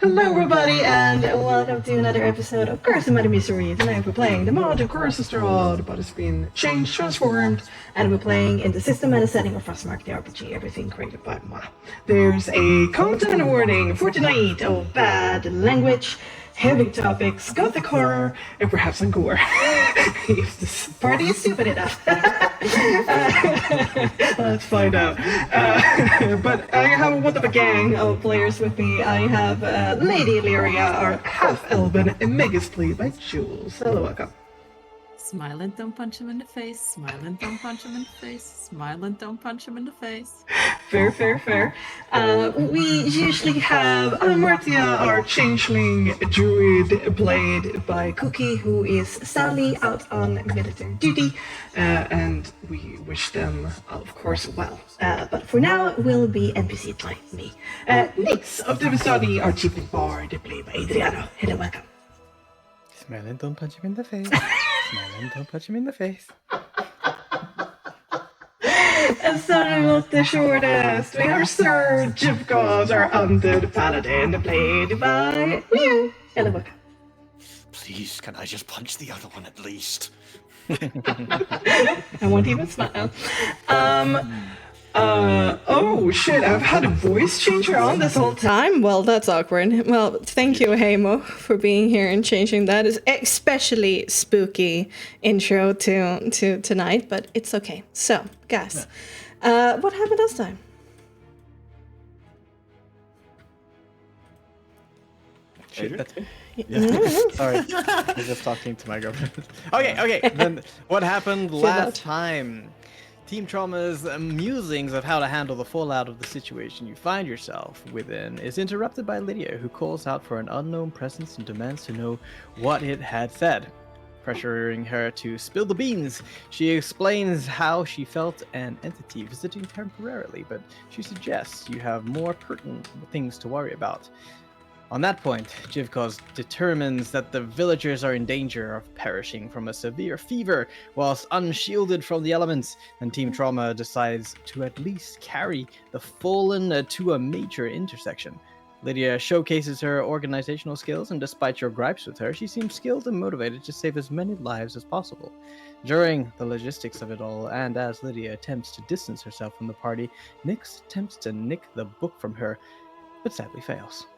Hello everybody and welcome to another episode of Charismatic Misery. Tonight we're playing the mod of Chorus Straw, but it's been changed, transformed, and we're playing in the system and the setting of Frostmark the RPG, everything created by Marc. There's a content warning for tonight of bad language, heavy topics, gothic horror, and perhaps some gore. If this party is stupid enough. Let's find out. But I have a wonderful gang of players with me. I have Lady Illyria, our half-elven, and Megas played by Jules. Hello, welcome. Smile and don't punch him in the face. Smile and don't punch him in the face. Smile and don't punch him in the face. Fair, fair, fair. We usually have Amartia, our changeling druid, played by Cookie, who is sadly out on military duty, and we wish them, of course, well. But for now, will be NPCs like me. Nix of the Visani, our chief bard, played by Adriano. Hello, welcome. Smile and don't punch him in the face. Smile and don't punch him in the face. And starting with the shortest, we have Sir Jivkos, our undead paladin, played by you. Hello, welcome. Please, can I just punch the other one at least? I won't even smile. Oh shit, I've had a voice changer on this whole time? Well, that's awkward. Well, thank you, Heimo, for being here and changing that. It's especially spooky intro to tonight, but it's okay. So, guys, what happened last time? Shit, that's me? Yeah. Sorry, I was just talking to my girlfriend. Okay, then what happened last time? Team Trauma's musings of how to handle the fallout of the situation you find yourself within is interrupted by Lydia, who calls out for an unknown presence and demands to know what it had said. Pressuring her to spill the beans, she explains how she felt an entity visiting temporarily, but she suggests you have more pertinent things to worry about. On that point, Jivkos determines that the villagers are in danger of perishing from a severe fever whilst unshielded from the elements, and Team Trauma decides to at least carry the fallen to a major intersection. Lydia showcases her organizational skills, and despite your gripes with her, she seems skilled and motivated to save as many lives as possible. During the logistics of it all, and as Lydia attempts to distance herself from the party, Nyx attempts to nick the book from her, but sadly fails.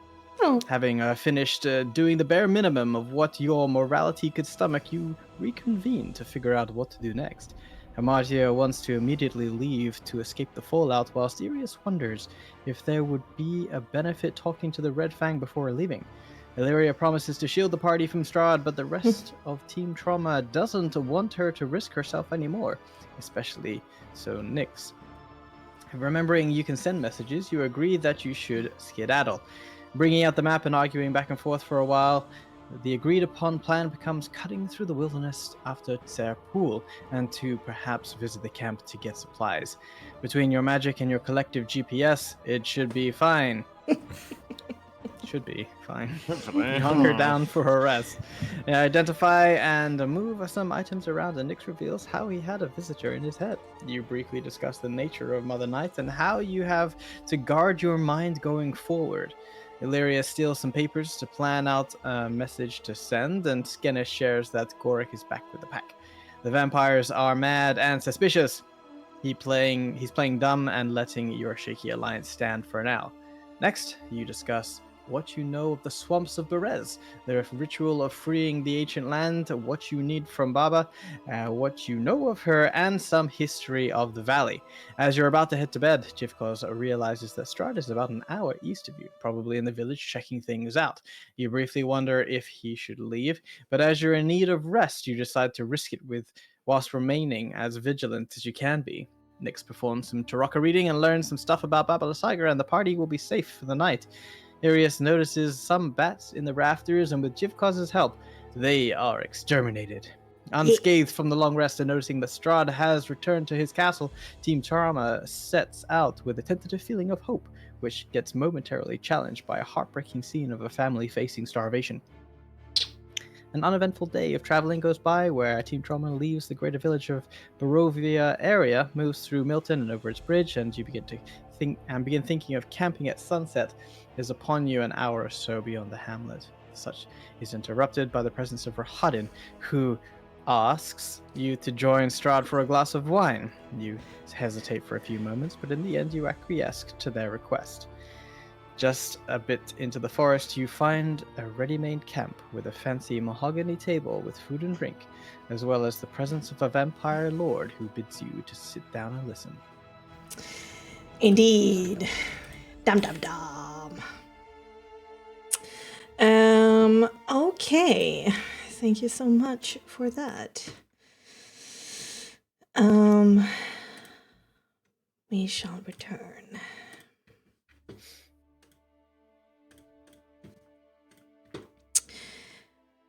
Oh. Having finished doing the bare minimum of what your morality could stomach, you reconvene to figure out what to do next. Amartia wants to immediately leave to escape the fallout, while Sirius wonders if there would be a benefit talking to the Red Fang before leaving. Illyria promises to shield the party from Strahd, but the rest of Team Trauma doesn't want her to risk herself anymore, especially so Nyx. Remembering you can send messages, you agree that you should skedaddle. Bringing out the map and arguing back and forth for a while, the agreed-upon plan becomes cutting through the wilderness after Tserpool and to perhaps visit the camp to get supplies. Between your magic and your collective GPS, it should be fine. Should be fine. Hunker down for a rest. Identify and move some items around, and Nyx reveals how he had a visitor in his head. You briefly discuss the nature of Mother Night and how you have to guard your mind going forward. Illyria steals some papers to plan out a message to send, and Skenesh shares that Gorik is back with the pack. The vampires are mad and suspicious. He's playing dumb and letting your shaky alliance stand for now. Next, you discuss what you know of the swamps of Berez, the ritual of freeing the ancient land, what you need from Baba, what you know of her, and some history of the valley. As you're about to head to bed, Jivkos realizes that Strahd is about an hour east of you, probably in the village checking things out. You briefly wonder if he should leave, but as you're in need of rest, you decide to risk it whilst remaining as vigilant as you can be. Nyx performs some Taraka reading and learns some stuff about Baba Lysager, and the party will be safe for the night. Arius notices some bats in the rafters, and with Jivkos' help, they are exterminated. Unscathed from the long rest and noticing that Strahd has returned to his castle, Team Trauma sets out with a tentative feeling of hope, which gets momentarily challenged by a heartbreaking scene of a family facing starvation. An uneventful day of traveling goes by, where Team Trauma leaves the greater village of Barovia area, moves through Milton and over its bridge, and you begin to begin thinking of camping at sunset is upon you an hour or so beyond the hamlet. Such is interrupted by the presence of Rahadin, who asks you to join Strahd for a glass of wine. You hesitate for a few moments, but in the end you acquiesce to their request. Just a bit into the forest, you find a ready-made camp with a fancy mahogany table with food and drink, as well as the presence of a vampire lord who bids you to sit down and listen. Indeed. Dum dum dum. Okay. Thank you so much for that. We shall return.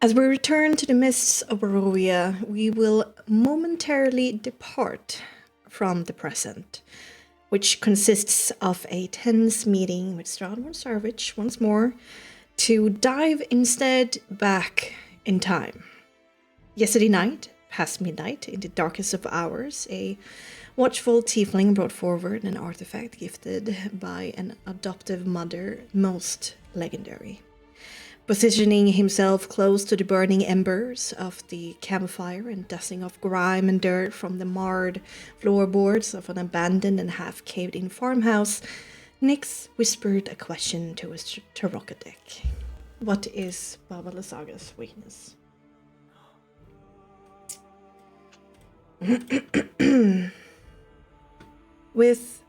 As we return to the mists of Barovia, we will momentarily depart from the present, which consists of a tense meeting with Strahd von Sarvich once more, to dive instead back in time. Yesterday night, past midnight, in the darkest of hours, a watchful tiefling brought forward an artifact gifted by an adoptive mother, most legendary. Positioning himself close to the burning embers of the campfire and dusting off grime and dirt from the marred floorboards of an abandoned and half-caved-in farmhouse, Nyx whispered a question to his Tarokadeck. What is Baba Lysaga's weakness? With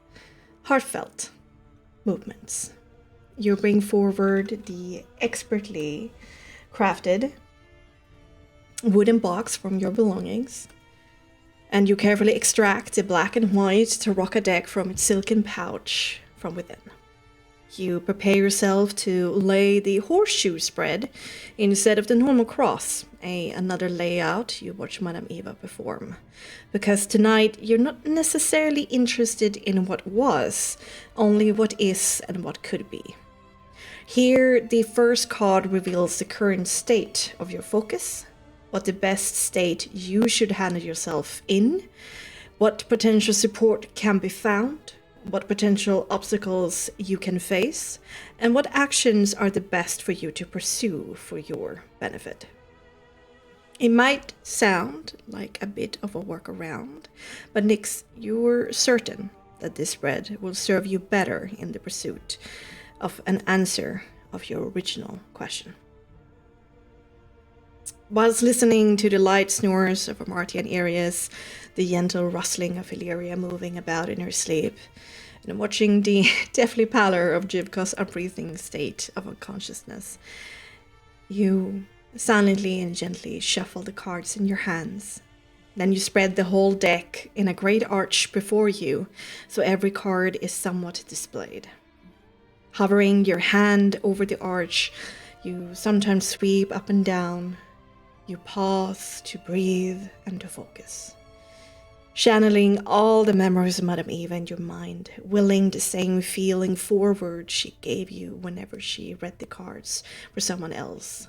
heartfelt movements, you bring forward the expertly crafted wooden box from your belongings, and you carefully extract the black and white Tarokadeck from its silken pouch from within. You prepare yourself to lay the horseshoe spread instead of the normal cross, another layout you watch Madame Eva perform. Because tonight you're not necessarily interested in what was, only what is and what could be. Here, the first card reveals the current state of your focus, what the best state you should handle yourself in, what potential support can be found, what potential obstacles you can face, and what actions are the best for you to pursue for your benefit. It might sound like a bit of a workaround, but Nyx, you're certain that this spread will serve you better in the pursuit of an answer of your original question. Whilst listening to the light snores of Amartian Arius, the gentle rustling of Illyria moving about in her sleep, and watching the deathly pallor of Jivka's unbreathing state of unconsciousness, you silently and gently shuffle the cards in your hands. Then you spread the whole deck in a great arch before you, so every card is somewhat displayed. Hovering your hand over the arch, you sometimes sweep up and down. You pause to breathe and to focus. Channeling all the memories of Madame Eva in your mind, willing the same feeling forward she gave you whenever she read the cards for someone else.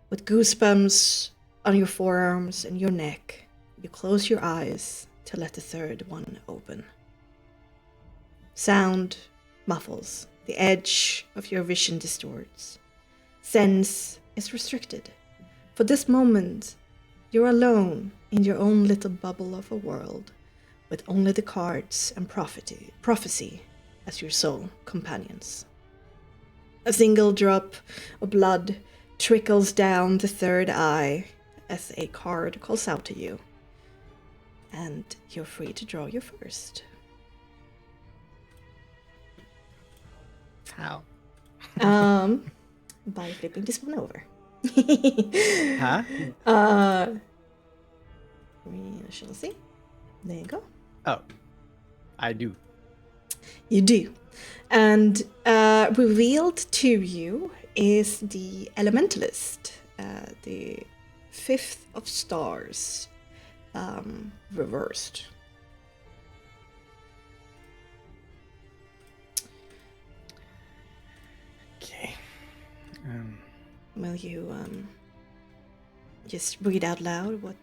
With goosebumps on your forearms and your neck, you close your eyes to let the third one open. Sound muffles. The edge of your vision distorts. Sense is restricted. For this moment, you're alone in your own little bubble of a world, with only the cards and prophecy as your sole companions. A single drop of blood trickles down the third eye as a card calls out to you, and you're free to draw your first. How? By flipping this one over. Huh? We shall see. There you go. Oh, I do. You do. And revealed to you is the Elementalist, the fifth of stars, reversed. Okay. Will you just read out loud what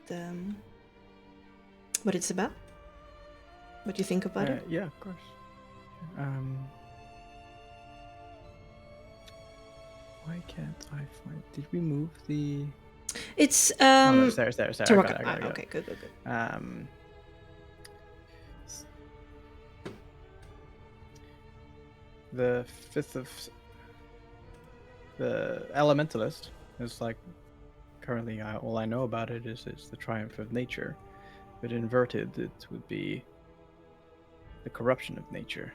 it's about? What you think about it? Yeah, of course. Why can't I find? Did we move the? It's Oh no, it's there. I got it. Okay, good. The fifth of the Elementalist is like currently all I know about it is it's the triumph of nature, but inverted it would be the corruption of nature,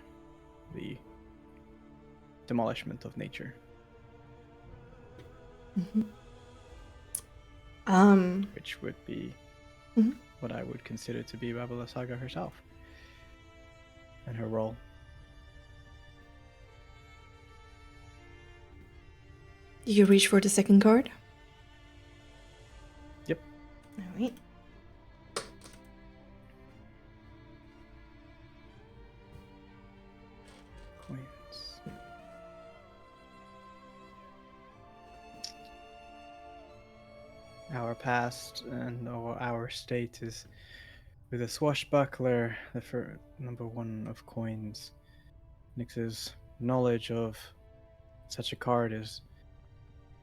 the demolishment of nature. Which would be what I would consider to be Babala Saga herself and her role. You reach for the second card? Yep. Alright. Coins. Our past and our state is with a swashbuckler, the number one of coins. Nix's knowledge of such a card is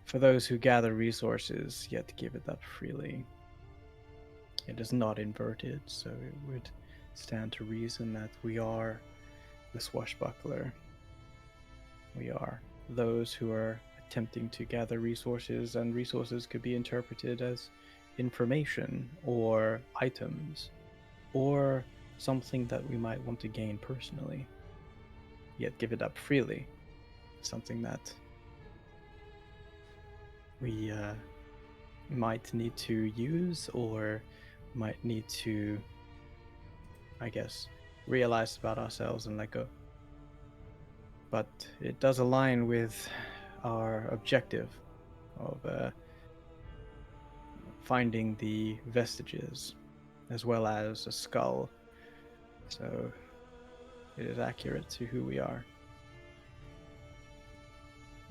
for those who gather resources, yet give it up freely. It is not inverted, so it would stand to reason that we are the swashbuckler. We are those who are attempting to gather resources, and resources could be interpreted as information or items or something that we might want to gain personally, yet give it up freely. Something that we might need to use or might need to, I guess, realize about ourselves and let go. But it does align with our objective of finding the vestiges as well as a skull. So it is accurate to who we are.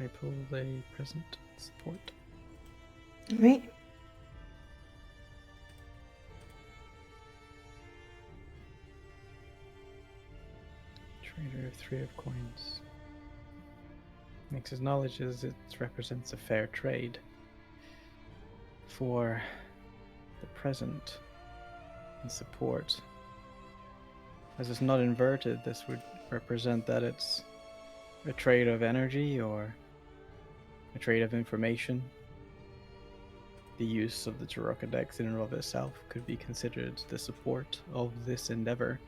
I pull a present support. Alright. Trader, 3 of coins. Nix acknowledges it represents a fair trade. For the present and support. As it's not inverted, this would represent that it's a trade of energy or a trade of information. The use of the Taraka Dex in and of itself could be considered the support of this endeavor.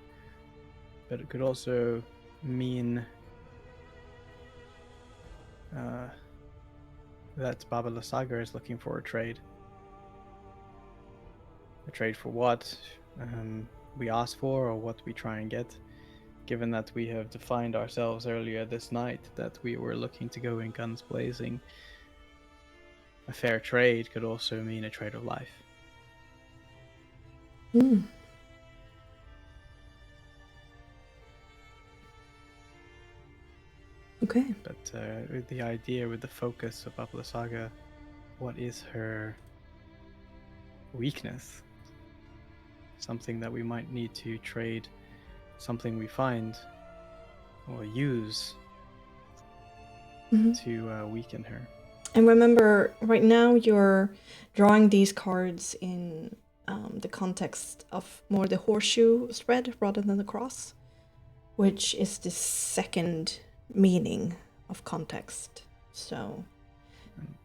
But it could also mean that Babala Saga is looking for a trade. A trade for what we ask for or what we try and get. Given that we have defined ourselves earlier this night that we were looking to go in guns blazing, a fair trade could also mean a trade of life. Okay. But with the idea, with the focus of Babala Saga, what is her weakness? Something that we might need to trade, something we find or use to weaken her. And remember, right now you're drawing these cards in the context of more the horseshoe spread rather than the cross, which is the second meaning of context. So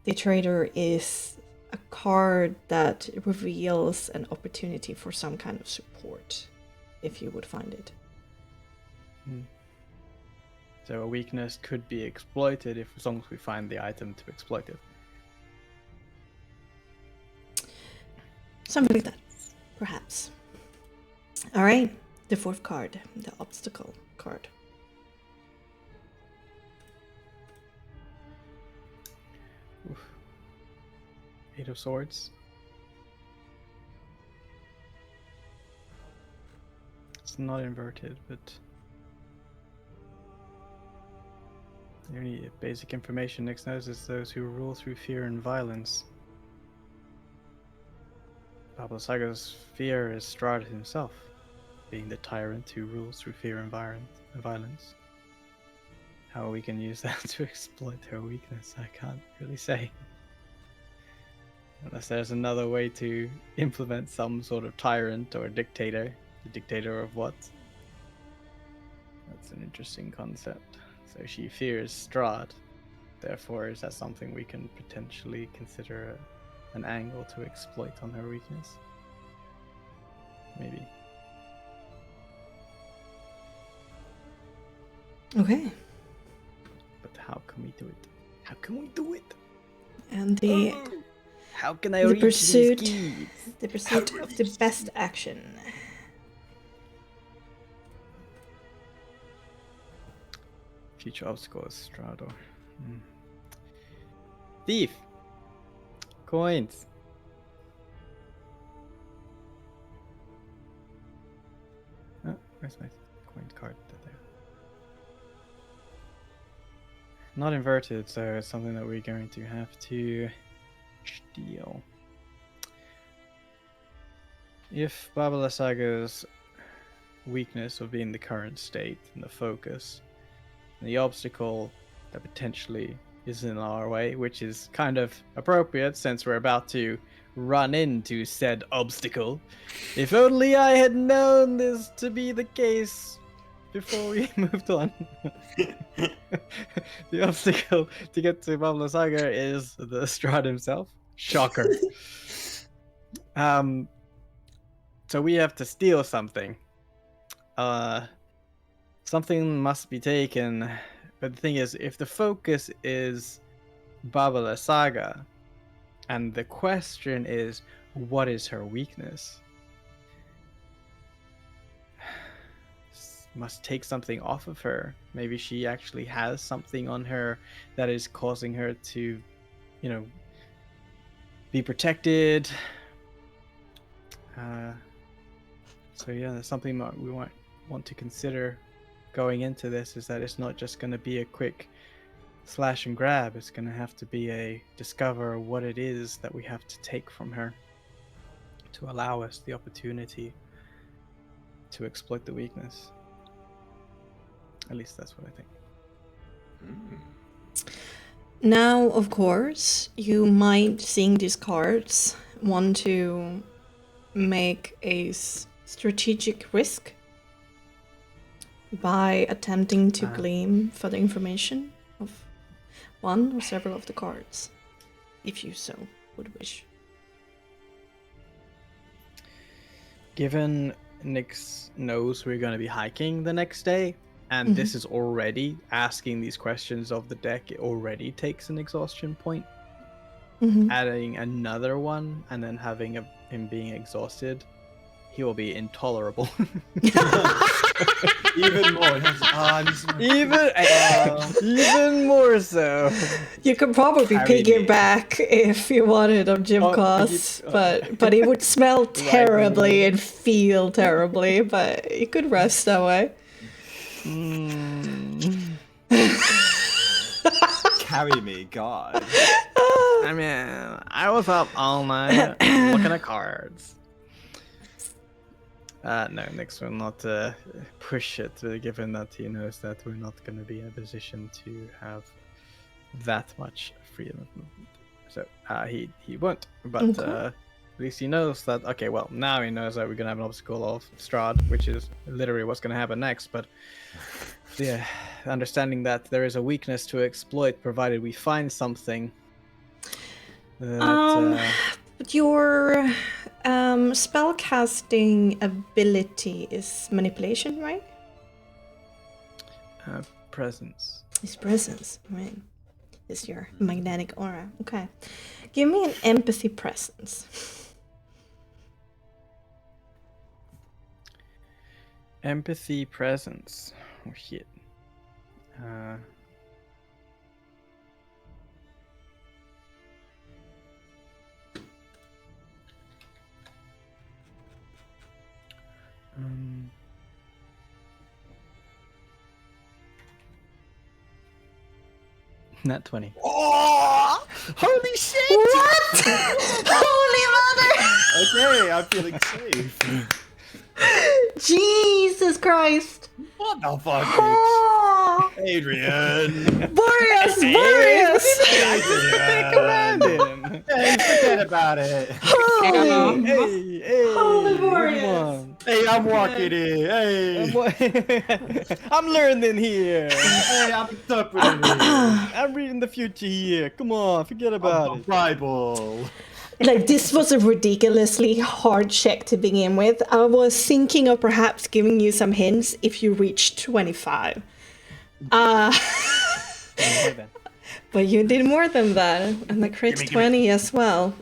the trader is a card that reveals an opportunity for some kind of support, if you would find it. So a weakness could be exploited as long as we find the item to exploit it. Something like that, perhaps. All right, the fourth card, the obstacle card. Oof. 8 of Swords. It's not inverted, but the only basic information Nix knows is those who rule through fear and violence. Babala Saga's fear is Strahd himself, being the tyrant who rules through fear and violence. how we can use that to exploit her weakness, I can't really say. Unless there's another way to implement some sort of tyrant or dictator. The dictator of what? That's an interesting concept. So she fears Strahd. Therefore, is that something we can potentially consider an angle to exploit on her weakness? Maybe. Okay. But how can we do it? How can we do it? And the How can I The reach pursuit- these keys? the pursuit of the best action. Future obstacle is Strado. Thief! Coins! Oh, where's my coin card? There. Not inverted, so it's something that we're going to have to steal. If Babala Saga's weakness will be in the current state and the focus, and the obstacle that potentially is in our way, which is kind of appropriate since we're about to run into said obstacle. If only I had known this to be the case before we moved on. The obstacle to get to Babala Saga is the Strahd himself. Shocker. So we have to steal something. Something must be taken. But the thing is, if the focus is Babala Saga, and the question is, what is her weakness? Must take something off of her. Maybe she actually has something on her that is causing her to, be protected. So yeah, that's something that we want to consider going into this, is that it's not just going to be a quick slash and grab. It's going to have to be a discover what it is that we have to take from her to allow us the opportunity to exploit the weakness. At least that's what I think. Now, of course, you might, seeing these cards, want to make a strategic risk by attempting to glean further information of one or several of the cards, if you so would wish. Given Nyx knows we're going to be hiking the next day, and this is already asking these questions of the deck, it already takes an exhaustion point. Adding another one and then having him being exhausted, he will be intolerable. Even more. Even more so. You could probably Carry me. piggyback if you wanted on gym costs, but it would smell terribly and feel terribly, but you could rest that way. Carry me, God. I mean, I was up all night looking at cards. No, Nyx will not push it, given that he knows that we're not going to be in a position to have that much freedom of movement. So he won't, but at least he knows that, okay, well, now he knows that we're going to have an obstacle of Strahd, which is literally what's going to happen next, but yeah, understanding that there is a weakness to exploit provided we find something that... But your spellcasting ability is manipulation, right? presence. It's presence, right? It's your magnetic aura. Okay. Give me an empathy presence. Empathy presence. Oh shit. Nat 20. Oh! Holy shit! What? Holy Okay, I'm feeling safe. mother! Jesus Christ! What the fuck? Oh! Adrian! Boreas! Boreas! Commanding. Hey, forget about it. Holy! Hey, Holy what do you warriors. want? Hey, I'm walking in. Hey, I'm learning here. hey, I'm interpreting it. I'm reading the future here. Come on, forget about The it. Bible. Like, this was a ridiculously hard check to begin with. I was thinking of perhaps giving you some hints if you reached 25. But you did more than that, and the crit Gimme. 20 as well.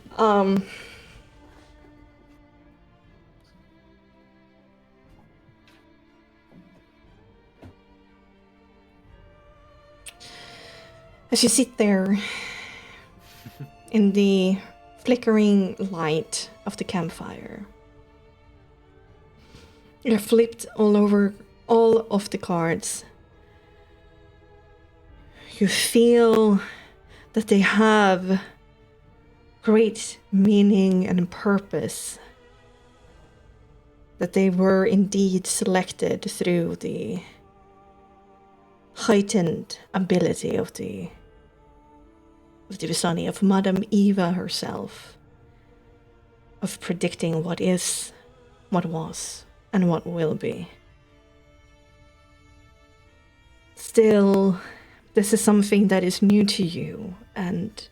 As you sit there in the flickering light of the campfire, you're flipped all over all of the cards. You feel that they have great meaning and purpose. That they were indeed selected through the heightened ability of the Visani, of Madame Eva herself, of predicting what is, what was, and what will be. Still, this is something that is new to you, and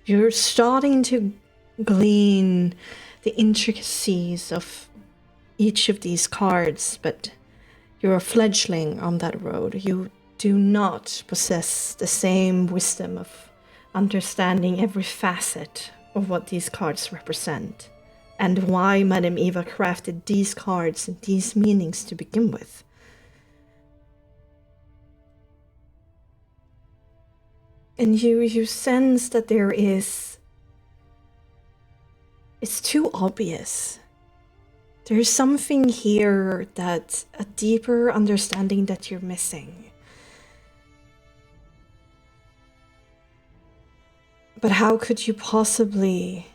you're starting to glean the intricacies of each of these cards, but you're a fledgling on that road. You do not possess the same wisdom of understanding every facet of what these cards represent, and why Madame Eva crafted these cards and these meanings to begin with. And you sense that there is... It's too obvious. There's something here that a deeper understanding that you're missing. But how could you possibly?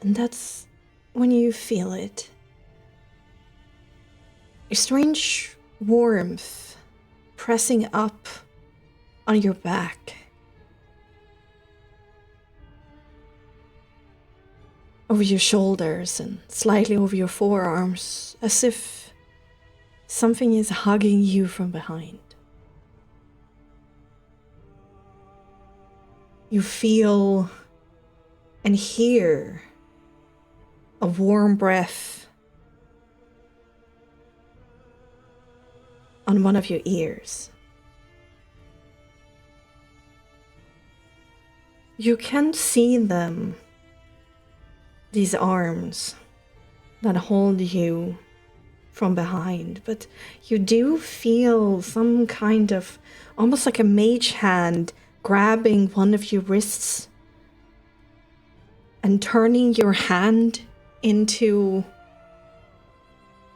And that's when you feel it. A strange warmth pressing up on your back. Over your shoulders and slightly over your forearms, as if something is hugging you from behind. You feel and hear a warm breath on one of your ears. You can't see them, these arms that hold you from behind, but you do feel some kind of, almost like a mage hand, grabbing one of your wrists and turning your hand into,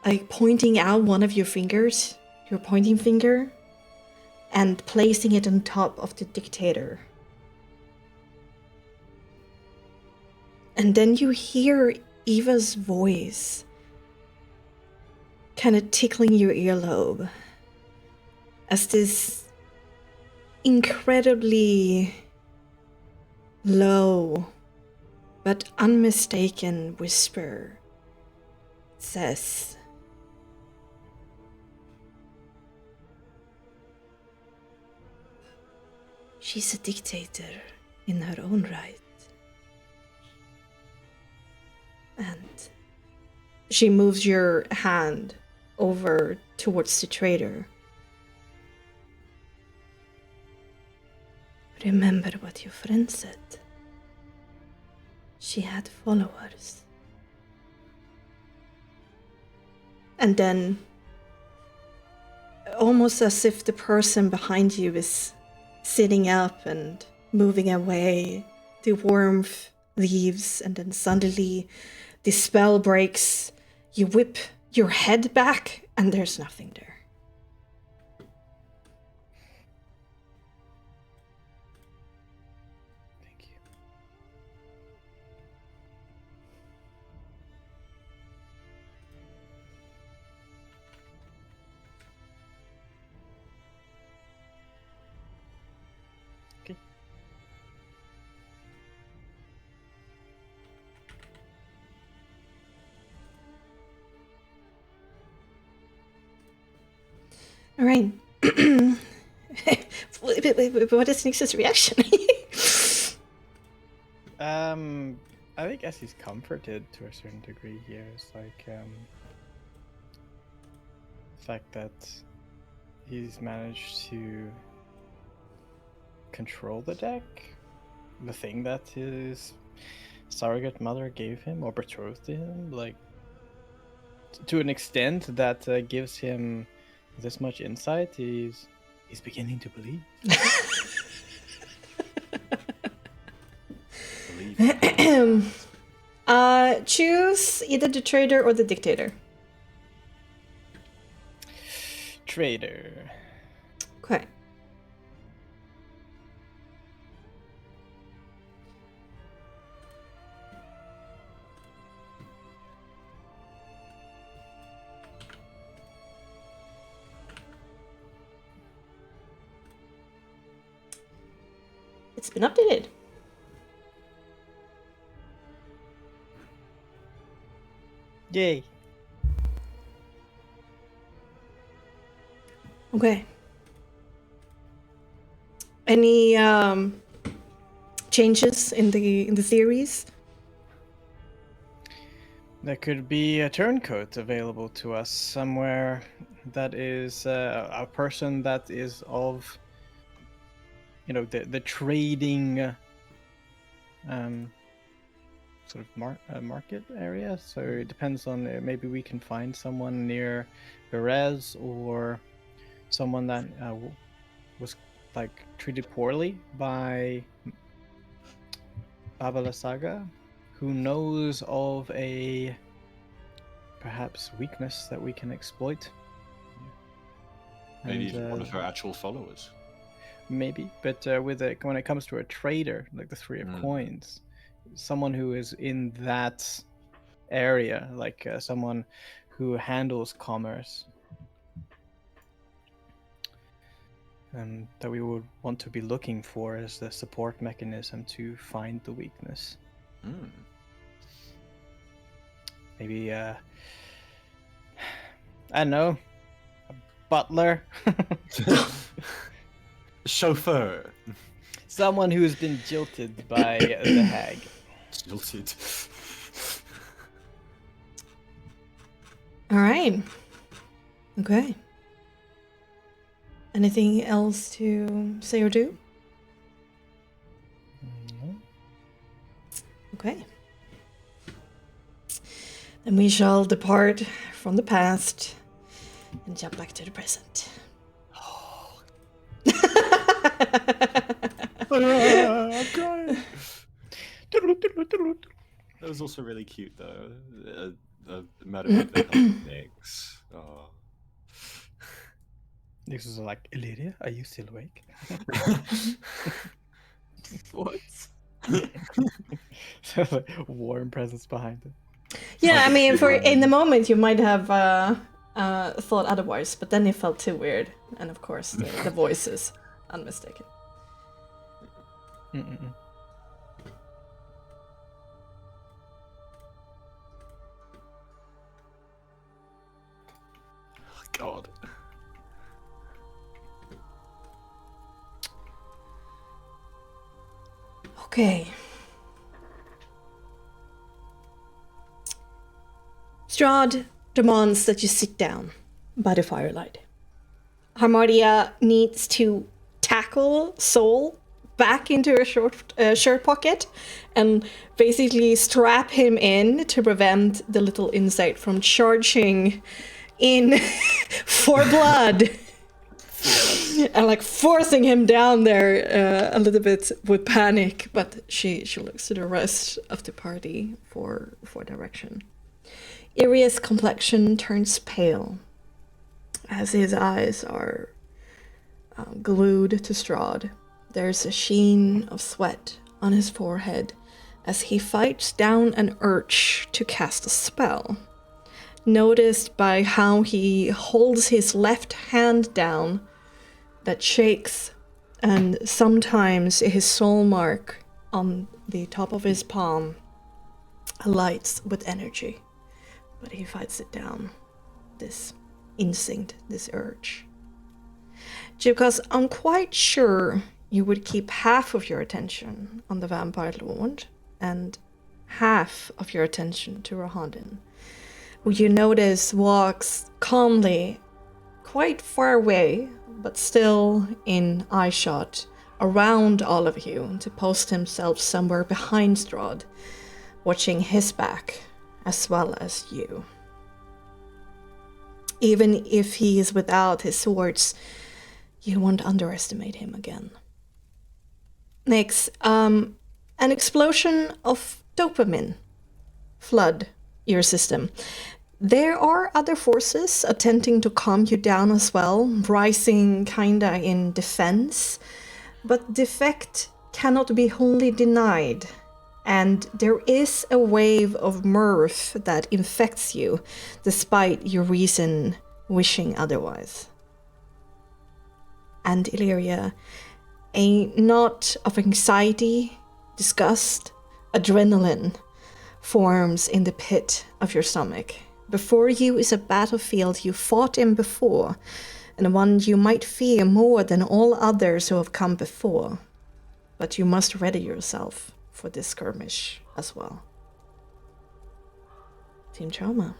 like, pointing out one of your fingers, your pointing finger, and placing it on top of the dictator. And then you hear Eva's voice kind of tickling your earlobe as this incredibly low but unmistaken whisper says, "She's a dictator in her own right." And she moves your hand over towards the trader. "Remember what your friend said. She had followers." And then, almost as if the person behind you is sitting up and moving away, the warmth leaves, and then suddenly the spell breaks. You whip your head back, and there's nothing there. Thank you. All right. What is Nix's reaction? I guess he's comforted to a certain degree here. It's like the fact that he's managed to control the deck, the thing that his surrogate mother gave him or betrothed to him, like to an extent that gives him this much insight. He's beginning to believe. Choose either the trader or the dictator. Trader. Okay. It's been updated. Yay. Okay. Any changes in the theories? There could be a turncoat available to us somewhere that is a person that is of, the trading sort of market area. So it depends on maybe we can find someone near Perez or someone that was like treated poorly by Baba Lasaga, who knows of a perhaps weakness that we can exploit. Maybe even one of her actual followers. Maybe, but when it comes to a trader, like the Three of Coins, someone who is in that area, like someone who handles commerce, that we would want to be looking for as the support mechanism to find the weakness. Maybe I don't know, a butler. Chauffeur. Someone who has been jilted by the hag. Jilted. All right. Okay. Anything else to say or do? No. Okay. Then we shall depart from the past and jump back to the present. I'm crying. That was also really cute, though. Madam Nix. Oh. This was like, Illyria, are you still awake? What? So like, warm presence behind it. Yeah, I mean, for in the moment you might have thought otherwise, but then it felt too weird, and of course the voices, unmistaken. Mm-mm. God. Okay. Strahd demands that you sit down by the firelight. Harmardia needs to tackle Soul back into her shirt pocket and basically strap him in to prevent the little insect from charging in for blood. And like forcing him down there a little bit with panic, but she looks to the rest of the party for direction. Iria's complexion turns pale as his eyes are glued to Strahd. There's a sheen of sweat on his forehead as he fights down an urge to cast a spell. Noticed by how he holds his left hand down that shakes, and sometimes his soul mark on the top of his palm lights with energy. But he fights it down, this instinct, this urge. Because I'm quite sure you would keep half of your attention on the Vampire Lord and half of your attention to Rohadin, who you notice walks calmly quite far away, but still in eyeshot around all of you to post himself somewhere behind Strahd, watching his back as well as you. Even if he is without his swords, you won't underestimate him again. Next, an explosion of dopamine flood your system. There are other forces attempting to calm you down as well, rising kinda in defense, but the effect cannot be wholly denied, and there is a wave of mirth that infects you, despite your reason wishing otherwise. And Illyria, a knot of anxiety, disgust, adrenaline forms in the pit of your stomach. Before you is a battlefield you fought in before, and one you might fear more than all others who have come before. But you must ready yourself for this skirmish as well. Team Trauma,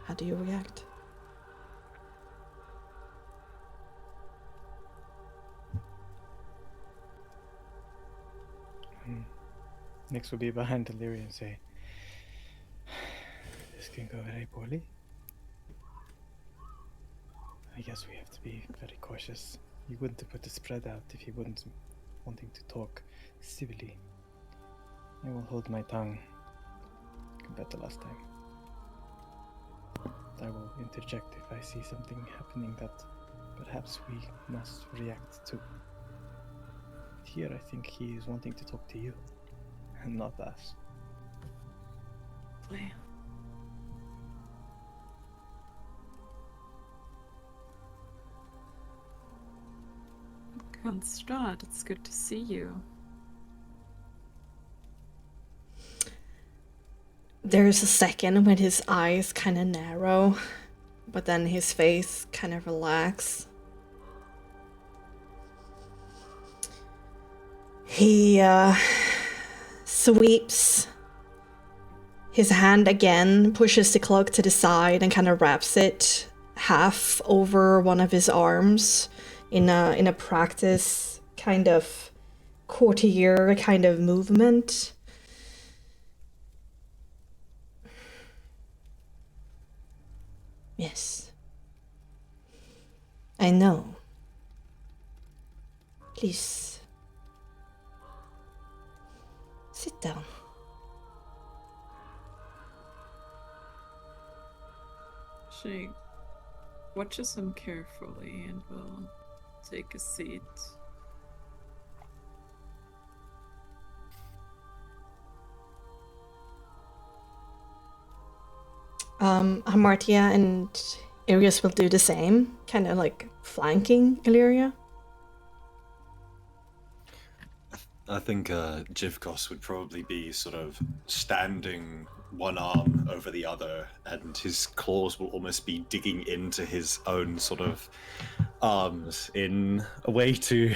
how do you react? Next will be behind Delirium and say, this can go very poorly. I guess we have to be very cautious. He wouldn't have put the spread out if he wasn't wanting to talk civilly. I will hold my tongue compared to last time. I will interject if I see something happening that perhaps we must react to. Here I think he is wanting to talk to you, and not us. Yeah. Count Strahd, it's good to see you. There's a second when his eyes kind of narrow, but then his face kind of relax. He sweeps his hand again, pushes the cloak to the side and kind of wraps it half over one of his arms in a practice kind of courtier kind of movement. Yes. I know. Please. Sit down. She watches him carefully and will take a seat. Hamartia and Irius will do the same, kind of like flanking Illyria. I think Jivkos would probably be sort of standing one arm over the other, and his claws will almost be digging into his own sort of arms in a way to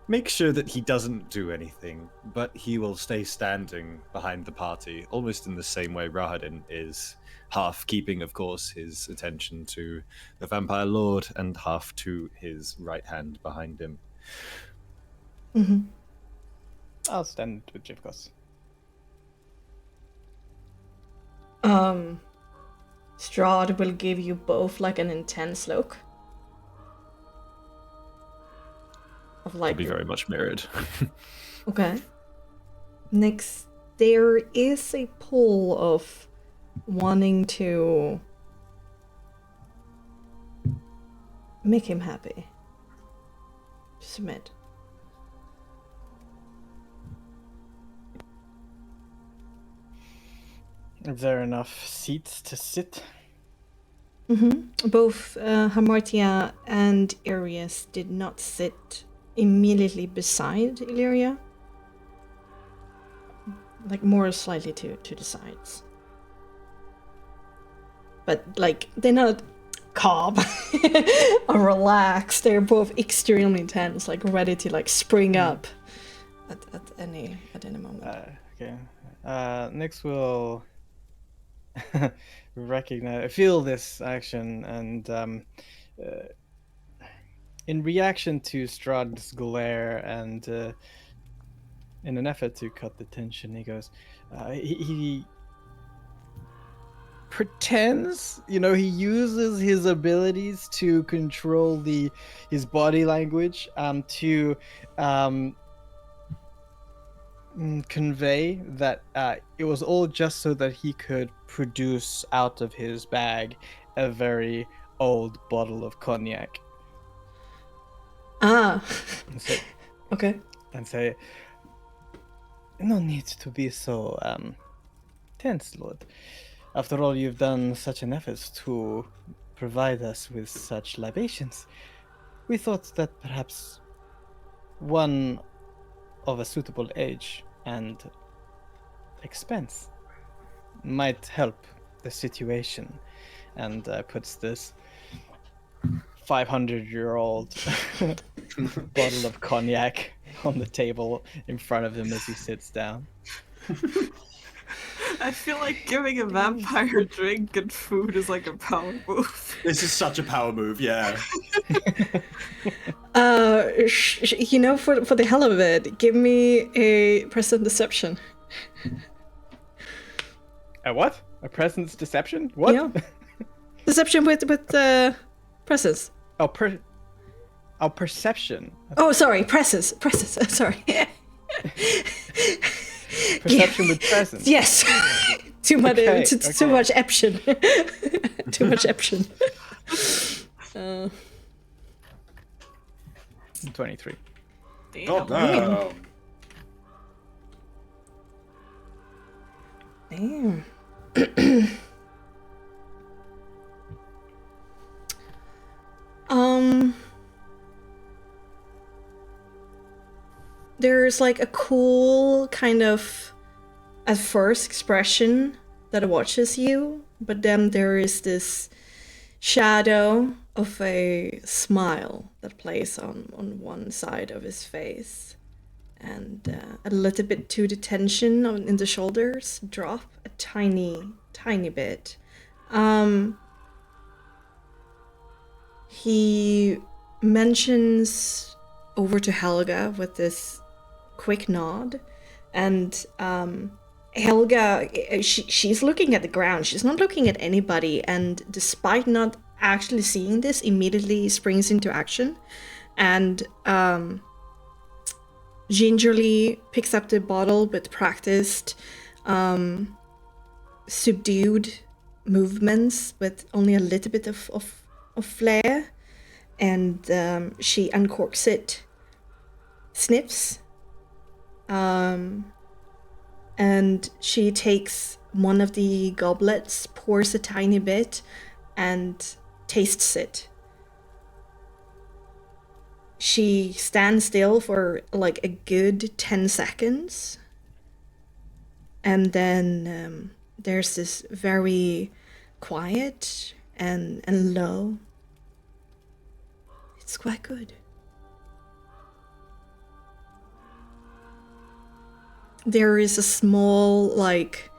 make sure that he doesn't do anything, but he will stay standing behind the party, almost in the same way Rahadin is, half keeping, of course, his attention to the Vampire Lord and half to his right hand behind him. Mm-hmm. I'll stand with Jivkos. Strahd will give you both like an intense look. Of like It'll be very much mirrored. Okay. Next, there is a pull of wanting to make him happy. Submit. Is there enough seats to sit? Mm-hmm. Both Hamartia and Arius did not sit immediately beside Illyria. Like more slightly to the sides. But like they're not calm or relaxed. They're both extremely tense, like ready to like spring up at any moment. Okay. Nyx will feel this action, and in reaction to Strahd's glare, and in an effort to cut the tension, he goes. He pretends, he uses his abilities to control his body language to convey that it was all just so that he could produce out of his bag a very old bottle of cognac. Okay. And say, no need to be so tense, Lord. After all, you've done such an effort to provide us with such libations. We thought that perhaps one of a suitable age and expense might help the situation. And puts this 500-year-old bottle of cognac on the table in front of him as he sits down. I feel like giving a vampire drink and food is like a power move. This is such a power move, yeah. For the hell of it, give me a present deception. A what? A presence deception? What? Yeah. Deception with presence. Perception. Oh, sorry, presence. Sorry. Perception with presence. Yes. Too much. Okay, Too much option. Too much option. 23. Damn. Oh, no. Damn. There's like a cool kind of at first expression that watches you, but then there is this shadow of a smile that plays on one side of his face, and a little bit to the tension in the shoulders drop a tiny bit. He mentions over to Helga with this quick nod, and Helga, she's looking at the ground. She's not looking at anybody, and despite not actually seeing this, immediately springs into action and gingerly picks up the bottle with practiced subdued movements with only a little bit of flair, and she uncorks it, sniffs, and she takes one of the goblets, pours a tiny bit, and tastes it. She stands still for like a good 10 seconds, and then there's this very quiet and low. It's quite good. There is a small, like,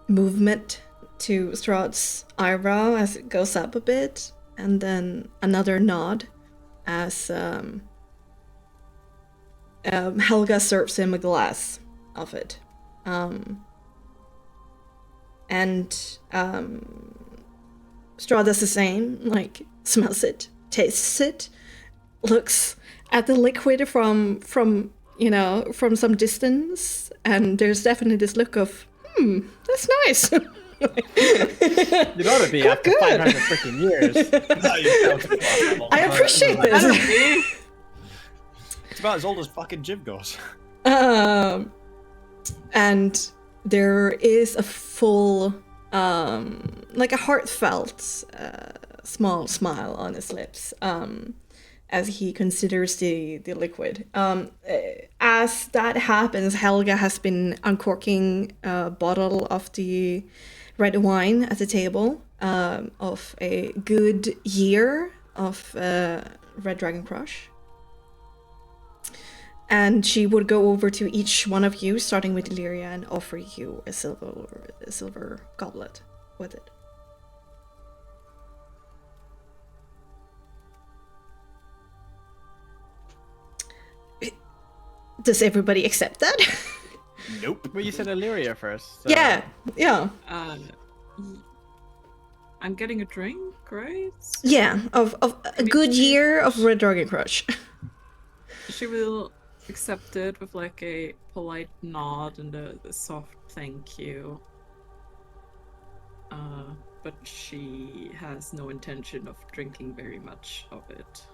movement to Strahd's eyebrow as it goes up a bit, and then another nod as Helga serves him a glass of it. And Strahd does the same, like, smells it, tastes it, looks at the liquid from some distance, and there's definitely this look of, that's nice. You ought to be after 500 freaking years. I appreciate this. It's about as old as fucking Jivgos. And there is a full, like a heartfelt, small smile on his lips, as he considers the liquid. As that happens, Helga has been uncorking a bottle of the red wine at the table, of a good year of Red Dragon Crush. And she would go over to each one of you, starting with Illyria, and offer you a silver goblet with it. Does everybody accept that? Nope. Well, you said Illyria first. So... Yeah. I'm getting a drink, right? Yeah, of a good year of Red Dragon Crush. She will accept it with like a polite nod and a soft thank you. But she has no intention of drinking very much of it.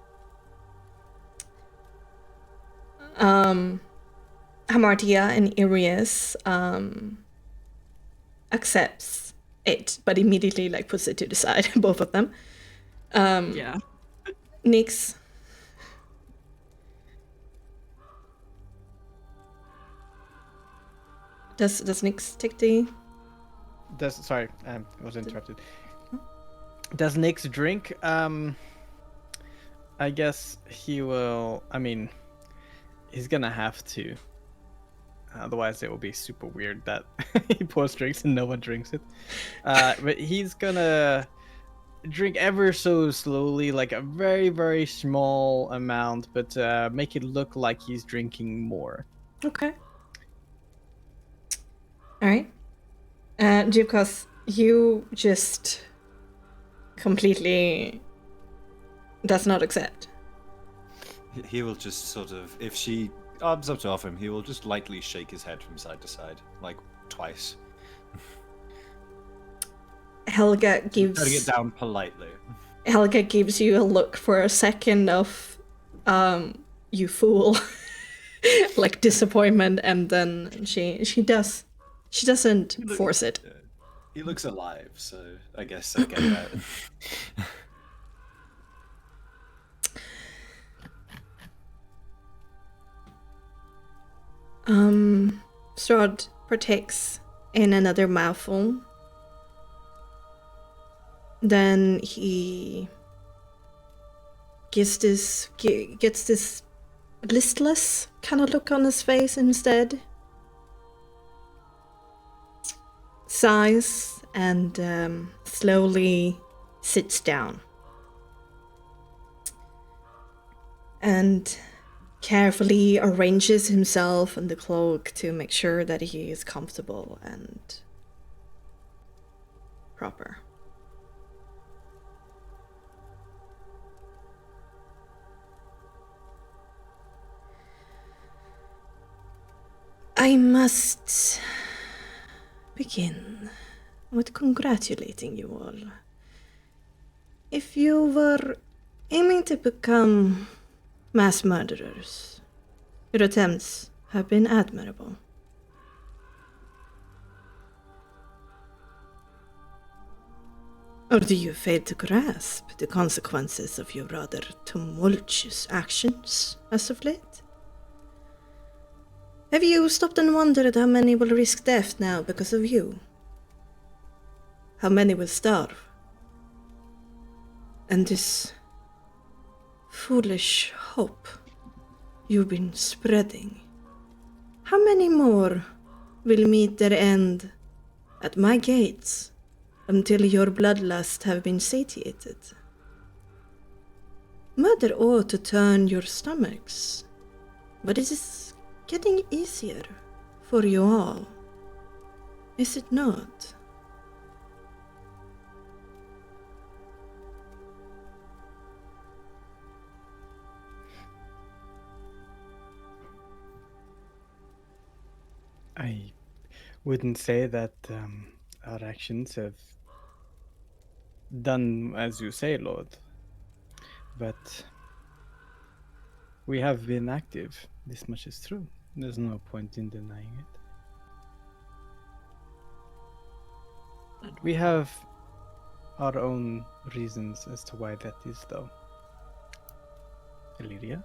Hamartia and Irius accepts it, but immediately like puts it to the side, both of them. Yeah. Nyx. Does Nyx take the... Sorry, I was interrupted. Does Nyx drink? I guess he will. I mean, he's gonna have to. Otherwise, it will be super weird that he pours drinks and no one drinks it. But he's gonna drink ever so slowly, like a very, very small amount, but make it look like he's drinking more. Okay. Alright. Jivkos, you just completely does not accept. He will just sort of, if she arms up to offer him, he will just lightly shake his head from side to side, like twice. Helga gives... Try to get down politely. Helga gives you a look for a second of, you fool, like disappointment, and then she doesn't force it. He looks alive, so I guess I get that. Strahd partakes in another mouthful. Then he gets this listless kind of look on his face instead. Sighs and slowly sits down. And carefully arranges himself in the cloak to make sure that he is comfortable and proper. I must begin with congratulating you all. If you were aiming to become mass murderers, your attempts have been admirable. Or do you fail to grasp the consequences of your rather tumultuous actions as of late? Have you stopped and wondered how many will risk death now because of you? How many will starve? And this foolish hope you've been spreading, how many more will meet their end at my gates until your bloodlust have been satiated? Murder ought to turn your stomachs, but it is getting easier for you all, is it not? I wouldn't say that our actions have done as you say, Lord, but we have been active. This much is true. There's no point in denying it. We have our own reasons as to why that is, though. Illyria?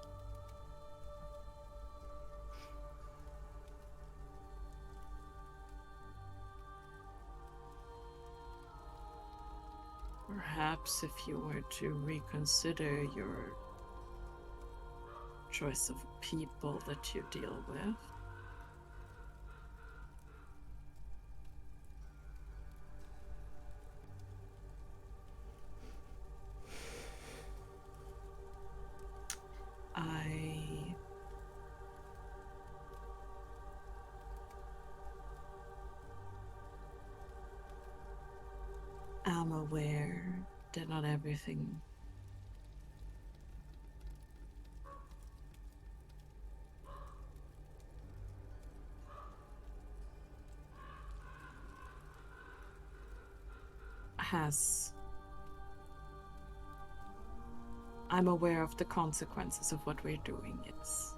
Perhaps if you were to reconsider your choice of people that you deal with. I am aware that not everything I'm aware of the consequences of what we're doing, yes.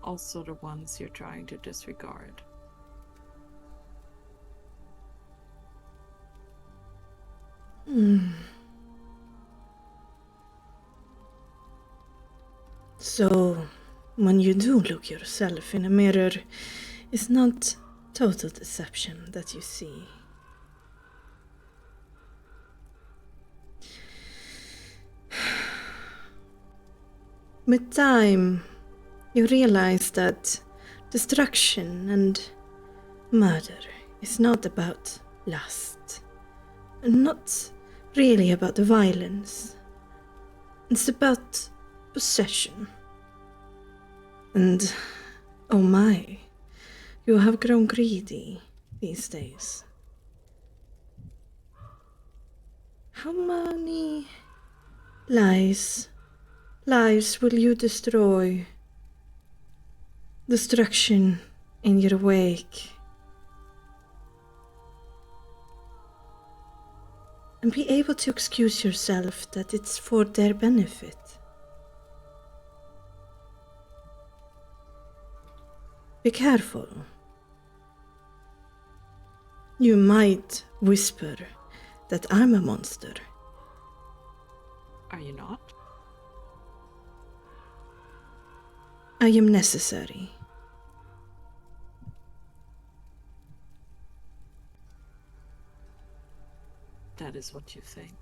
Also the ones you're trying to disregard. So, when you do look yourself in a mirror, it's not total deception that you see. With time, you realize that destruction and murder is not about lust, and not really about the violence. It's about possession. And, oh my, you have grown greedy these days. How many lives will you destroy? Destruction in your wake. And be able to excuse yourself that it's for their benefit. Be careful. You might whisper that I'm a monster. Are you not? I am necessary. That is what you think.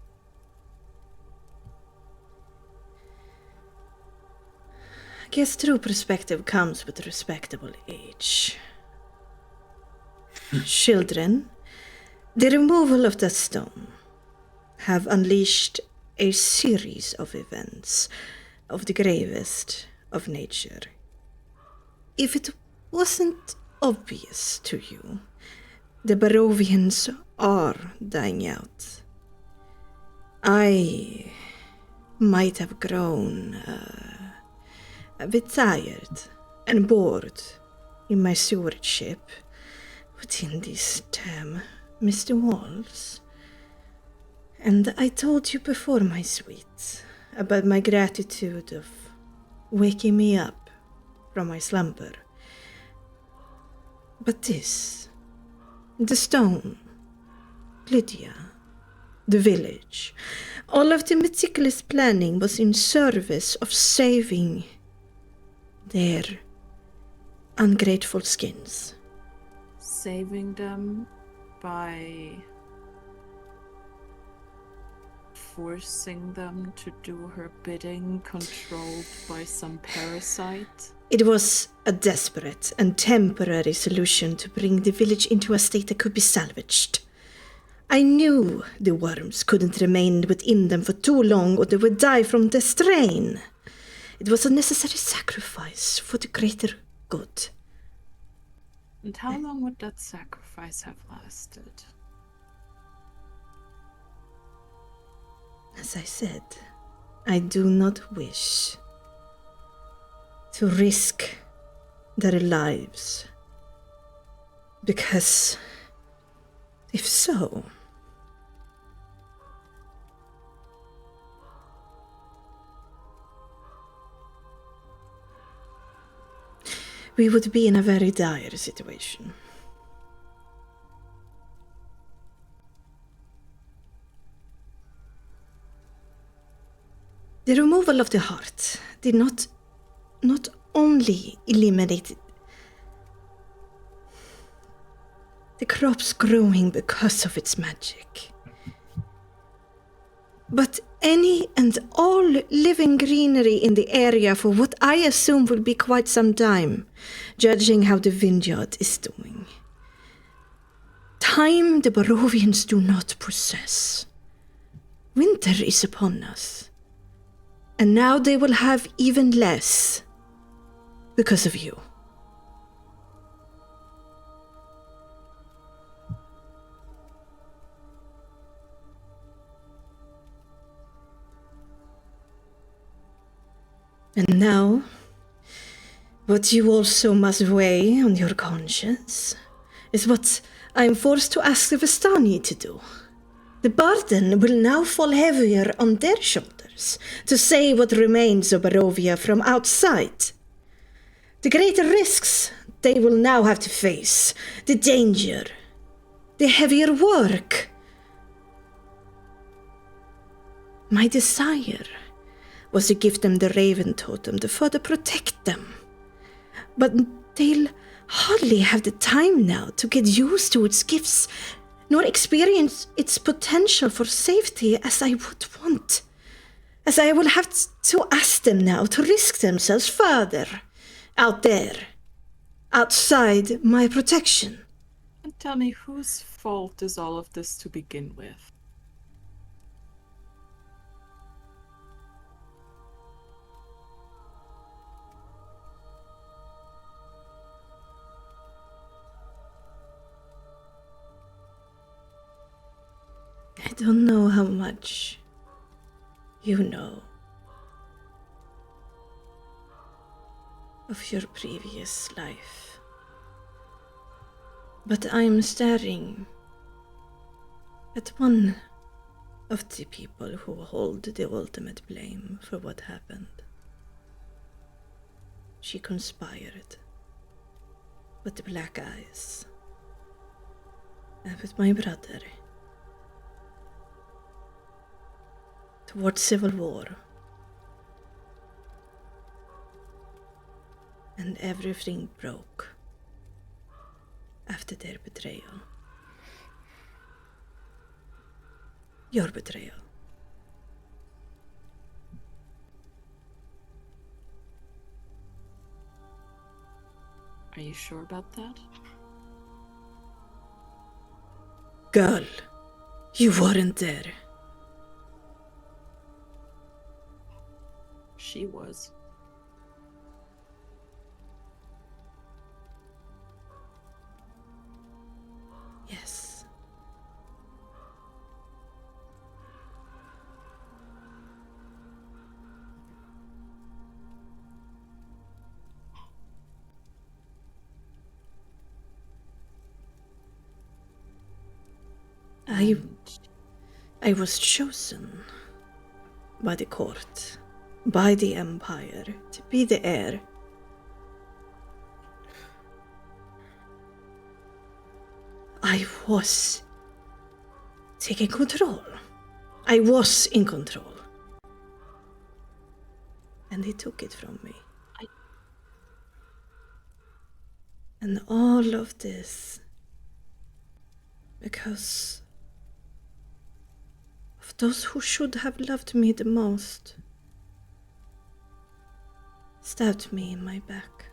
I guess true perspective comes with respectable age. Children, the removal of that stone have unleashed a series of events of the gravest of nature. If it wasn't obvious to you, the Barovians are dying out. I might have grown a bit tired and bored in my stewardship within these damn misty walls. And I told you before, my sweet, about my gratitude of waking me up from my slumber. But this, the stone, Lydia, the village, all of the meticulous planning was in service of saving their ungrateful skins. Saving them by forcing them to do her bidding, controlled by some parasite? It was a desperate and temporary solution to bring the village into a state that could be salvaged. I knew the worms couldn't remain within them for too long or they would die from the strain. It was a necessary sacrifice for the greater good. And how long would that sacrifice have lasted? As I said, I do not wish to risk their lives, because if so, we would be in a very dire situation. The removal of the heart did not only eliminate the crops growing because of its magic. But any and all living greenery in the area for what I assume will be quite some time, judging how the vineyard is doing. Time the Barovians do not possess. Winter is upon us. And now they will have even less because of you. And now, what you also must weigh on your conscience is what I am forced to ask the Vistani to do. The burden will now fall heavier on their shoulders to save what remains of Barovia from outside. The greater risks they will now have to face, the danger, the heavier work. My desire was to give them the Raven Totem to further protect them. But they'll hardly have the time now to get used to its gifts, nor experience its potential for safety as I would want. As I will have to ask them now to risk themselves further, out there, outside my protection. And tell me, whose fault is all of this to begin with? I don't know how much you know of your previous life, but I'm staring at one of the people who hold the ultimate blame for what happened. She conspired with the black eyes and with my brother towards civil war, and everything broke after their betrayal. Your betrayal. Are you sure about that? Girl, you weren't there. She was. Yes. I was chosen by the court, by the Empire, to be the heir. I was taking control. I was in control. And they took it from me. And all of this because of those who should have loved me the most stabbed me in my back.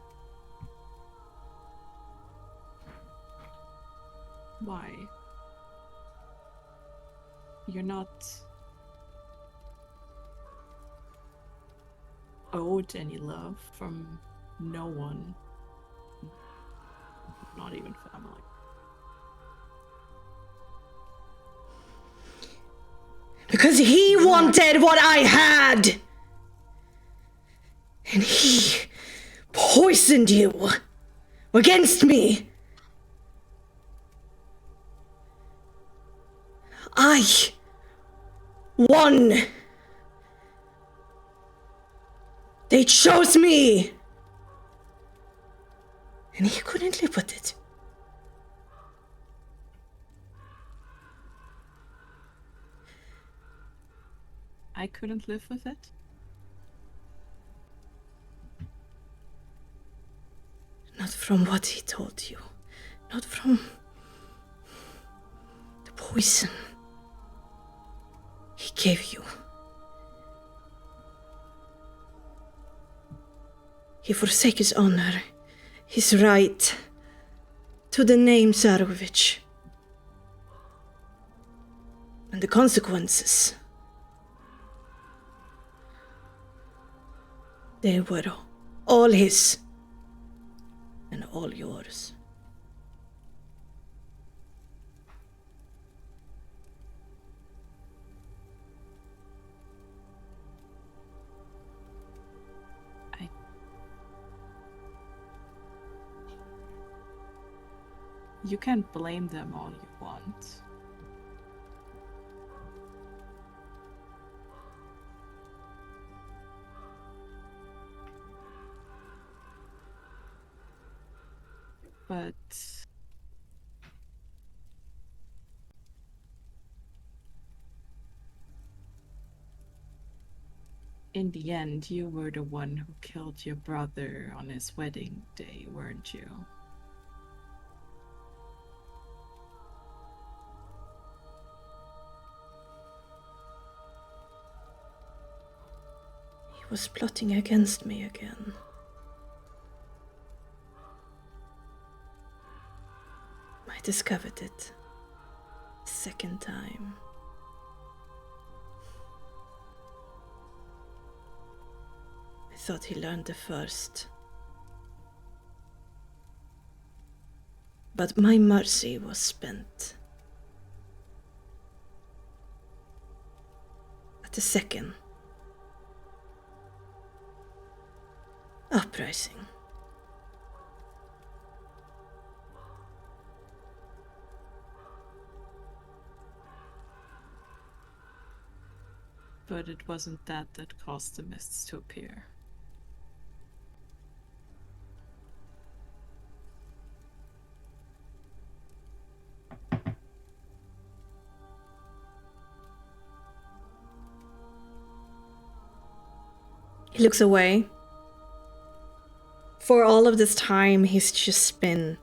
Why? You're not owed any love from no one. Not even family. Because he wanted what I had! And he poisoned you against me! I won! They chose me! And he couldn't live with it. I couldn't live with it? Not from what he told you. Not from poison he gave you. He forsake his honor, his right to the name Zarovich. And the consequences, they were all his and all yours. You can blame them all you want. But in the end, you were the one who killed your brother on his wedding day, weren't you? He was plotting against me again. I discovered it second time. I thought he learned the first. But my mercy was spent. At the second uprising. But it wasn't that caused the mists to appear. He looks away. For all of this time, he's just been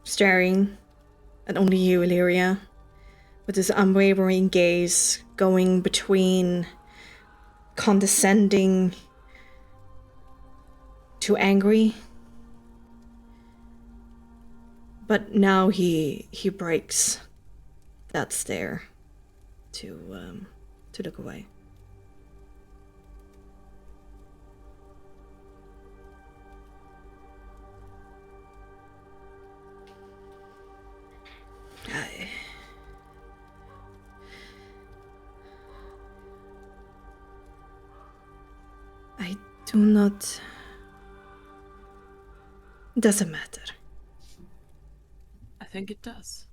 staring at only you, Illyria, with his unwavering gaze going between condescending to angry. But now he breaks that stare to look away. I do not... Doesn't matter. I think it does.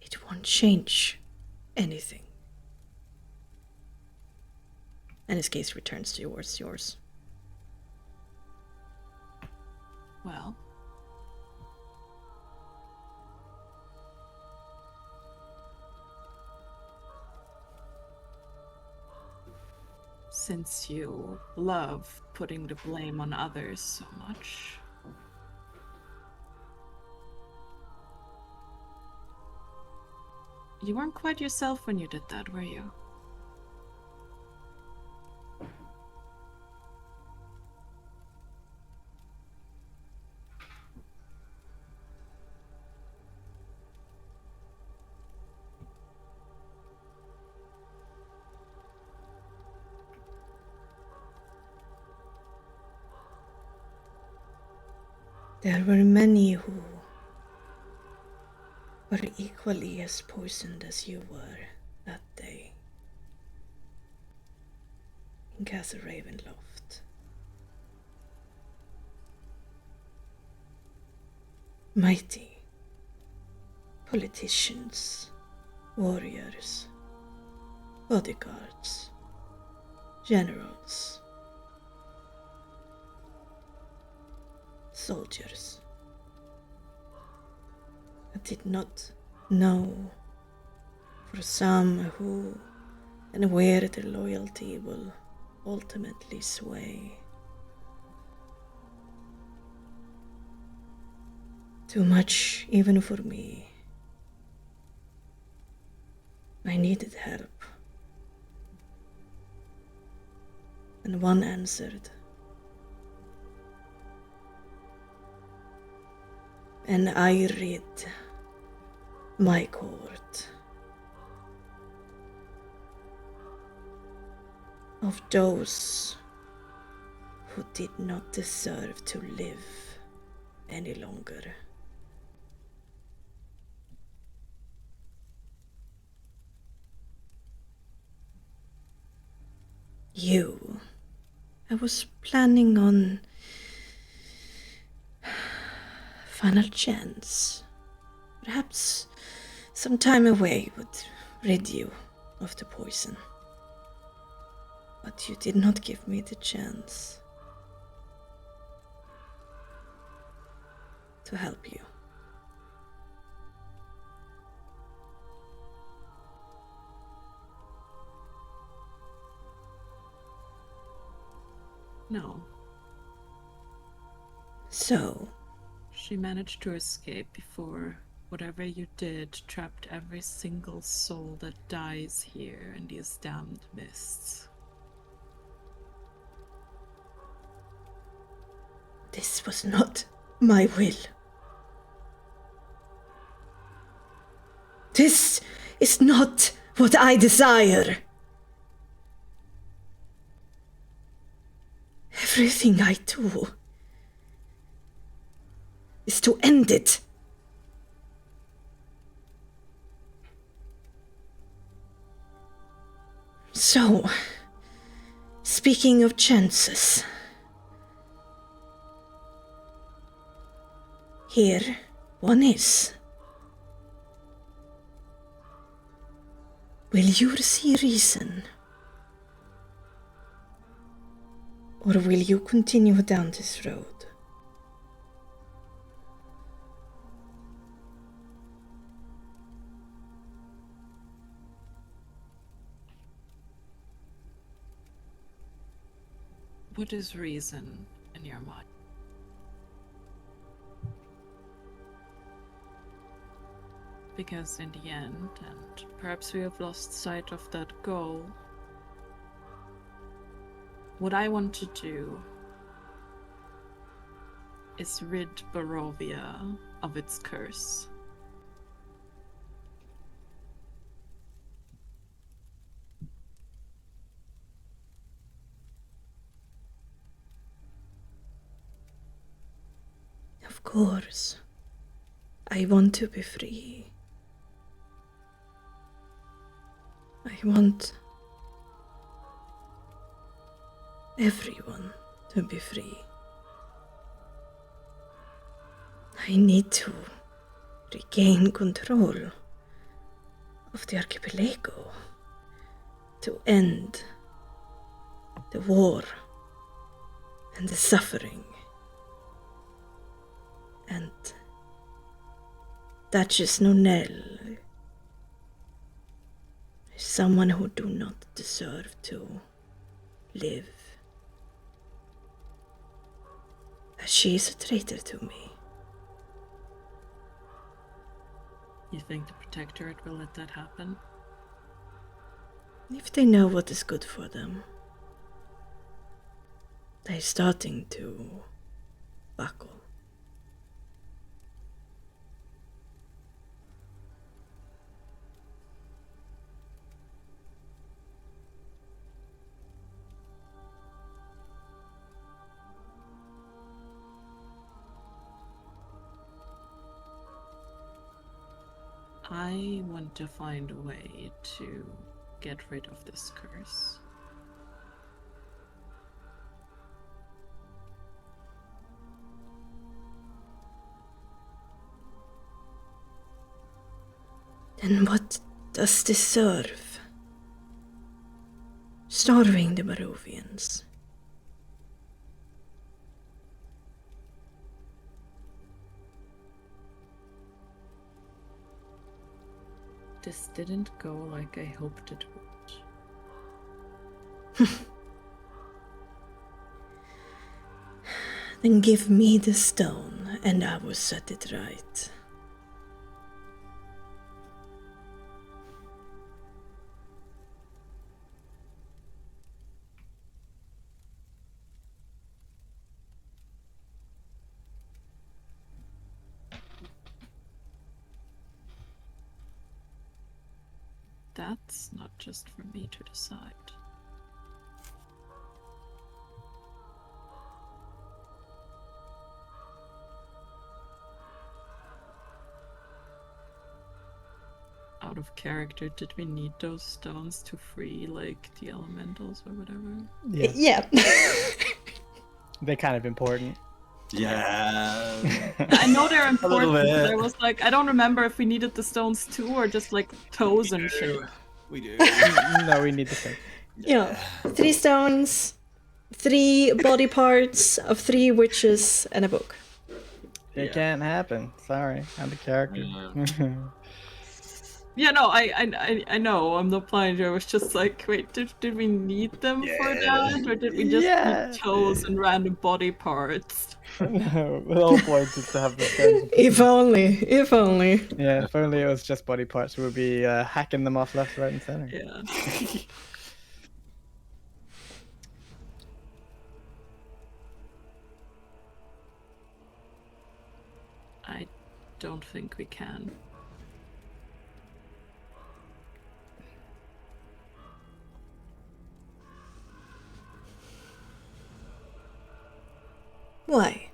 It won't change anything. And his gaze returns towards yours. Well, since you love putting the blame on others so much, you weren't quite yourself when you did that, were you? There were many who were equally as poisoned as you were that day in Castle Ravenloft. Mighty politicians, warriors, bodyguards, generals, soldiers. I did not know for some who and where their loyalty will ultimately sway. Too much even for me. I needed help. And one answered. And I rid my court of those who did not deserve to live any longer. You. I was planning on final chance. Perhaps some time away would rid you of the poison. But you did not give me the chance to help you. No. So, She managed to escape before whatever you did trapped every single soul that dies here in these damned mists. this was not my will. This is not what I desire. Everything I do is to end it. So, speaking of chances, here one is. Will you see reason? Or will you continue down this road? What is reason in your mind? Because in the end, and perhaps we have lost sight of that goal, what I want to do is rid Barovia of its curse. Of course. I want to be free. I want everyone to be free. I need to regain control of the archipelago to end the war and the suffering. And Duchess Nonell is someone who do not deserve to live. As she is a traitor to me. You think the Protectorate will let that happen? If they know what is good for them, they're starting to buckle. I want to find a way to get rid of this curse. Then what does this serve? Starving the Barovians. This didn't go like I hoped it would. Then give me the stone and I will set it right. That's not just for me to decide. Out of character, did we need those stones to free, like, the elementals or whatever? Yeah. They're kind of important. Yeah. I know they're important, bit. but I was like, I don't remember if we needed the stones too, or just, like, toes and shit. We do. No, we need the same. Yeah. 3 stones, 3 body parts of 3 witches, and a book. It can't happen. Sorry, I'm the character. Yeah, no, I know, I'm not blind. I was just like, wait, did we need them for that? Or did we just need toes and random body parts? No, the whole point is to have the stones. If only. Yeah, if only it was just body parts, we would be hacking them off left, right, and center. Yeah. I don't think we can. Why?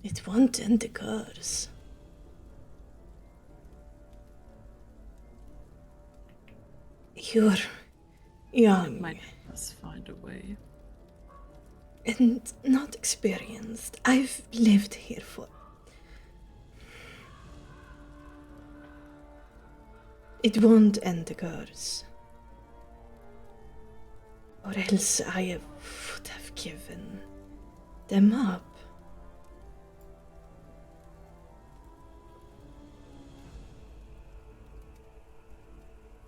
It won't end the curse. You're young Might just find a way. and not experienced. I've lived here for... It won't end the curse. Or else I would have given them up.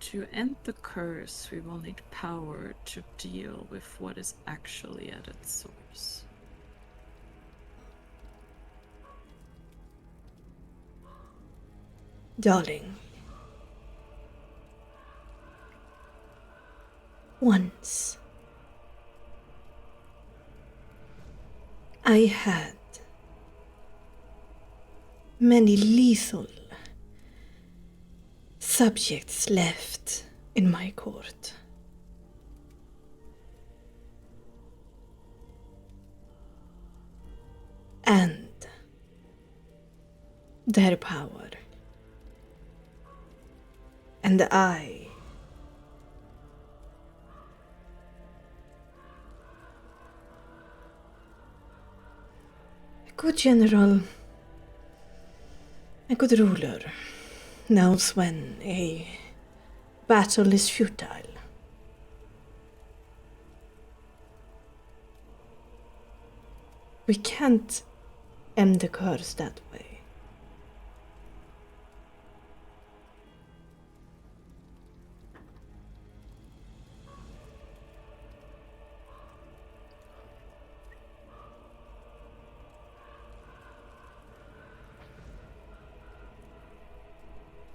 To end the curse, we will need power to deal with what is actually at its source. Darling, once I had many lethal subjects left in my court. And their power. And I a good general, a good ruler, knows when a battle is futile. We can't end the curse that way.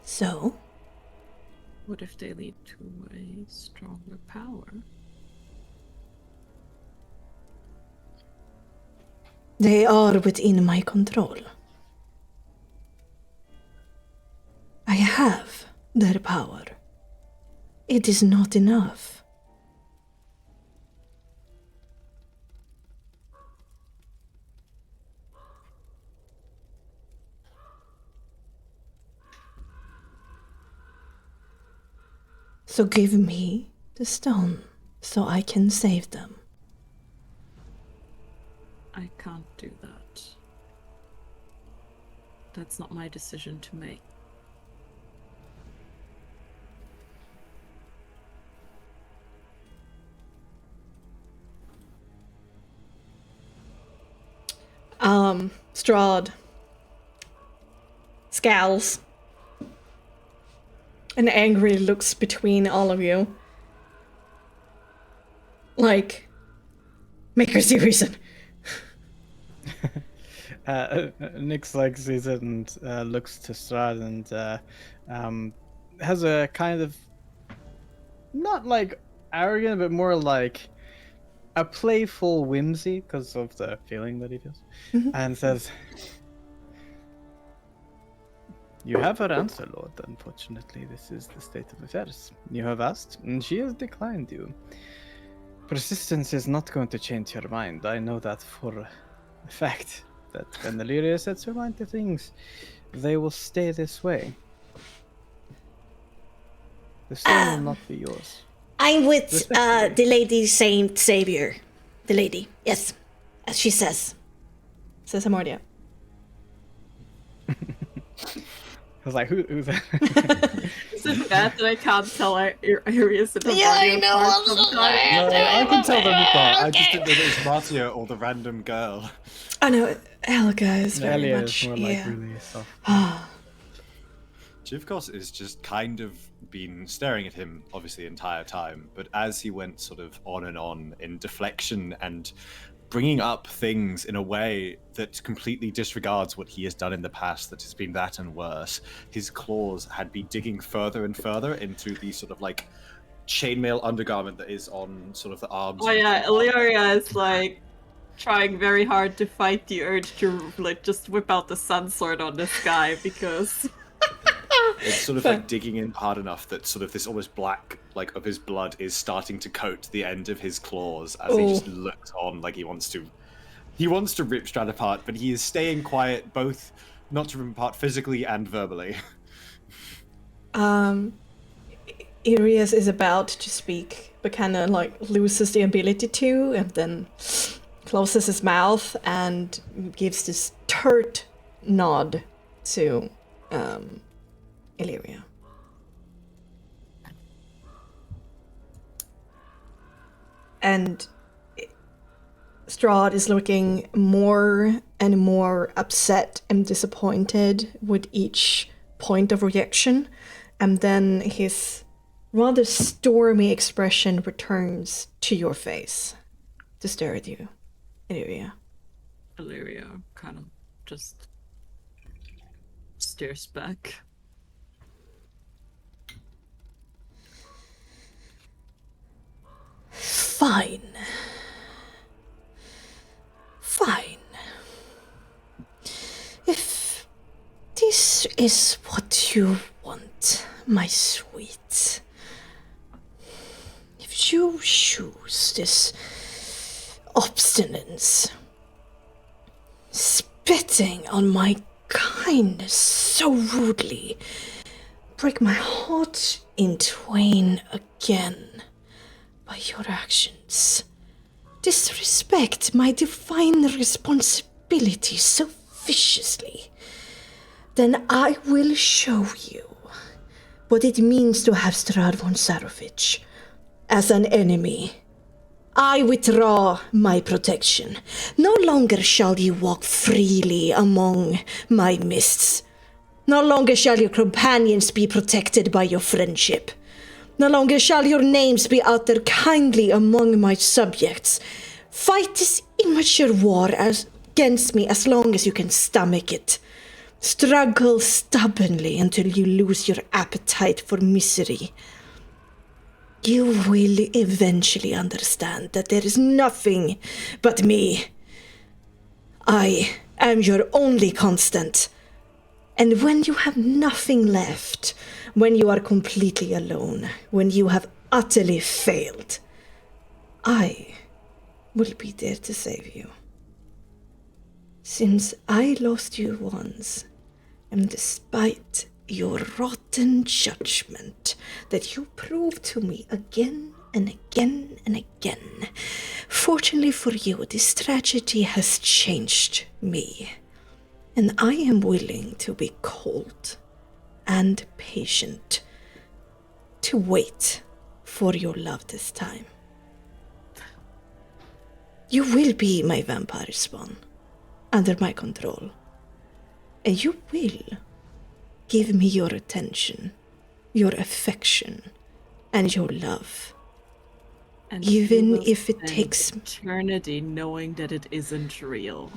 So? What if they lead to a stronger power? They are within my control. I have their power. It is not enough. So give me the stone so I can save them. I can't do that. That's not my decision to make. Strahd scowls. and angrily looks between all of you. Like, make her see reason. Nyx like sees it and looks to Strahd and has a kind of not like arrogant, but more like a playful whimsy because of the feeling that he feels, and says, "You have her answer, Lord. Unfortunately, this is the state of affairs. You have asked, and she has declined you. Persistence is not going to change her mind. I know that for a fact. That when Illyria sets her mind to things, they will stay this way. The stone will not be yours." I'm with the Lady Saint Savior. The lady, yes, as she says. Says Amordia. I was like, who's that? Is it bad that I can't tell areas of Yeah, I know, I'm so sometimes? No, I can tell them apart. I just didn't know it was Martia or the random girl. Oh no, Helga is very Elia much. is more like really soft. Jivkos is just kind of been staring at him, obviously, the entire time, but as he went sort of on and on in deflection and bringing up things in a way that completely disregards what he has done in the past that has been that and worse, his claws had been digging further and further into the sort of like chainmail undergarment that is on sort of the arms. Oh yeah, Illyria is like trying very hard to fight the urge to like just whip out the sun sword on this guy because It's sort of like digging in hard enough that sort of this almost black, like, of his blood is starting to coat the end of his claws as he just looks on like he wants to rip Strahd apart, but he is staying quiet, both not to rip him apart physically and verbally. Irias is about to speak, but kind of like loses the ability to, and then closes his mouth and gives this turt nod to Illyria. And Strahd is looking more and more upset and disappointed with each point of reaction, and then his rather stormy expression returns to your face to stare at you, Illyria. Illyria kind of just stares back. Fine. Fine. If this is what you want, my sweet. If you choose this obstinance, spitting on my kindness so rudely, break my heart in twain again by your actions, disrespect my divine responsibility so viciously, then I will show you what it means to have Strahd von Sarovich as an enemy. I withdraw my protection. No longer shall you walk freely among my mists. No longer shall your companions be protected by your friendship. No longer shall your names be uttered kindly among my subjects. Fight this immature war against me as long as you can stomach it. Struggle stubbornly until you lose your appetite for misery. You will eventually understand that there is nothing but me. I am your only constant. And when you have nothing left, when you are completely alone, when you have utterly failed, I will be there to save you. Since I lost you once, and despite your rotten judgment that you proved to me again and again and again, fortunately for you, this tragedy has changed me, and I am willing to be cold and patient to wait for your love this time. You will be my vampire spawn, under my control, and you will give me your attention your affection and your love. And Even you will if it spend takes... eternity knowing that it isn't real.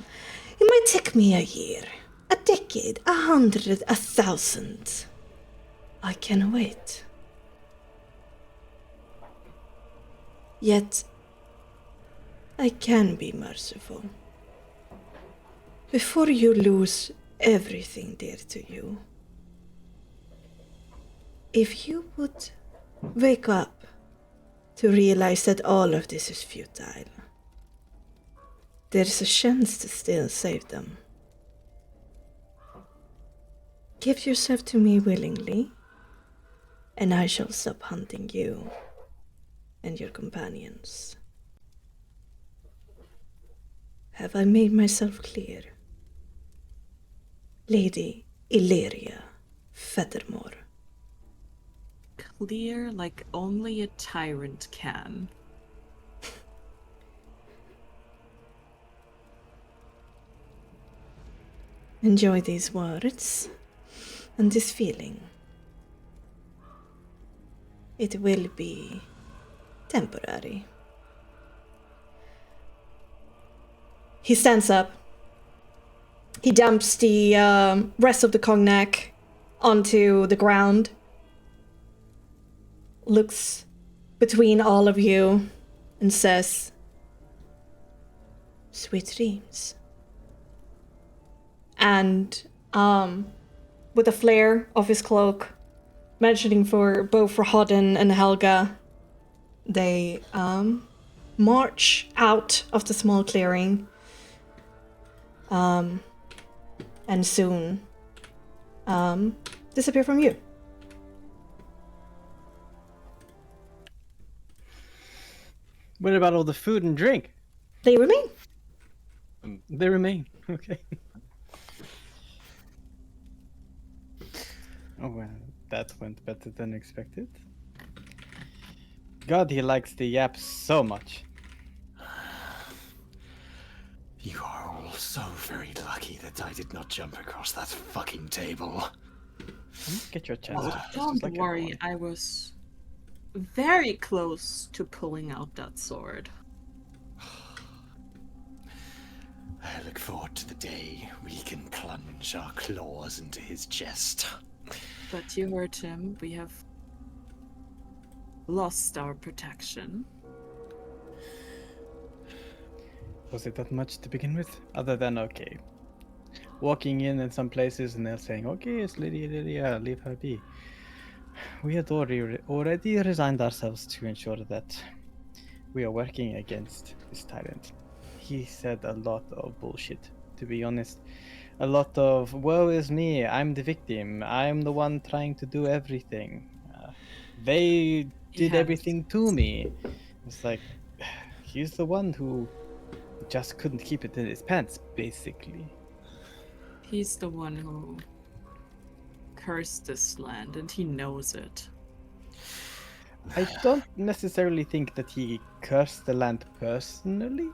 It might take me a year, a decade, 100, 1,000. I can wait. Yet, I can be merciful. Before you lose everything dear to you, if you would wake up to realize that all of this is futile, there's a chance to still save them. Give yourself to me willingly, and I shall stop hunting you and your companions. Have I made myself clear? Lady Illyria Fettermore. Clear like only a tyrant can. Enjoy these words and this feeling. It will be temporary. He stands up. He dumps the rest of the cognac onto the ground. Looks between all of you and says, "Sweet dreams." And with a flare of his cloak, mentioning for both for Hodden and Helga, they march out of the small clearing, and soon disappear from you. What about all the food and drink? They remain. They remain. Okay. Oh, well, that went better than expected. God, he likes the yaps so much. You are all so very lucky that I did not jump across that fucking table. Get your chance. just Don't like worry, everyone. I was very close to pulling out that sword. I look forward to the day we can plunge our claws into his chest. But you heard him, we have lost our protection. Was it that much to begin with? Other than, okay, walking in some places and they're saying, okay, it's Lydia, leave her be. We had already resigned ourselves to ensure that we are working against this tyrant. He said a lot of bullshit, to be honest. A lot of, woe is me, I'm the victim, I'm the one trying to do everything. They did Yes. everything to me. It's like, he's the one who just couldn't keep it in his pants, basically. He's the one who cursed this land, and he knows it. I don't necessarily think that he cursed the land personally.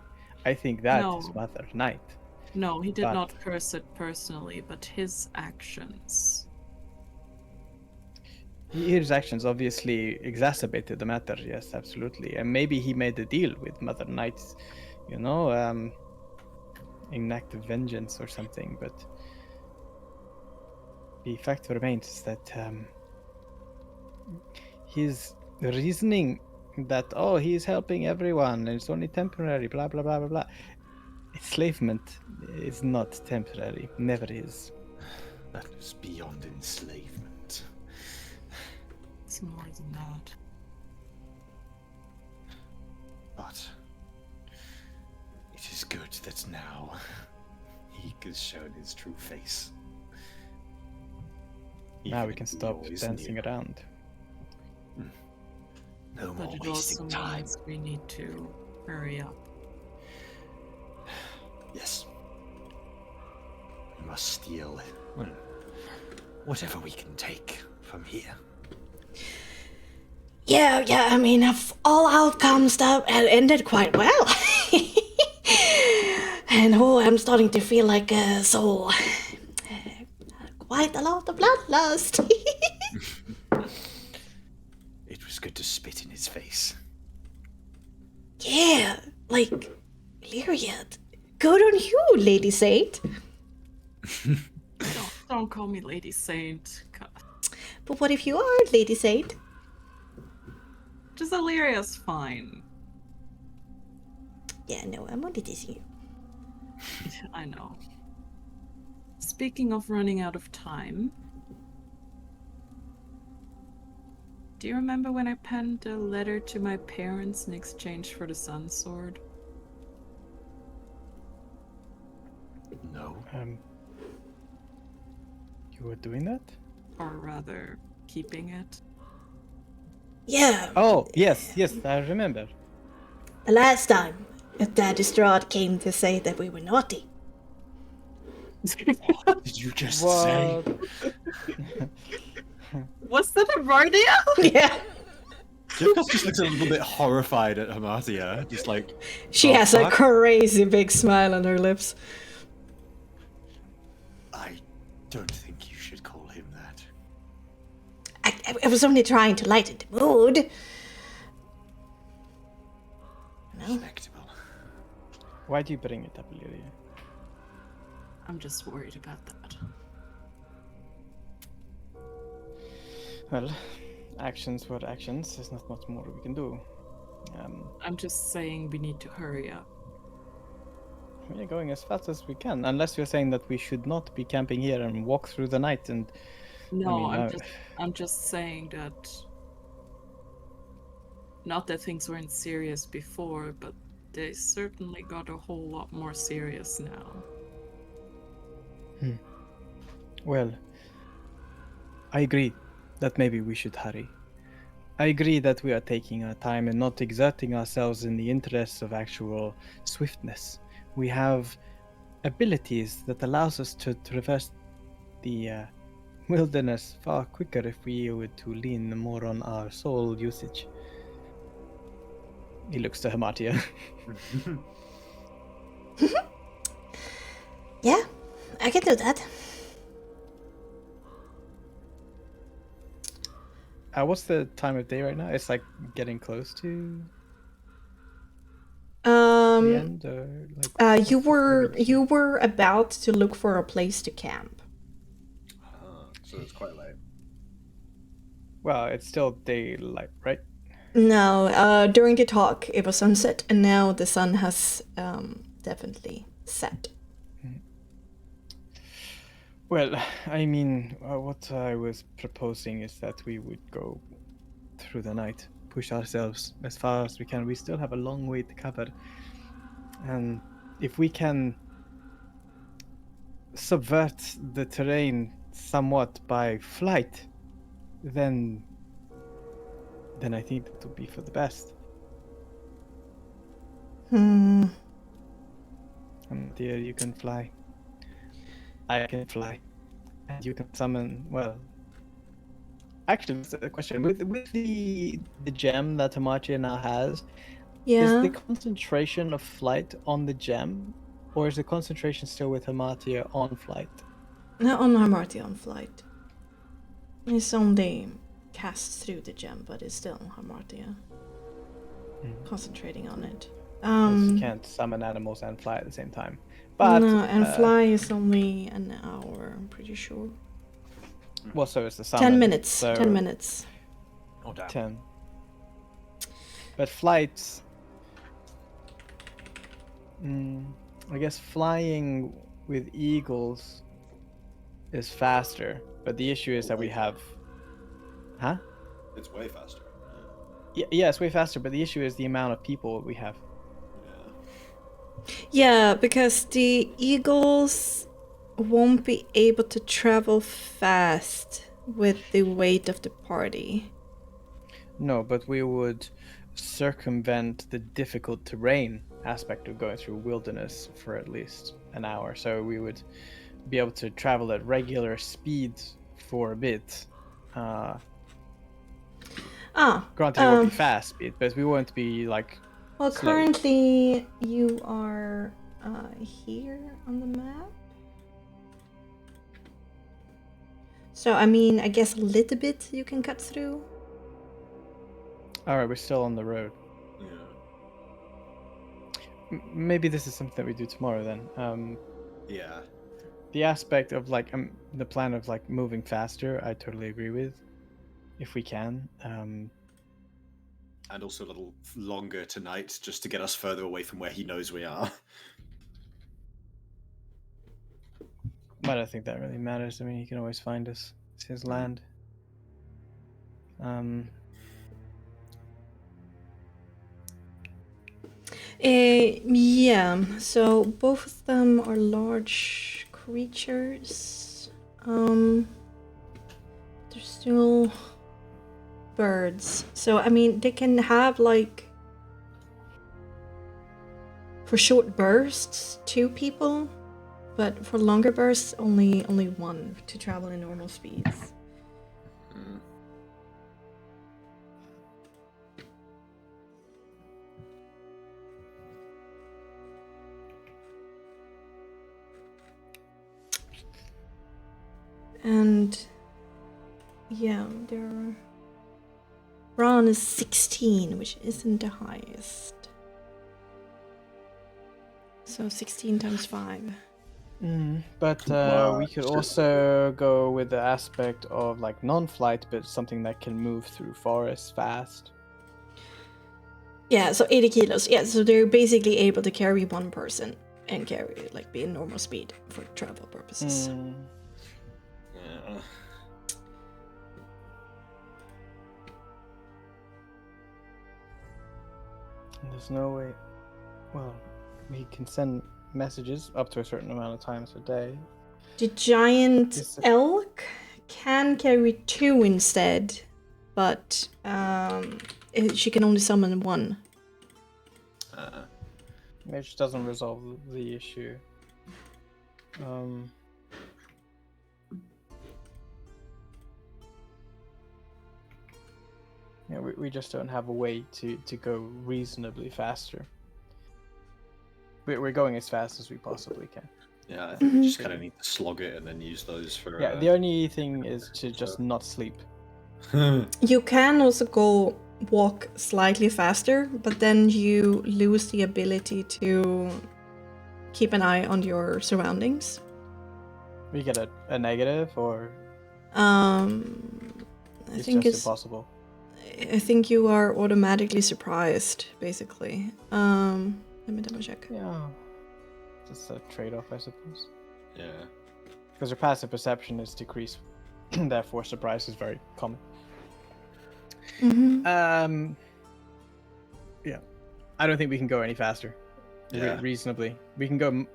I think that is No. Mother Night. No, he did But- not curse it personally, but his actions. His actions obviously exacerbated the matter, yes, absolutely. And maybe he made a deal with Mother Knight's, in act of vengeance or something, but the fact remains that his reasoning that, oh, he's helping everyone and it's only temporary, blah, blah, blah, blah, blah. Enslavement is not temporary, never is. That is beyond enslavement. It's more than that. But it is good that now he has shown his true face. Now Even we can if he stop always dancing knew. around. No But more it also wasting time. means we need to hurry up. Yes. We must steal whatever we can take from here. Yeah, I mean, of all outcomes, that ended quite well. And I'm starting to feel like quite a lot of bloodlust. Like, Lyriad, good on you, Lady Saint. Don't call me Lady Saint. God. But what if you are Lady Saint? Just Illyria's fine. Yeah, no, I'm only teasing you. I know. Speaking of running out of time, do you remember when I penned a letter to my parents in exchange for the Sun Sword? No. You were doing that? Or rather, keeping it? Yeah, Oh, yes, I remember. the last time Dad Distraught came to say that we were naughty. What did you just say? Was that a Vardia? Yeah. Jivkos just looks a little bit horrified at Hamatia, just like... She "Oh, has a fuck?" crazy big smile on her lips. I don't think you should call him that. I was only trying to lighten the mood. No. Respectable. Why do you bring it up, Lyria? I'm just worried about that. Well, actions were actions. There's not much more we can do. I'm just saying we need to hurry up. We're going as fast as we can, unless you're saying that we should not be camping here and walk through the night and... No, I mean, I'm just saying that... Not that things weren't serious before, but they certainly got a whole lot more serious now. Well, I agree that maybe we should hurry. I agree that we are taking our time and not exerting ourselves in the interests of actual swiftness. We have abilities that allows us to traverse the wilderness far quicker if we were to lean more on our soul usage. He looks to Hamatia. Yeah, I can do that. What's the time of day right now? It's like getting close to the end, or like You were about to look for a place to camp. So it's quite late. well, it's still daylight, right? No, during the talk it was sunset, and now the sun has definitely set. Well, I mean, what I was proposing is that we would go through the night, push ourselves as far as we can. We still have a long way to cover. And if we can subvert the terrain somewhat by flight, then I think that would be for the best. And dear, you can fly. I can fly. And you can summon, well... Actually, that's a question. With the gem that Hamatia now has, Yeah. is the concentration of flight on the gem? Or is the concentration still with Hamatia on flight? Not on Hamartia on flight. It's only cast through the gem, but it's still on Hamartia. Concentrating on it. 'Cause you can't summon animals and fly at the same time. But no, and fly is only an hour, I'm pretty sure. well, so is the summon. 10 minutes. So 10 minutes. Oh, damn. 10. But flights... I guess flying with eagles is faster, but the issue is that we have... Huh? It's way faster. Yeah, it's way faster, but the issue is the amount of people we have. Yeah, because the eagles won't be able to travel fast with the weight of the party. No, but we would circumvent the difficult terrain aspect of going through wilderness for at least an hour. So we would be able to travel at regular speed for a bit. Granted, it won't be fast speed, but we won't be like... Well, slow. currently you are here on the map. So, I mean, I guess a little bit you can cut through. Alright, we're still on the road. Yeah. maybe this is something that we do tomorrow then. Yeah. The aspect of like the plan of like moving faster, I totally agree with. If we can, And also a little longer tonight, just to get us further away from where he knows we are. but I don't think that really matters. I mean, he can always find us. It's his land. Yeah, so both of them are large creatures. They're still birds. So, I mean, they can have, like, for short bursts, 2 people, but for longer bursts, only 1 to travel in normal speeds. And yeah, Ron is 16, which isn't the highest. So 16 times 5. But we could also go with the aspect of like non-flight, but something that can move through forests fast. Yeah, so 80 kilos. Yeah, so they're basically able to carry 1 person and carry, like, be in normal speed for travel purposes. Yeah. There's no way. Well, we can send messages up to a certain amount of times a day. The giant elk can carry 2 instead, but she can only summon 1. Which doesn't resolve the issue. Yeah, we just don't have a way to go reasonably faster. We're going as fast as we possibly can. Yeah, I think we just kind of need to slog it and then use those for... Yeah, the only thing is to just not sleep. You can also walk slightly faster, but then you lose the ability to keep an eye on your surroundings. We get a negative, or I think it's impossible. I think you are automatically surprised, basically. Let me double check. Yeah, just a trade-off, I suppose. Yeah. Because your passive perception is decreased, therefore surprise is very common. Yeah, I don't think we can go any faster. Yeah. Reasonably, we can go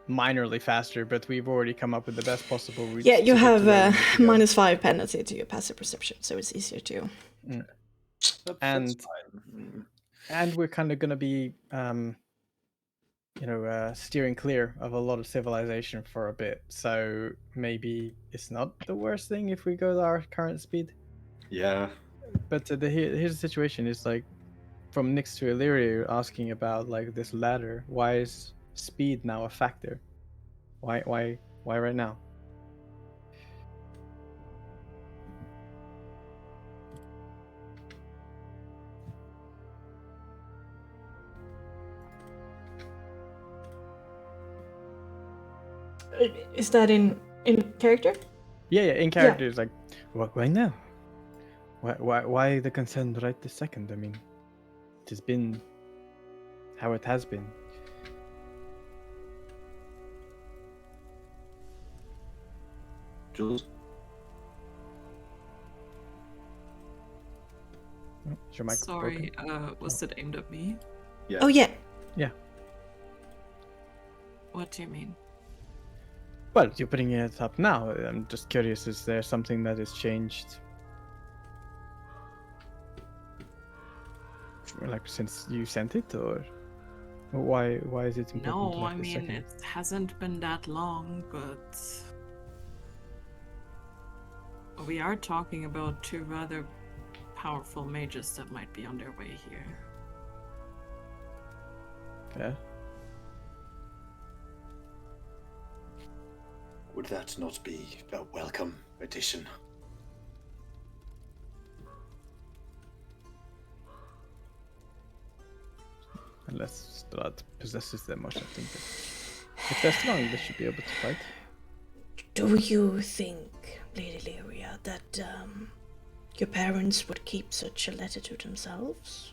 minorly faster, but we've already come up with the best possible route. Yeah, you have -5 penalty to your passive perception, so it's easier to. And we're kind of going to be, steering clear of a lot of civilization for a bit. So maybe it's not the worst thing if we go to our current speed. Yeah. But here's the situation: is like from Nyx to Illyria asking about like this ladder. Why is speed now a factor? Why right now? Is that in character? Yeah, in character is like, why now? Why the concern right this second? I mean, it has been how it has been. Jules? Is your mic Sorry, broken? was it aimed at me? Yeah. Oh, yeah. Yeah. What do you mean? Well, you're putting it up now. I'm just curious, is there something that has changed? Like since you sent it, or why is it important? No, I mean, it hasn't been that long, but we are talking about 2 rather powerful mages that might be on their way here. Yeah. Would that not be a welcome addition? unless blood possesses them or something. But if they're strong, they should be able to fight. Do you think, Lady Lyria, that your parents would keep such a letter to themselves?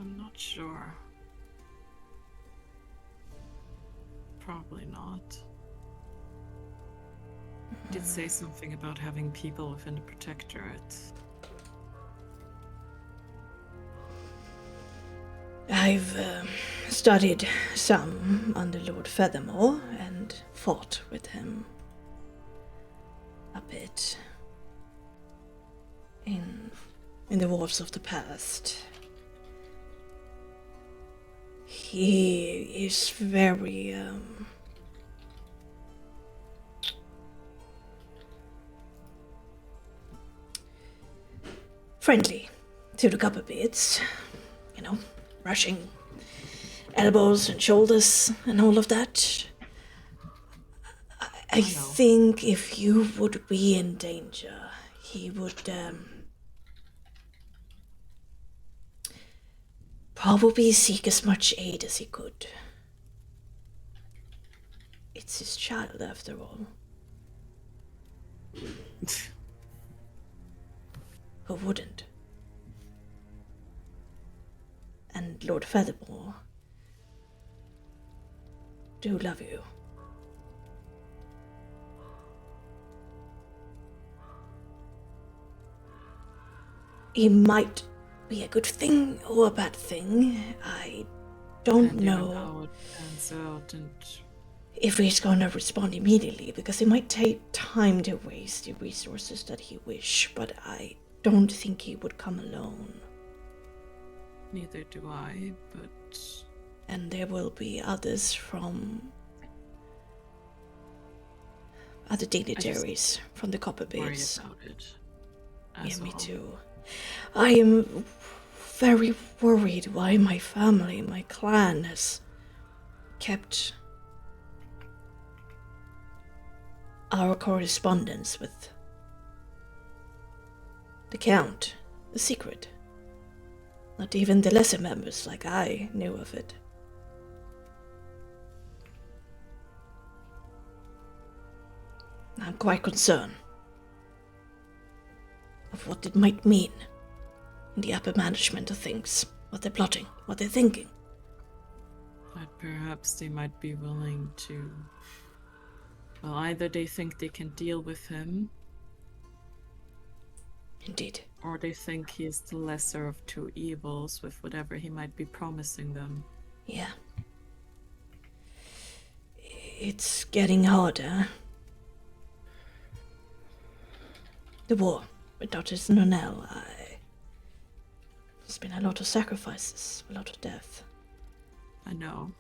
I'm not sure. Probably not. He did say something about having people within the Protectorate. I've studied some under Lord Furthermore and fought with him a bit in the wars of the past. He is very friendly to the copper beads, you know, rushing elbows and shoulders and all of that. I think if you would be in danger, he would probably seek as much aid as he could. It's his child, after all. Who wouldn't? And Lord Furthermore do love you. It might be a good thing or a bad thing. I don't know How it pans out, and if he's gonna respond immediately, because it might take time to waste the resources that he wish, but I don't think he would come alone. neither do I, but And there will be others from other dignitaries from the Copper worry Beards. about it. Yeah, As me well. too. I am very worried why my family, my clan, has kept our correspondence with the Count a secret. Not even the lesser members like I knew of it. I'm quite concerned of what it might mean in the upper management of things, what they're plotting, what they're thinking. But perhaps they might be willing to... Well, either they think they can deal with him, Indeed. or they think he's the lesser of two evils with whatever he might be promising them. Yeah. It's getting harder. The war with Dr. Nonell, there's been a lot of sacrifices, a lot of death. I know.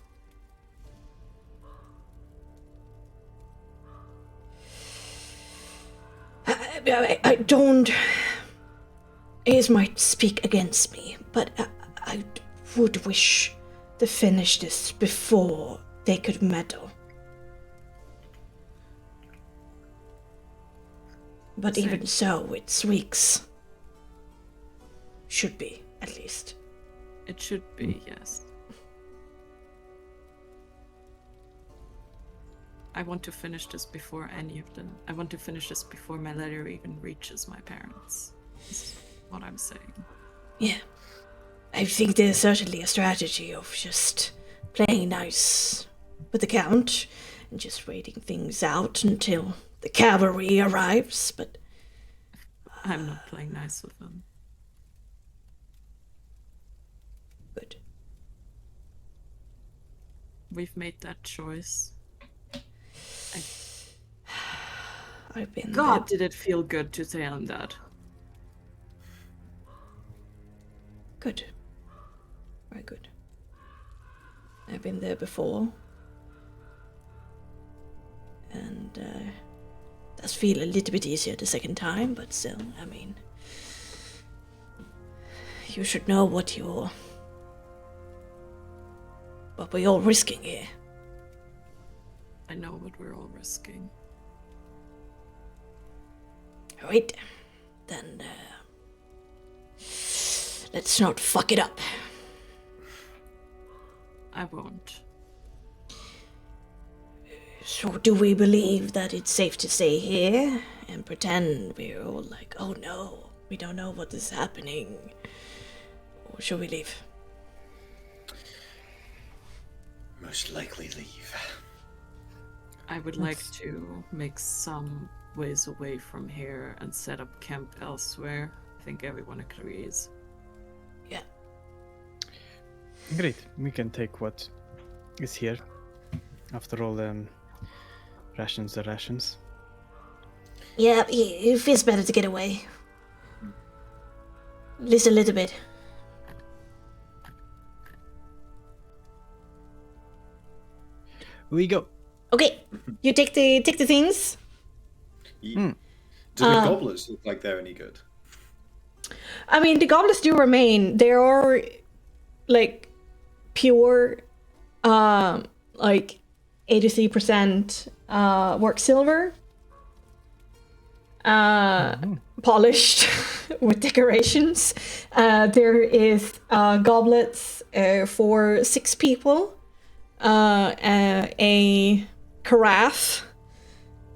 I don't... It might speak against me, but I would wish to finish this before they could meddle. But Same. even so, it's weeks. Should be, at least. It should be, yes. I want to finish this before any of them. I want to finish this before my letter even reaches my parents. Is what I'm saying. Yeah. I think there's certainly a strategy of just playing nice with the Count and just waiting things out until the cavalry arrives, but I'm not playing nice with them. good. We've made that choice. I've been God, there. did it feel good to tell him that. Good. Very good. I've been there before. And does feel a little bit easier the second time, but still, I mean, you should know what we're all risking here. I know what we're all risking. Alright, then Let's not fuck it up. I won't. So do we believe that it's safe to stay here and pretend we're all like, oh no, we don't know what is happening? Or should we leave? Most likely leave. I would like to make some ways away from here and set up camp elsewhere. I think everyone agrees. Yeah. Great. We can take what is here. After all, rations are rations. Yeah, it feels better to get away. At least a little bit. We go. Okay, you take the things. Do the goblets look like they're any good? I mean, the goblets do remain. They are like pure, like 83% work silver, polished with decorations. There is goblets for 6 people, a carafe,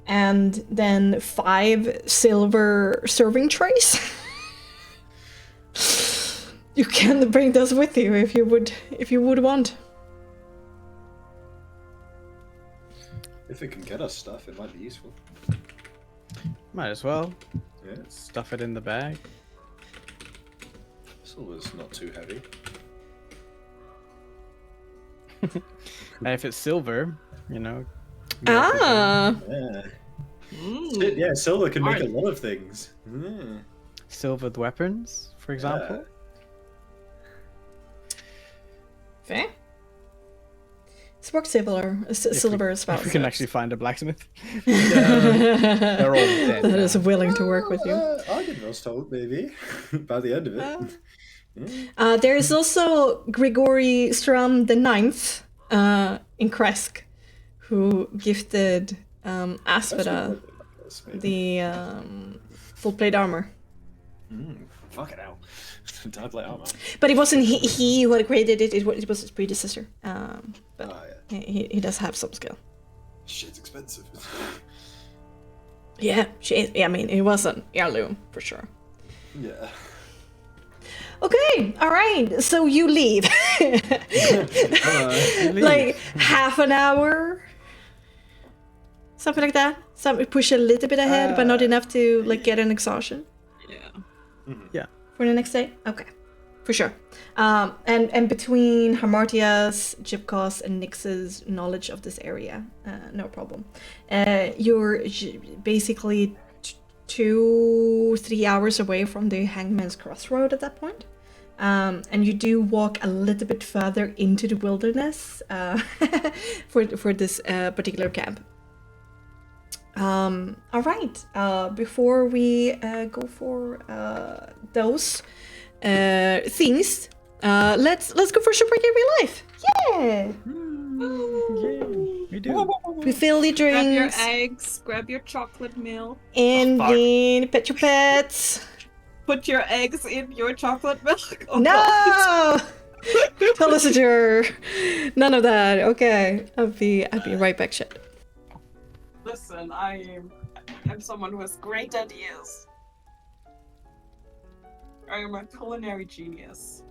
and then 5 silver serving trays. You can bring those with you if you would want. If it can get us stuff, it might be useful. Might as well. Yeah. Stuff it in the bag. Silver's not too heavy. And if it's silver, you know. Ah, Yeah. Mm. Yeah, silver can make a Alright. lot of things. Yeah. Silvered weapons, for example. fair. It's work silver. Silver as well. If we can actually find a blacksmith. They're all dead. that now. is willing to work with you. I did was told, maybe. By the end of it. There is also Grigory Strum the Ninth in Kresk, who gifted Aspida the full plate armor. Fuck it out. Dad like armor. But it wasn't he who had created it. It was his predecessor. But Oh, yeah. he does have some skill. Shit's expensive. Yeah, I mean, it was an heirloom for sure. Yeah. Okay, all right. So you leave. Like half an hour, something like that. Push a little bit ahead, but not enough to like get an exhaustion Yeah. Yeah. for the next day. Okay, for sure. And between Hamartia's, Jibkos, and Nyx's knowledge of this area, no problem. You're basically 2-3 hours away from the Hangman's Crossroad at that point. And you do walk a little bit further into the wilderness for this particular camp. All right. Before we go for those things, let's go for Shipwreck in Real Life. Yeah. We do. We fill the Grab your drinks eggs, grab your chocolate milk, and fuck. then pet your pets. put your eggs in your chocolate milk. Oh, God. No. Solicitor. None of that. Okay. I'll be right back. Shit. Listen, I'm someone who has great ideas. I am a culinary genius.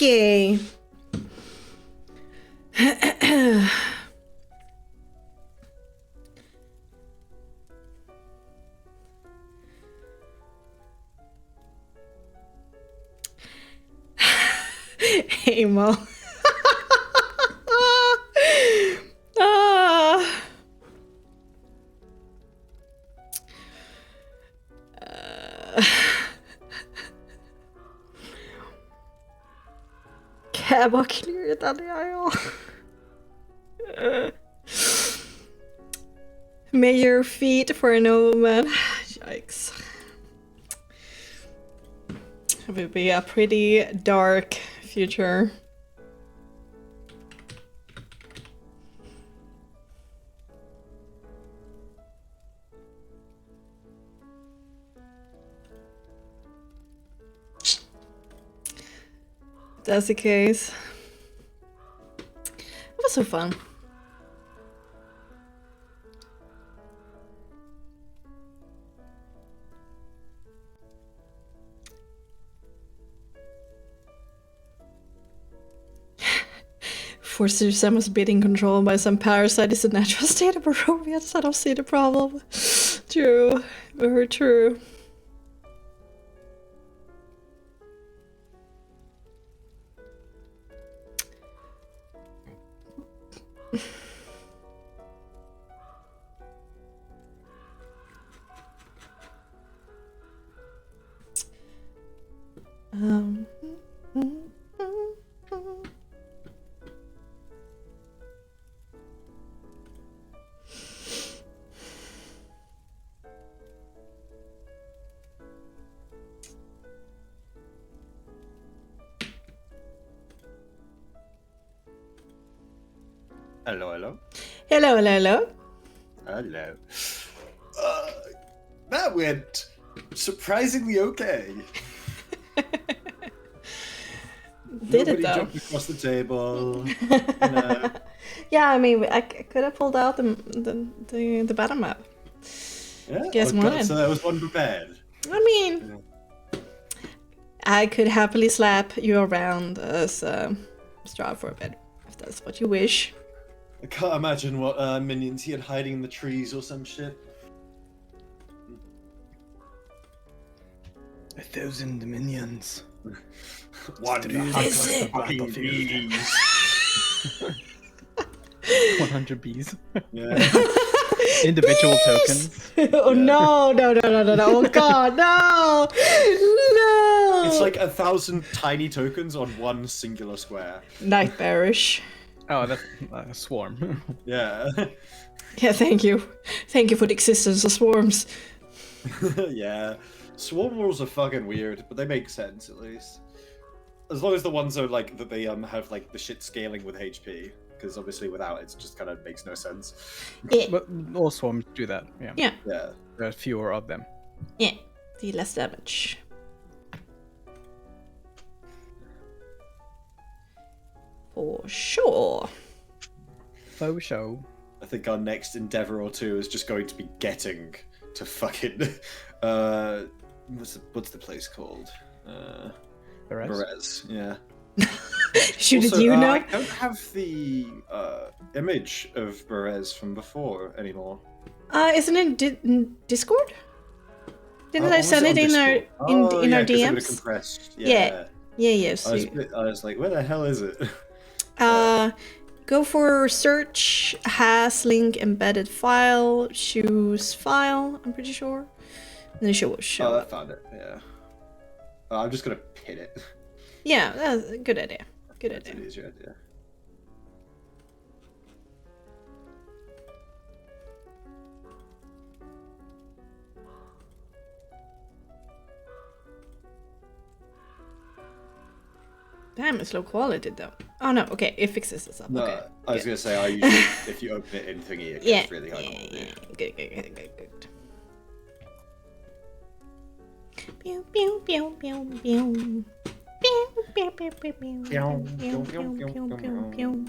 Okay. Hey, Mo. Ah. Jeg bare klirret av det, ja. May your feet for an old man. Yikes. It would be a pretty dark future. If that's the case. It was so fun. Forced to do someone's being controlled by some parasite is a natural state of Barovians. I don't see the problem. True. Very true. Um. Hello, hello. Hello, hello, hello. Hello. That went surprisingly okay. Did Nobody it though? jumped across the table. No. Yeah, I mean, I could have pulled out the battle map. Yeah? Guess Oh, God, what? so that was one prepared. I mean, I could happily slap you around as straw for a bit, if that's what you wish. I can't imagine what minions he had hiding in the trees or some shit. 1,000 minions. 100 bees. 100 bees. Yeah. Individual tokens. Oh no! Oh god, no! No! It's like 1,000 tiny tokens on one singular square. Nightmarish. Oh, that's a swarm. Yeah. Yeah, thank you. Thank you for the existence of swarms. Yeah. Swarm rules are fucking weird, but they make sense at least. As long as the ones are like that they have like the shit scaling with HP, because obviously without it just kind of makes no sense. Yeah. But all swarms do that. Yeah. Yeah. Yeah. There are fewer of them. Yeah. The less damage. For sure. Faux show. I think our next endeavor or two is just going to be getting to fucking what's the place called? Perez. Yeah. Shouldn't Also, you know? I don't have the image of Perez from before anymore. Isn't it Discord? Didn't Oh, I was send it it on in our Discord? in Oh, in yeah, our 'cause they would've DMs? compressed. Yeah. Yes. I was like, where the hell is it? Go for search, has link embedded file, choose file, I'm pretty sure. And then it should show. I found it, yeah. I'm just gonna pin it. Yeah, that's a good idea. Good That's an idea. easier idea. Damn, it's low quality though. Oh no, okay, it fixes this up. No, Okay. I was good. gonna say, I usually, if you open it in thingy, it Yeah, gets really high quality. Good. Pew pew pew pew pew. Pew pew pew pew pew. Pew pew pew pew pew.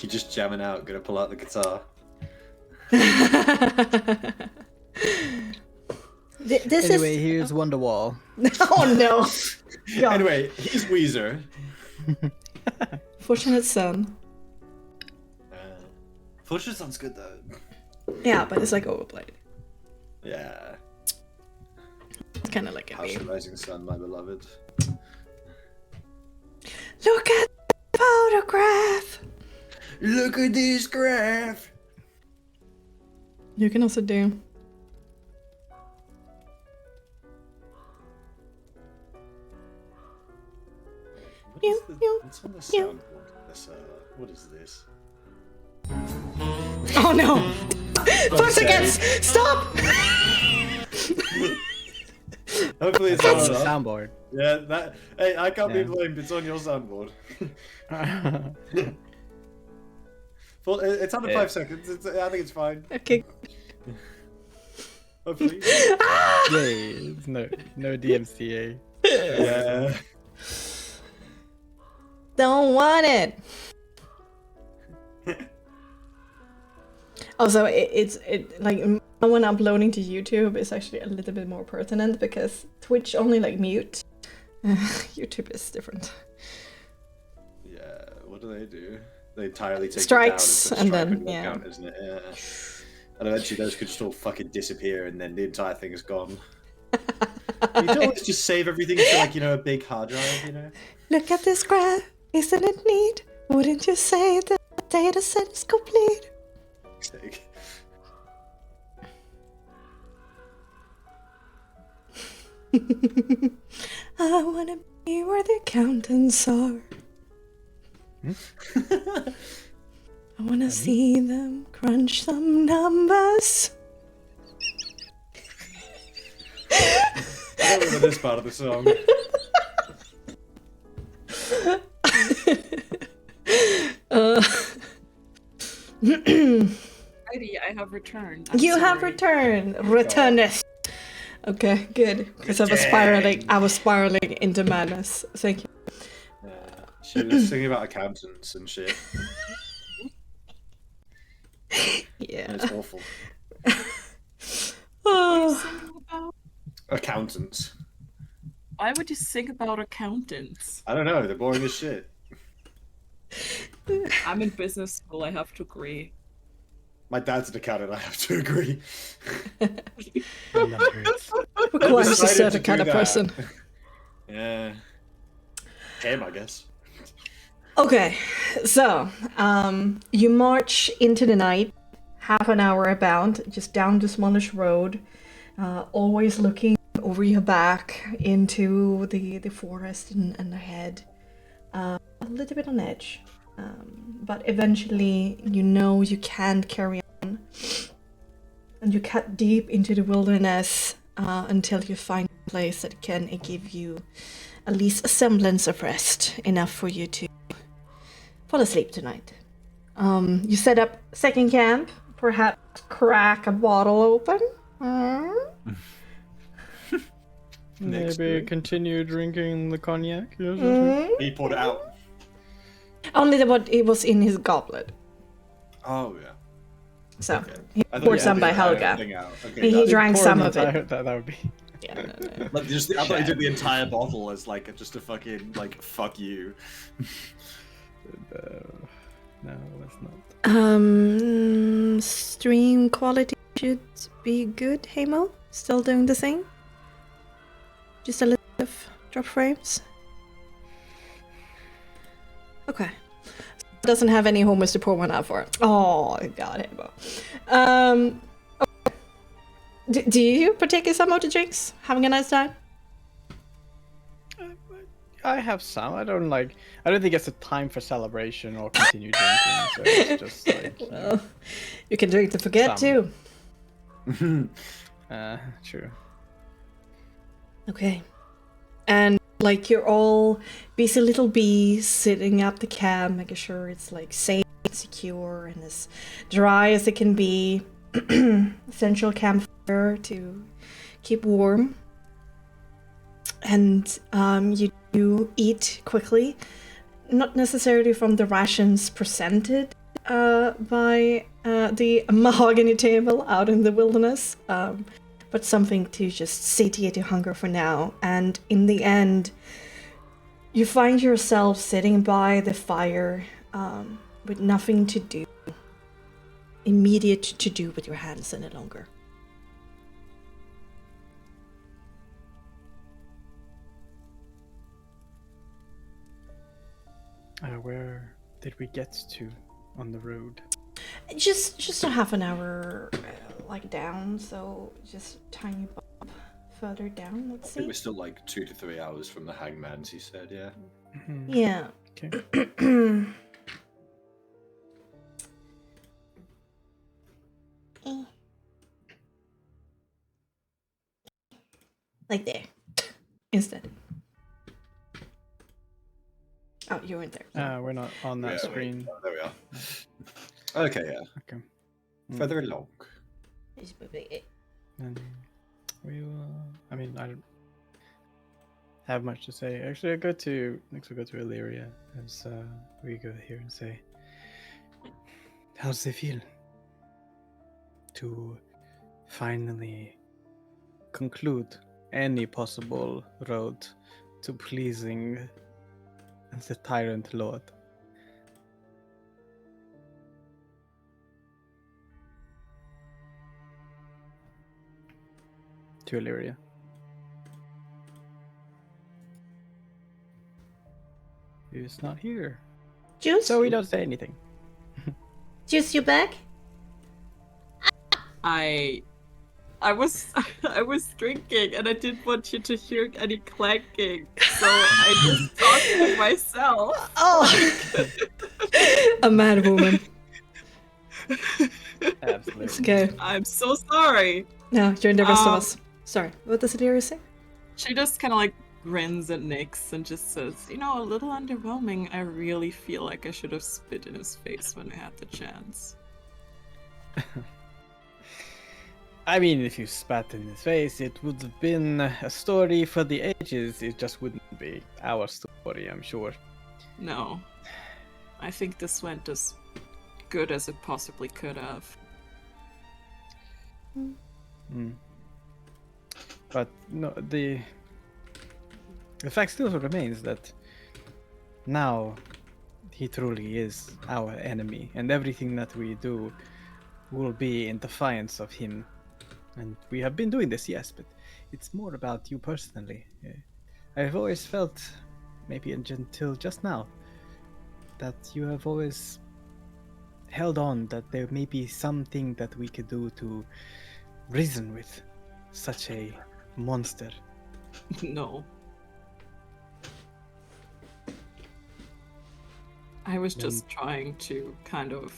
You're just jamming out, gonna pull out the guitar. This Anyway, here's Wonderwall. Oh no! God. Anyway, he's Weezer. Fortunate son. Fortune sounds good though. Yeah, but it's like overplayed. Yeah. It's kind of like a House meme. of Rising Sun, my beloved. Look at the photograph! Look at this graph! You can also do. What's on the soundboard? This, what is this? Oh no! 4 seconds! Stop! Hopefully it's That's on the the soundboard. Yeah, that. Hey, I can't be Yeah. blamed. It's on your soundboard. Well, it's under Yeah. 5 seconds. I think it's fine. Okay. Hopefully. Yay, it's no DMCA. Yeah. Don't want it. Also, it's like when uploading to YouTube is actually a little bit more pertinent because Twitch only like mute. YouTube is different. Yeah. What do? They entirely take Strikes, it down and stripe then, and walk yeah. out, isn't it? Yeah. And eventually those could just all fucking disappear, and then the entire thing is gone. You can always just save everything to like a big hard drive, you know. Look at this graph, isn't it neat? Wouldn't you say that the data set is complete? Sake. I wanna be where the accountants are. I wanna see them crunch some numbers. I don't remember this part of the song. Alrighty, I have returned. I'm You have sorry. returned. Returneth. Okay, good. Because I was spiraling into madness. Thank you. She was singing about accountants and shit. Yeah. And it's awful. Oh. Singing about? Accountants. Why would you sing about accountants? I don't know. They're boring as shit. I'm in business school, I have to agree. My dad's an accountant. I have to agree. Requires a Decided certain to kind do of that. person. Yeah. Him, I guess. Okay, so you march into the night, half an hour about, just down the smallish road, always looking over your back into the forest and ahead, a little bit on edge, but eventually you know you can't carry on, and you cut deep into the wilderness until you find a place that can give you at least a semblance of rest, enough for you to fall asleep tonight. You set up second camp, perhaps crack a bottle open. Maybe continue drinking the cognac. He poured it out. Only what it was in his goblet. Oh, yeah. So Okay. he I thought poured you some had by the entire Helga. thing out. Okay, And he that's- drank some of it. That would be. Yeah, no. Like, I thought you did the entire bottle as like just a fucking like fuck you. No, that's not. Stream quality should be good. Hamo, still doing the thing. Just a little bit of drop frames. Okay. Doesn't have any homers to pour one out for. Oh, God, Hamo. Okay. Do you partake in some of the drinks? Having a nice time? I have some. I don't think it's a time for celebration or continue drinking. So it's just like. Well, you can drink to forget Some. too. True. Okay. And like you're all busy little bees sitting up the camp, making sure it's like safe, secure, and as dry as it can be. Essential campfire to keep warm. And you eat quickly, not necessarily from the rations presented by the mahogany table out in the wilderness, but something to just satiate your hunger for now. And in the end, you find yourself sitting by the fire with nothing to do, immediate to do with your hands any longer. Where did we get to on the road? Just a half an hour, like down, so just tiny bump further down. Let's I think see. we're still like 2 to 3 hours from the hangman's, he said, yeah. Yeah. Okay. Like there, instead. Oh, you weren't there. We're not on that Yeah, screen. There we are. Okay, yeah. Okay. Further along. And we will. I mean, I don't have much to say. Actually, next we'll go to Illyria as we go here and say, how's it feel to finally conclude any possible road to pleasing the Tyrant Lord? To Illyria. He's not here. Juice? So we don't say anything. Juice, you back? I was I was drinking and I didn't want you to hear any clanking, so I just talked to myself. Oh! A mad woman. Absolutely. It's okay. I'm so sorry. No, you're the rest of us. Sorry. What does Illyria say? She just kind of like grins at Nyx and just says, you know, a little underwhelming. I really feel like I should have spit in his face when I had the chance. I mean, if you spat in his face, it would have been a story for the ages. It just wouldn't be our story, I'm sure. No. I think this went as good as it possibly could have. Mm. But no, the fact still remains that now he truly is our enemy, and everything that we do will be in defiance of him. And we have been doing this, yes, but it's more about you personally. I've always felt, maybe until just now, that you have always held on that there may be something that we could do to reason with such a monster. No. I was just trying to kind of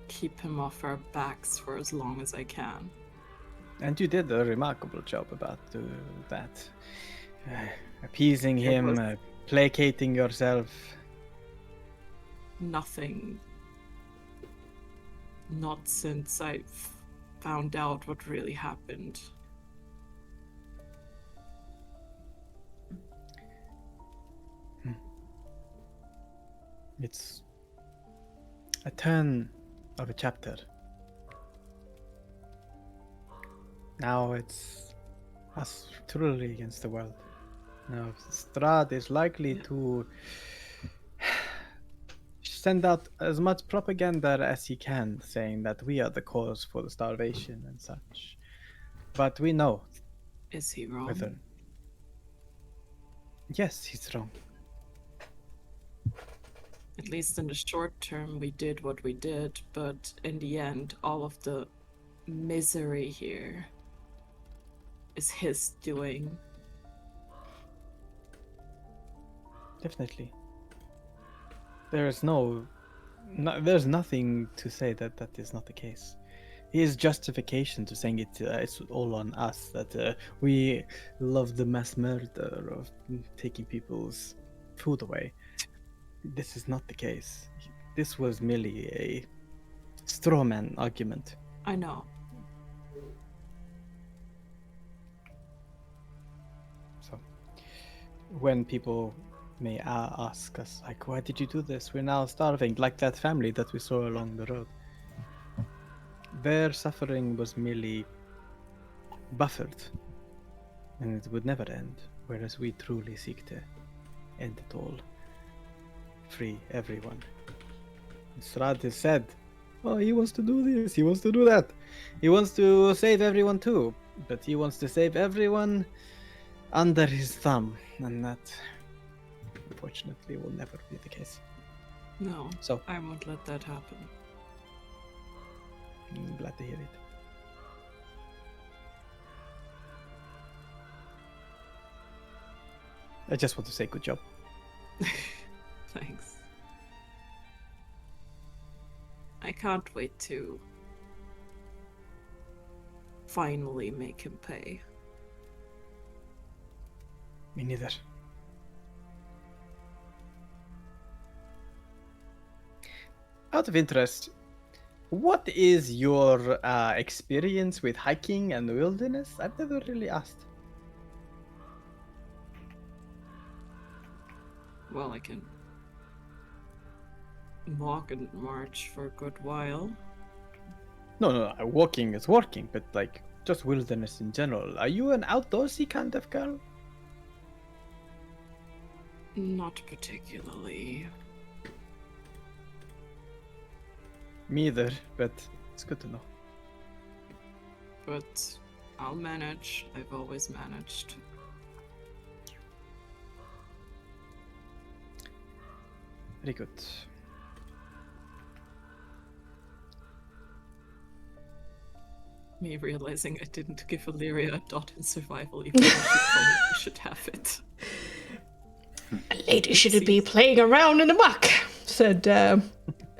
keep him off our backs for as long as I can. And you did a remarkable job about that. Appeasing him, placating yourself. Nothing. Not since I found out what really happened. It's a turn of a chapter. Now it's us truly against the world. Now Strahd is likely to send out as much propaganda as he can, saying that we are the cause for the starvation and such. But we know. Is he wrong? Whether... Yes, he's wrong. At least in the short term, we did what we did, but in the end, all of the misery here is his doing. Definitely. There's there's nothing to say that that is not the case. his justification to saying it's all on us, that we love the mass murder of taking people's food away. This is not the case. This was merely a straw man argument. I know. So, when people may ask us, like, why did you do this? We're now starving, like that family that we saw along the road. Their suffering was merely buffered, and it would never end, whereas we truly seek to end it all. Free everyone. Strad has said, oh, he wants to do this, he wants to do that. He wants to save everyone too, but he wants to save everyone under his thumb, and that, unfortunately, will never be the case. No, So, I won't let that happen. I'm glad to hear it. I just want to say good job. Thanks. I can't wait to finally make him pay. Me neither. Out of interest, what is your experience with hiking and wilderness? I've never really asked. Well, I can walk and march for a good while. No, walking is working, but like just wilderness in general. Are you an outdoorsy kind of girl? Not particularly. Me either, but it's good to know. But I'll manage. I've always managed. Very good. Me realizing I didn't give Illyria a dot in survival, even though she told me I should have it. A lady shouldn't be playing around in the muck, said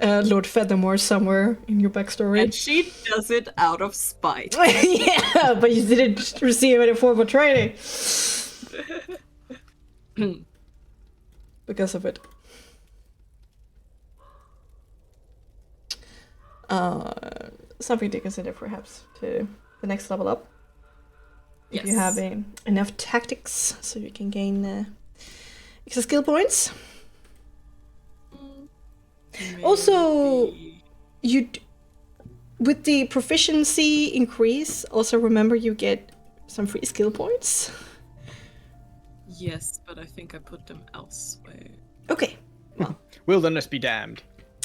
Lord Feathermore somewhere in your backstory. And she does it out of spite. Yeah, but you didn't receive any formal training. Because of it. Something to consider perhaps to the next level up. If you have enough tactics so you can gain extra skill points. Maybe. Also, with the proficiency increase, also remember you get some free skill points. Yes, but I think I put them elsewhere. Okay, well, Wilderness be damned.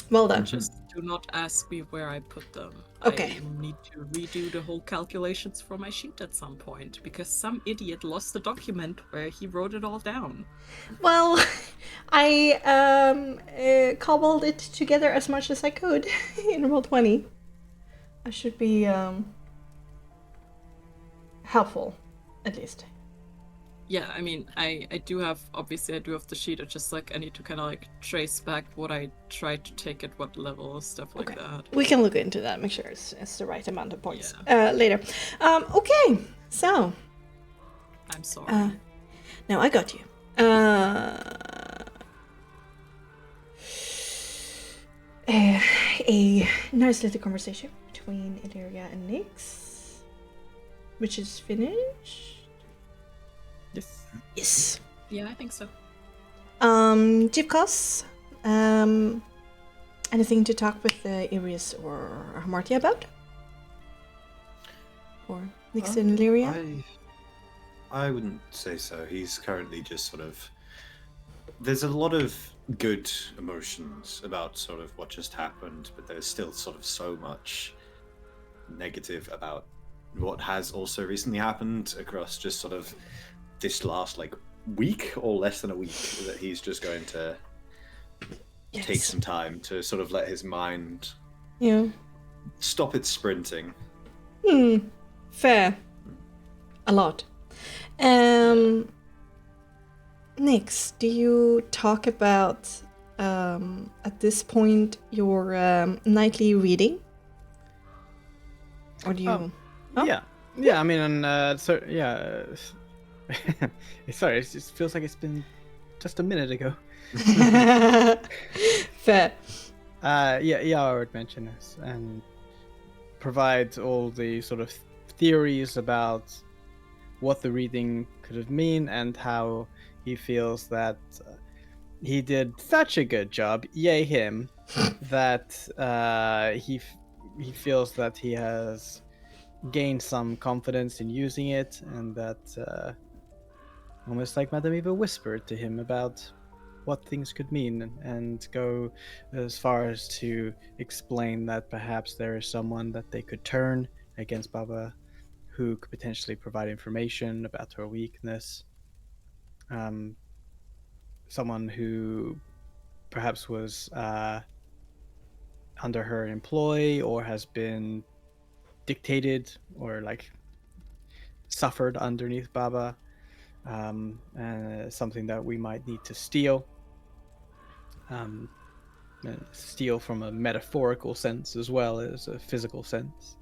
well done. Just do not ask me where I put them. Okay. I need to redo the whole calculations for my sheet at some point, because some idiot lost the document where he wrote it all down. Well, I cobbled it together as much as I could in Roll20. I should be helpful, at least. Yeah, I mean, I do have the sheet. It's just like I need to kind of like trace back what I tried to take at what level, stuff like that. We can look into that, make sure it's the right amount of points later. Okay, so. I'm sorry. No, I got you. A nice little conversation between Illyria and Nyx, which is finished. Yes. Yes. Yeah, I think so. Jivkos, anything to talk with Iris or Martia about? Or Nyx and Illyria? I wouldn't say so. He's currently just sort of... There's a lot of good emotions about sort of what just happened, but there's still sort of so much negative about what has also recently happened across just sort of this last like week or less than a week that he's just going to take some time to sort of let his mind stop its sprinting. Fair. A lot. Nyx, do you talk about at this point your nightly reading? Or do you? Oh. Yeah. I mean, and sorry, it just feels like it's been just a minute ago. Fair. I would mention this and provide all the sort of theories about what the reading could have mean and how he feels that he did such a good job, yay him, that he feels that he has gained some confidence in using it, and that almost like Madame Eva whispered to him about what things could mean, and go as far as to explain that perhaps there is someone that they could turn against Baba who could potentially provide information about her weakness. Someone who perhaps was under her employ or has been dictated or like suffered underneath Baba. Something that we might need to steal. Steal from a metaphorical sense as well as a physical sense.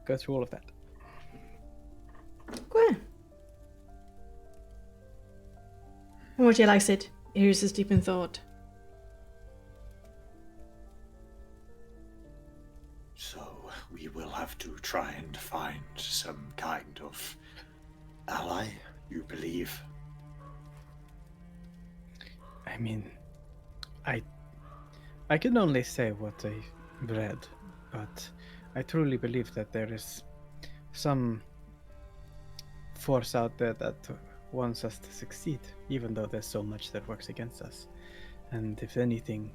Go through all of that. Cool. Morty likes it. Here's his deep in thought. So we will have to try and find some kind of ally, you believe? I mean, I can only say what I read, but I truly believe that there is some force out there that wants us to succeed, even though there's so much that works against us. And if anything,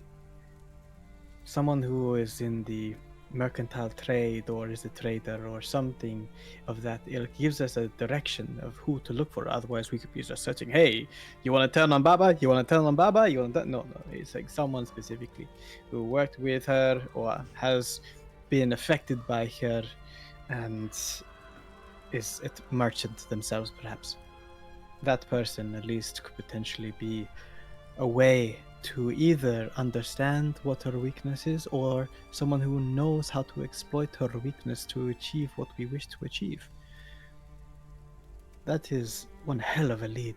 someone who is in the mercantile trade or is a trader or something of that ilk gives us a direction of who to look for. Otherwise we could be just searching, hey, you want to turn on Baba, you want to turn on Baba, you want to... No, it's like someone specifically who worked with her or has been affected by her and is a merchant themselves, perhaps. That person at least could potentially be a way to either understand what her weakness is or someone who knows how to exploit her weakness to achieve what we wish to achieve. That is one hell of a lead.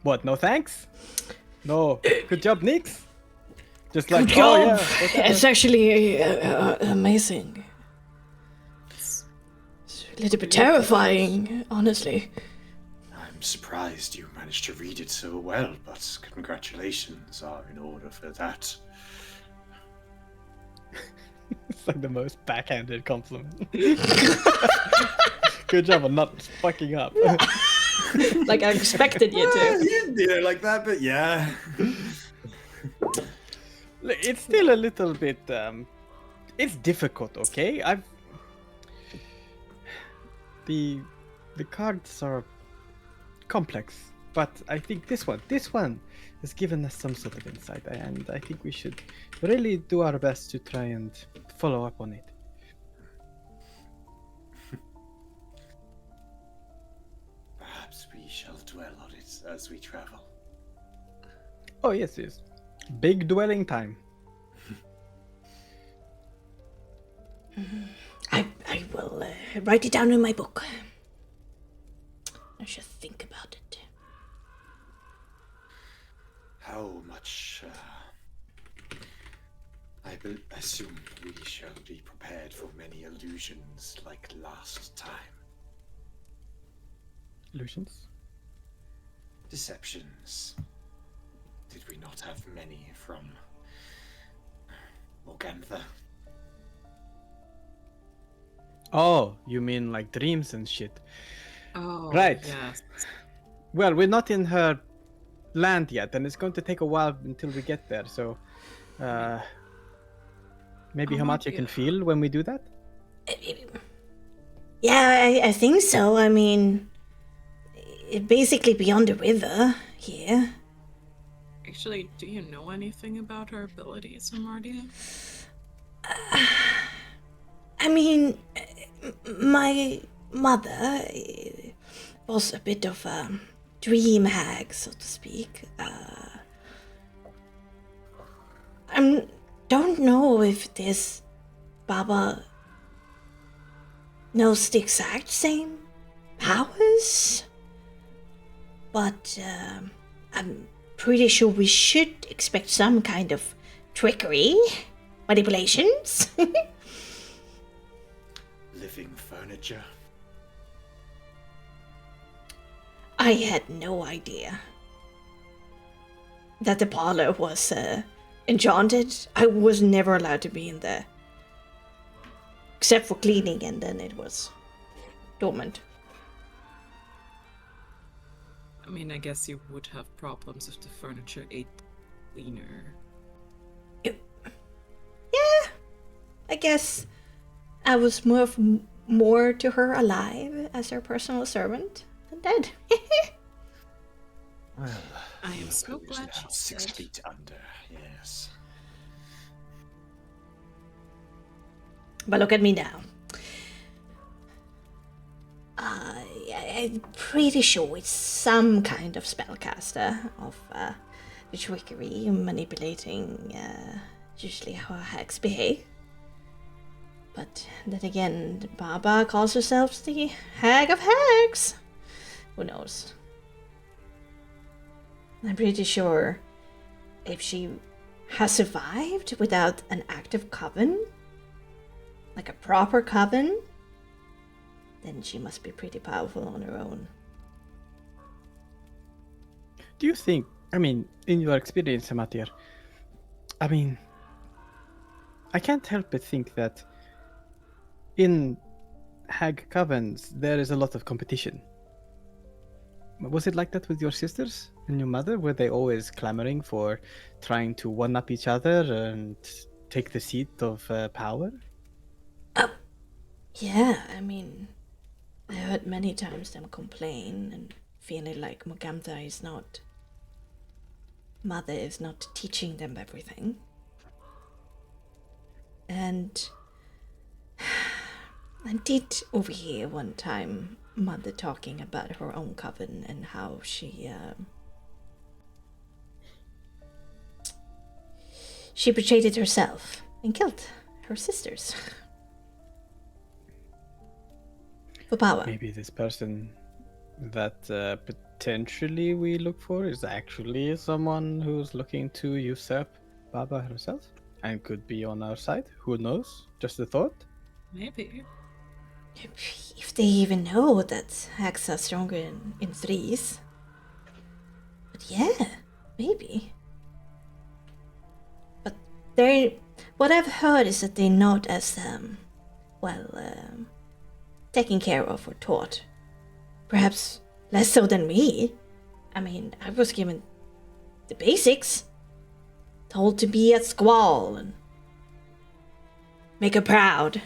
What, no thanks? No, good job, Nix? Just like, Good job. oh yeah. It's actually amazing. It's a little bit terrifying, honestly. I'm surprised you managed to read it so well, but congratulations are in order for that. It's like the most backhanded compliment. Good job on not fucking up. Like I expected you to. You didn't do it like that, but yeah. It's still a little bit it's difficult, okay? The cards are complex, but I think this one has given us some sort of insight, and I think we should really do our best to try and follow up on it. Perhaps we shall dwell on it as we travel. Oh yes. Big dwelling time. I will write it down in my book. I should think about it. How much, I assume we shall be prepared for many illusions like last time. Illusions? Deceptions. Did we not have many from Morgantha? Oh, you mean like dreams and shit. Oh, Right. yes. Well, we're not in her land yet, and it's going to take a while until we get there, so maybe Hamatia can feel when we do that? Yeah, I think so. I mean, it's basically beyond the river here. Actually, do you know anything about her abilities, Amardia? I mean, my mother was a bit of a dream hag, so to speak. I don't know if this Baba knows the exact same powers, but I'm pretty sure we should expect some kind of trickery, manipulations. Living furniture. I had no idea that the parlor was enchanted. I was never allowed to be in there. Except for cleaning, and then it was dormant. I mean, I guess you would have problems if the furniture ate the cleaner. Yeah, I guess I was more to her alive as her personal servant than dead. Well, I am so who's glad now she 6 said. feet under. Yes. But look at me now. I'm pretty sure it's some kind of spellcaster of the trickery, manipulating, usually how hags behave. But then again, Baba calls herself the Hag of Hags. Who knows? I'm pretty sure if she has survived without an active coven, like a proper coven, then she must be pretty powerful on her own. Do you think, I mean, in your experience, Amatir, I mean, I can't help but think that in hag covens, there is a lot of competition. Was it like that with your sisters and your mother? Were they always clamoring for trying to one-up each other and take the seat of power? Yeah, I mean, I heard many times them complain and feeling like Mogamta is not... Mother is not teaching them everything. And I did overhear one time Mother talking about her own coven and how she betrayed it herself and killed her sisters for power. Maybe this person that potentially we look for is actually someone who's looking to usurp Baba herself and could be on our side. Who knows? Just a thought. Maybe. If they even know that hags are stronger in threes. But yeah, maybe. But what I've heard is that they're not as, taken care of or taught. Perhaps less so than me. I mean, I was given the basics. Told to be at squall and make her proud,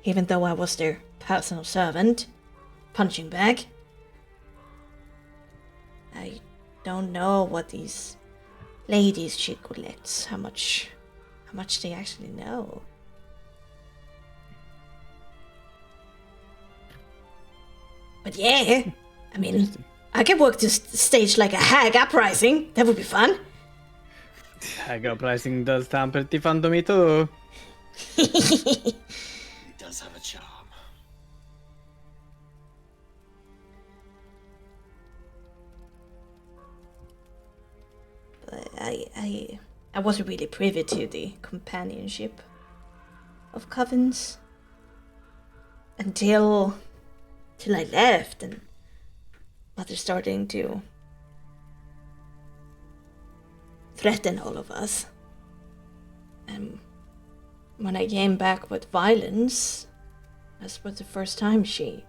even though I was their personal servant, punching bag. I don't know what these ladies she collects, how much they actually know. But yeah, I mean, I could work this stage like a hag uprising. That would be fun. Hag uprising does sound pretty fun to me too. It does have a charm. But I wasn't really privy to the companionship of covens until I left and Mother starting to threaten all of us. And when I came back with violence, that was the first time she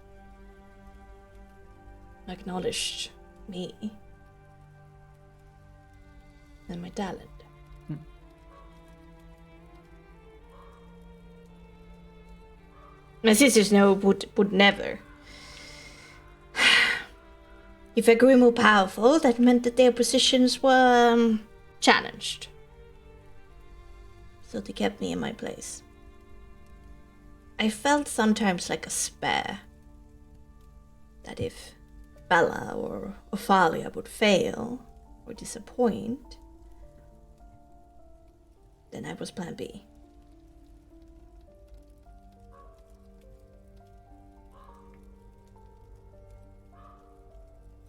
acknowledged me and my talent. My sisters know would never. If I grew more powerful, that meant that their positions were challenged. So they kept me in my place. I felt sometimes like a spare. That if Bella or Ophalia would fail or disappoint, then I was plan B.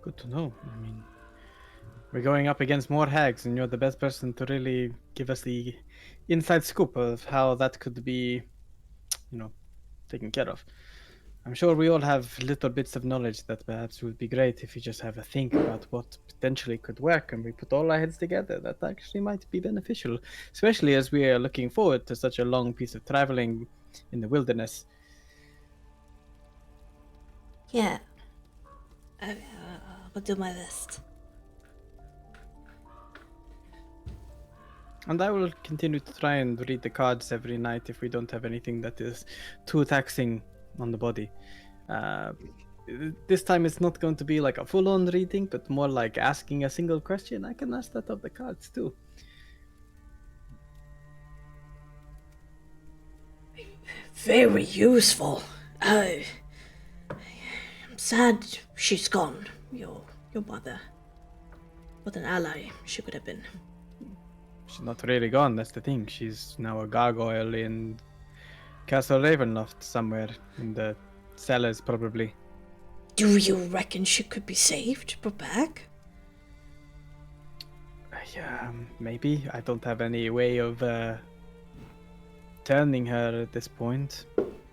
Good to know. I mean, we're going up against more hags, and you're the best person to really give us the inside scoop of how that could be, taken care of. I'm sure we all have little bits of knowledge that perhaps would be great if you just have a think about what potentially could work, and we put all our heads together. That actually might be beneficial, especially as we are looking forward to such a long piece of traveling in the wilderness. Yeah. I'll do my best. And I will continue to try and read the cards every night if we don't have anything that is too taxing on the body. This time it's not going to be like a full-on reading, but more like asking a single question. I can ask that of the cards too. Very useful. I'm sad she's gone. Your mother. What an ally she could have been. She's not really gone, that's the thing. She's now a gargoyle in Castle Ravenloft somewhere in the cellars, probably. Do you reckon she could be saved, brought back? Yeah, maybe. I don't have any way of turning her at this point.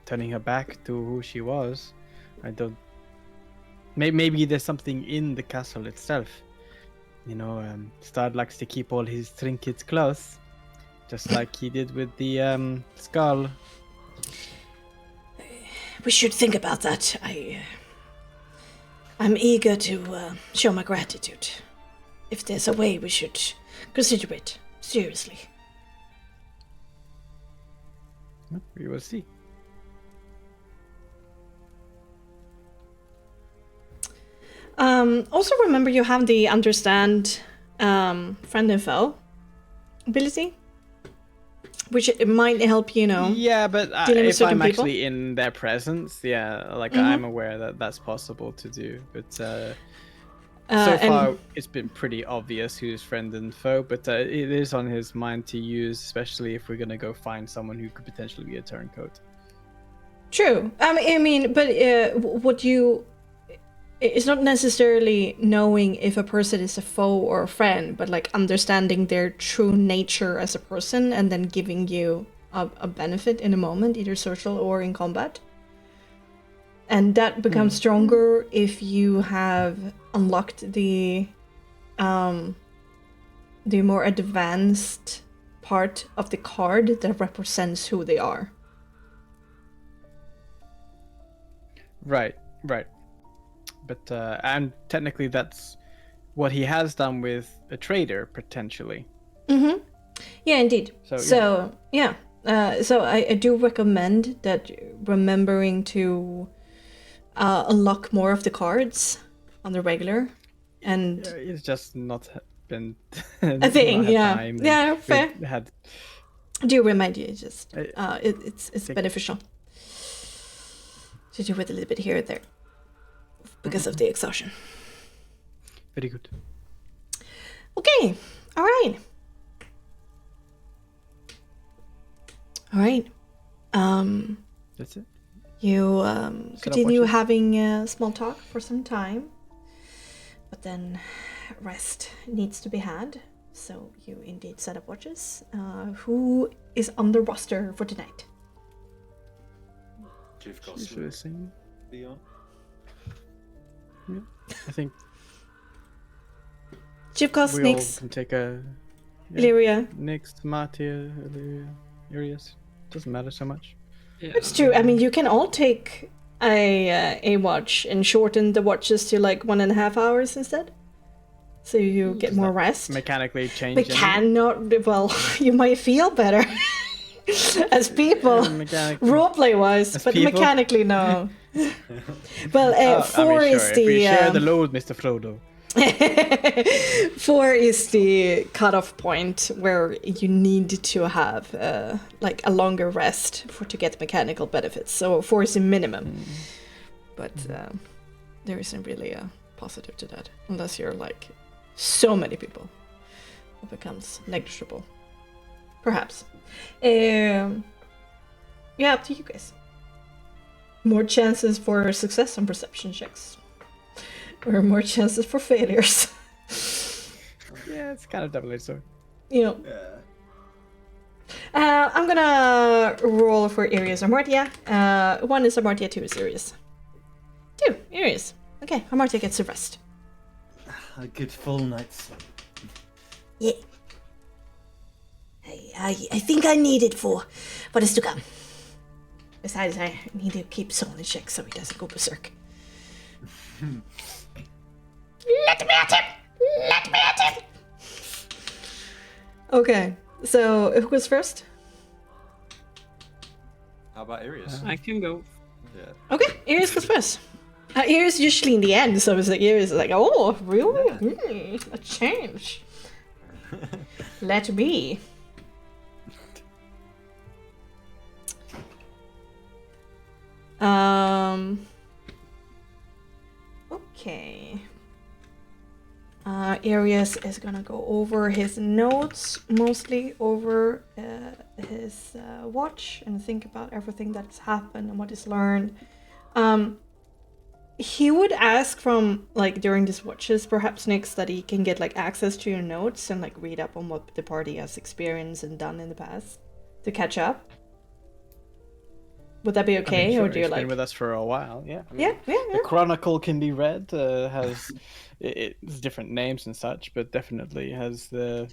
Turning her back to who she was. I don't... Maybe there's something in the castle itself. Stard likes to keep all his trinkets close. Just like he did with the skull. We should think about that. I'm eager to show my gratitude. If there's a way, we should consider it seriously. We will see. Also remember you have the understand friend info ability, which it might help, Yeah, but dealing with if certain I'm people. actually in their presence, I'm aware that that's possible to do. But so far, it's been pretty obvious who's friend and foe. But it is on his mind to use, especially if we're gonna go find someone who could potentially be a turncoat. True. I mean, but it's not necessarily knowing if a person is a foe or a friend, but like understanding their true nature as a person and then giving you a benefit in a moment, either social or in combat. And that becomes stronger if you have unlocked the more advanced part of the card that represents who they are. Right. But and technically that's what he has done with a trader, potentially. Mm-hmm. Yeah, indeed. So I do recommend that remembering to unlock more of the cards on the regular. And it's just not been a thing, not had yeah. time, and Yeah, fair. we had... Do remind you, just it's beneficial to do it a little bit here and there because of the exhaustion. Very good. Okay, all right. That's it. You continue watches. having small talk for some time, but then rest needs to be had. So you indeed set up watches. Who is on the roster for tonight? She's listening. Leon. Yeah, I think Chipkos, we all Nix, can take a... Illyria. Nix, Martia, Arius. Doesn't matter so much. Yeah. It's true. I mean, you can all take a watch and shorten the watches to like 1.5 hours instead. So you get more rest. Mechanically change. But cannot, well, you might feel better as people, roleplay wise, but people? mechanically, no. Well, 4 is sure. the. If we share the load, Mr. Frodo. 4 is the cutoff point where you need to have like a longer rest to get mechanical benefits. So 4 is the minimum, but there isn't really positive to that, unless you're like so many people. It becomes negligible. Perhaps. Yeah, up to you guys. More chances for success on perception checks. Or more chances for failures. Yeah, it's kind of double-edged sword. You know. I'm gonna roll for Aries Amartia. 1 is Amartia, 2 is Aries. 2, Aries. Okay, Amartia gets a rest. A good full night's sleep. Yeah. I think I need it for what is to come. Besides, I need to keep Saul in check so he doesn't go berserk. Let me at him! Let me at him! Okay, so who goes first? How about Arius? I can go. Yeah. Okay, Aries goes first. Aries usually in the end, so it's like Aries is like, oh, really? A change. Let me. Okay. Aries is gonna go over his notes, mostly over his watch, and think about everything that's happened and what he's learned. He would ask from, like, during these watches, perhaps next, that he can get, like, access to your notes and, like, read up on what the party has experienced and done in the past to catch up. Would that be okay, Sure, or do you he's been like? with us for a while. Yeah. Yeah. The Chronicle can be read. Has it's different names and such, but definitely has the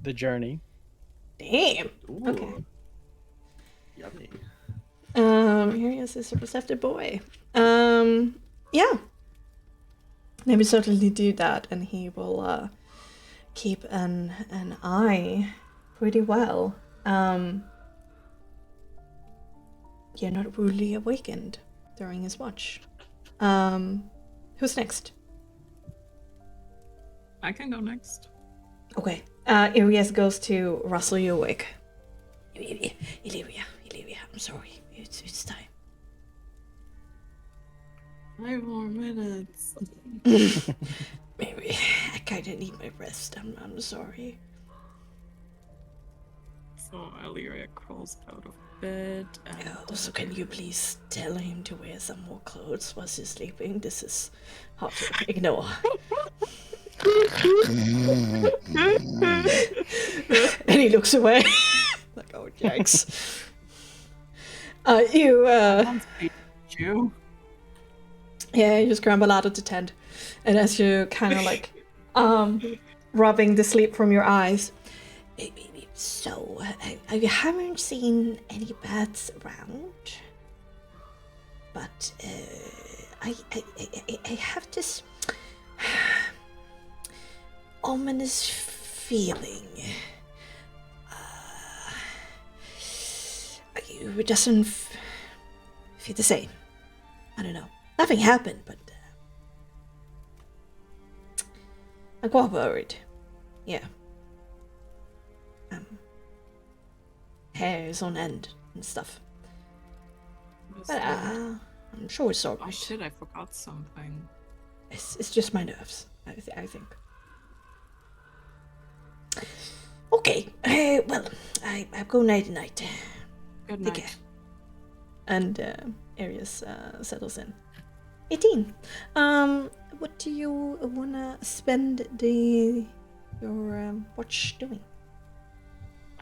journey. Damn. Ooh. Okay. Yummy. Arius is a perceptive boy. Yeah. Maybe certainly do that, and he will keep an eye pretty well. You're not rudely awakened during his watch. Who's next? I can go next. Okay. Arius goes to rustle you awake. Illyria, I'm sorry. It's time. 5 more minutes. Maybe I kinda need my rest. I'm sorry. So Illyria crawls out of bed and So can you please tell him to wear some more clothes while he's sleeping? This is hard to ignore. And he looks away. Like, oh, yikes. you. Yeah, you scramble out of the tent. And as you kind of like, rubbing the sleep from your eyes. So, I haven't seen any bats around, but I have this ominous feeling. It doesn't feel the same. I don't know. Nothing happened, but I'm quite worried. Yeah. Hair is on end and stuff. But I'm sure it's Oh alright. shit, I forgot something. It's just my nerves, I think. okay. Well, I go night night. Good Take care. night. And Arius settles in. 18. What do you wanna spend your watch doing?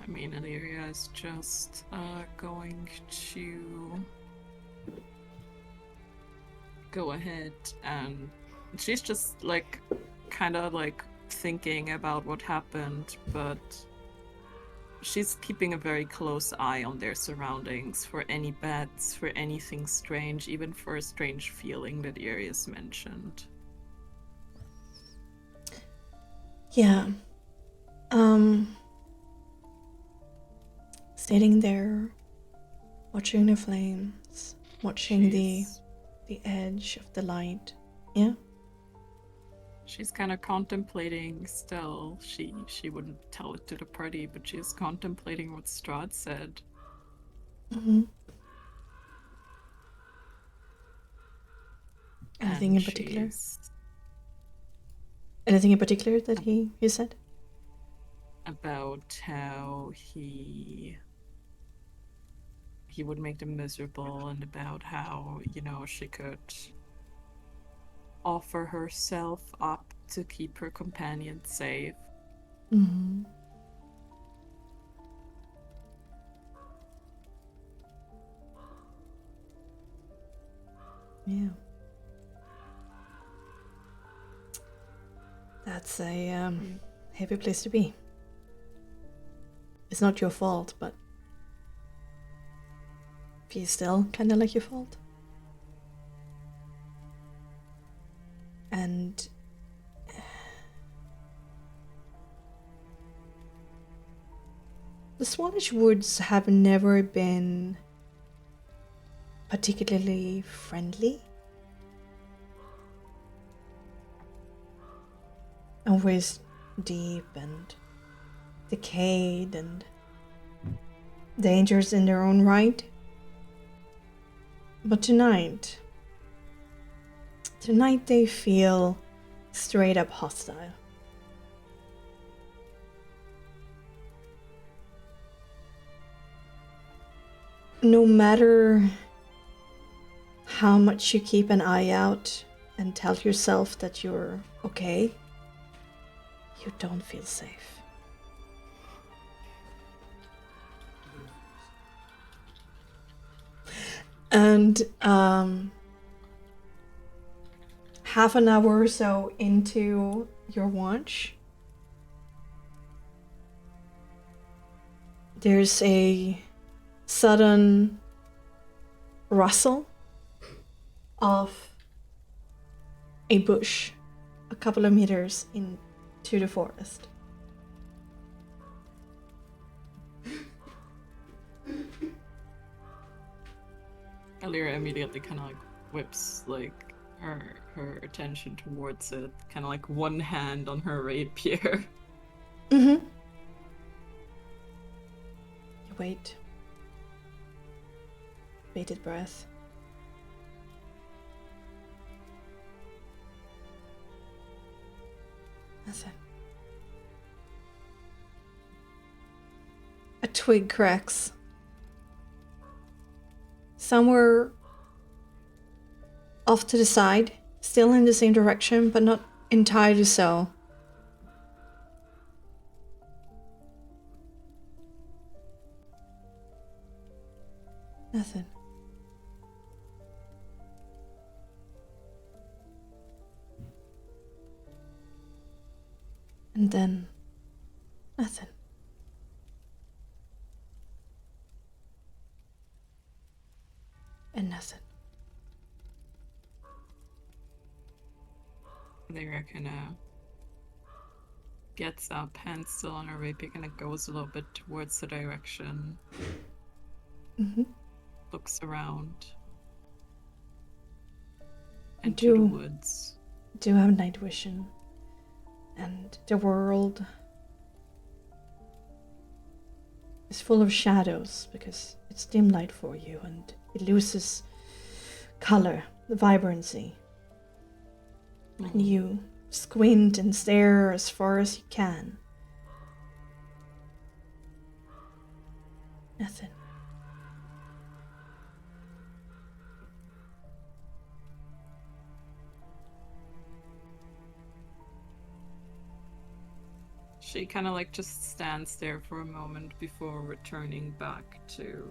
I mean, Illyria is just going to go ahead, and she's just like kind of like thinking about what happened, but she's keeping a very close eye on their surroundings for any bats, for anything strange, even for a strange feeling that Arius mentioned. Yeah. Sitting there, watching the flames, watching the edge of the light. Yeah. She's kind of contemplating still. She wouldn't tell it to the party, but she's contemplating what Strahd said. Mm-hmm. Anything And in particular? she's Anything in particular that he said? About how he would make them miserable, and about how, she could offer herself up to keep her companion safe. Mm-hmm. Yeah. That's a heavy place to be. It's not your fault, but feels still kind of like your fault. And the Swannish Woods have never been particularly friendly. Always deep and decayed and dangerous in their own right. But tonight they feel straight up hostile. No matter how much you keep an eye out and tell yourself that you're okay, you don't feel safe. And half an hour or so into your watch, there's a sudden rustle of a bush a couple of meters into the forest. Alira immediately kind of like whips like her attention towards it, kind of like one hand on her rapier. Mm-hmm. You wait. Bated breath. Nothing. A twig cracks. Somewhere off to the side, still in the same direction, but not entirely so. Nothing. And then nothing. And nothing. Lyra kind of gets up, hands still on her rapier, kind of goes a little bit towards the direction. Mm-hmm. Looks around. Into the woods. Do have night vision. And the world is full of shadows because it's dim light for you and it loses color, the vibrancy. And you squint and stare as far as you can. Nothing. She kind of like just stands there for a moment before returning back to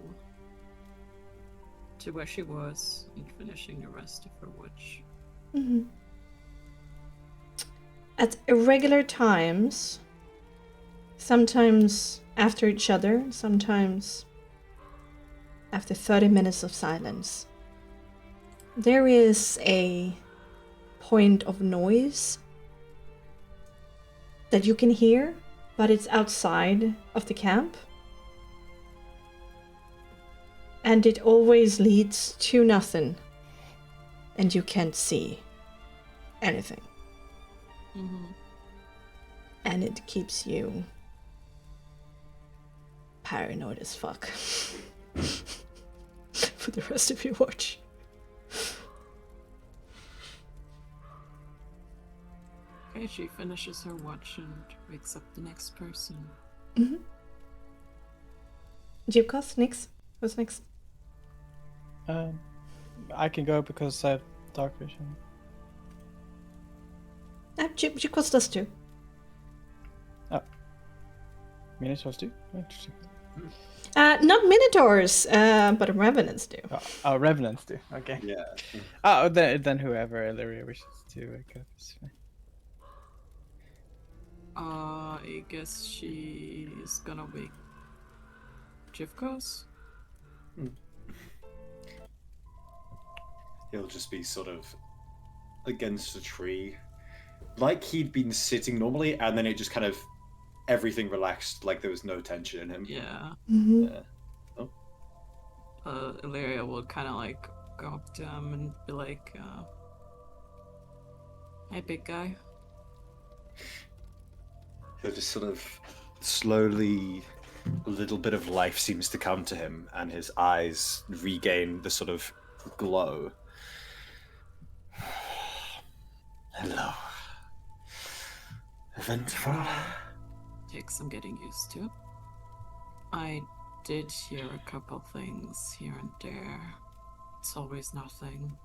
where she was and finishing the rest of her watch. Mm-hmm. At irregular times, sometimes after each other, sometimes after 30 minutes of silence, there is a point of noise that you can hear, but it's outside of the camp. And it always leads to nothing. And you can't see anything. Mm-hmm. And it keeps you paranoid as fuck for the rest of your watch. Okay, she finishes her watch and wakes up the next person. Mm-hmm. Jibkos, next. What's next? I can go because I have dark vision. Jibkos does too. Oh. Minotaurs do? Interesting. Not Minotaurs, but Revenants do. Oh, Revenants do. Okay. Yeah. Oh, then whoever Illyria wishes to wake up is fine. I guess she's gonna wake Jivkos? He'll just be sort of against a tree, like he'd been sitting normally, and then it just kind of everything relaxed, like there was no tension in him. Yeah. Mm-hmm. Yeah. Oh. Illyria will kind of like go up to him and be like, "Hey, big guy." He'll just sort of slowly, a little bit of life seems to come to him, and his eyes regain the sort of glow. Hello. Eventful. Takes some getting used to. I did hear a couple things here and there. It's always nothing.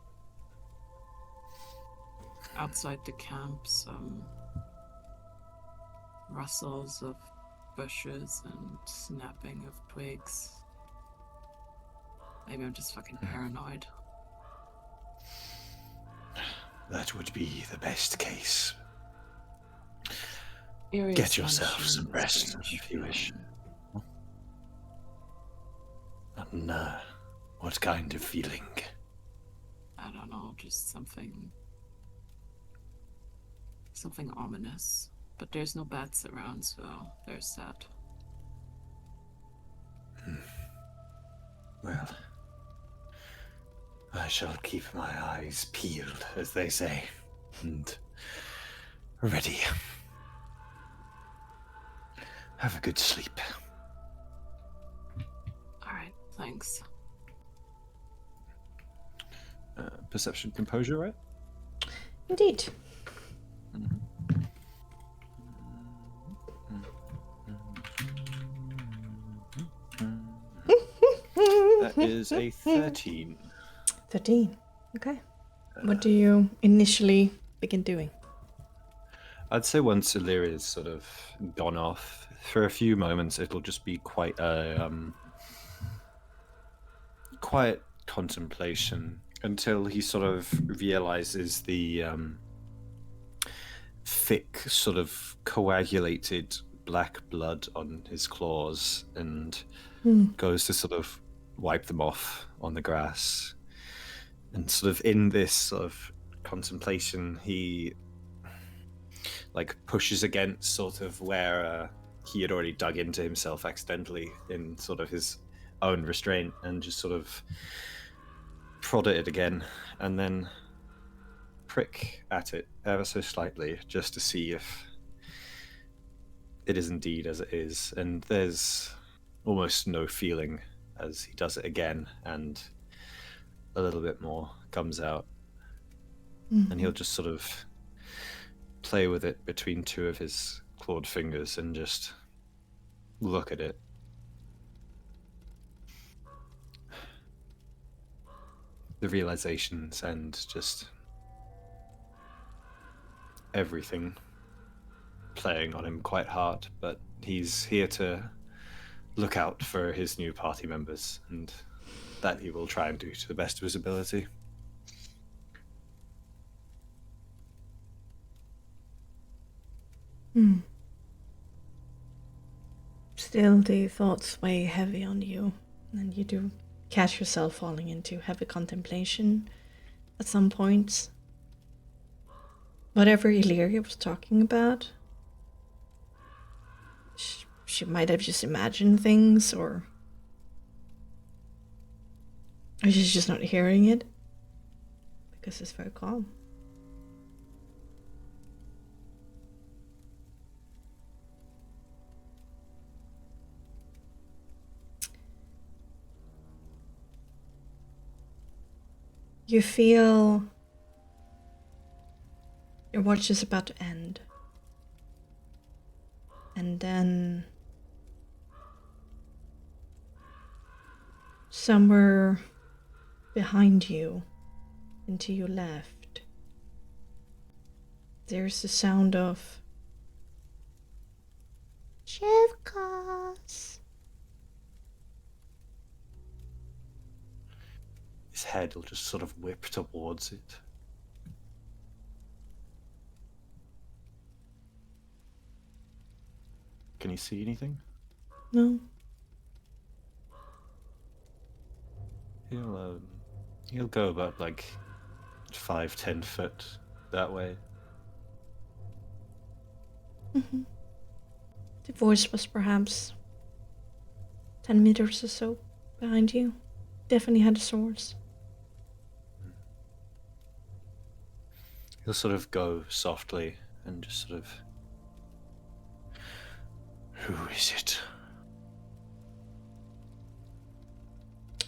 Outside the camp, some rustles of bushes and snapping of twigs. Maybe I'm just fucking paranoid. That would be the best case. Eerie Get yourself sunshine, some rest strange if you wish. feeling. And, what kind of feeling? I don't know, just something ominous. But there's no bats around, so there's that. Well, I shall keep my eyes peeled, as they say, and ready. Have a good sleep. Alright, thanks. Perception, composure, right? Indeed. That is a 13. 13. Okay. What do you initially begin doing? I'd say once Illyria's sort of gone off, for a few moments it'll just be quite a quiet contemplation until he sort of realizes the thick, sort of coagulated black blood on his claws and goes to sort of wipe them off on the grass. And sort of in this sort of contemplation, he like pushes against sort of where he had already dug into himself accidentally in sort of his own restraint and just sort of prod at it again and then prick at it ever so slightly just to see if it is indeed as it is. And there's almost no feeling as he does it again and a little bit more comes out. And he'll just sort of play with it between two of his clawed fingers and just look at it. The realizations and just everything playing on him quite hard, but he's here to look out for his new party members, and that he will try and do to the best of his ability. Still, the thoughts weigh heavy on you, and you do catch yourself falling into heavy contemplation at some points. Whatever Illyria was talking about, she might have just imagined things, or she's just not hearing it because it's very calm. You feel your Your watch is about to end. And then somewhere behind you and to your left, there's the sound of Chivkas. His head will just sort of whip towards it. Can you see anything? No. He'll go about like 5-10 foot that way. Mm-hmm. The voice was perhaps 10 meters or so behind you. Definitely had a source. He'll sort of go softly and just sort of... Who is it?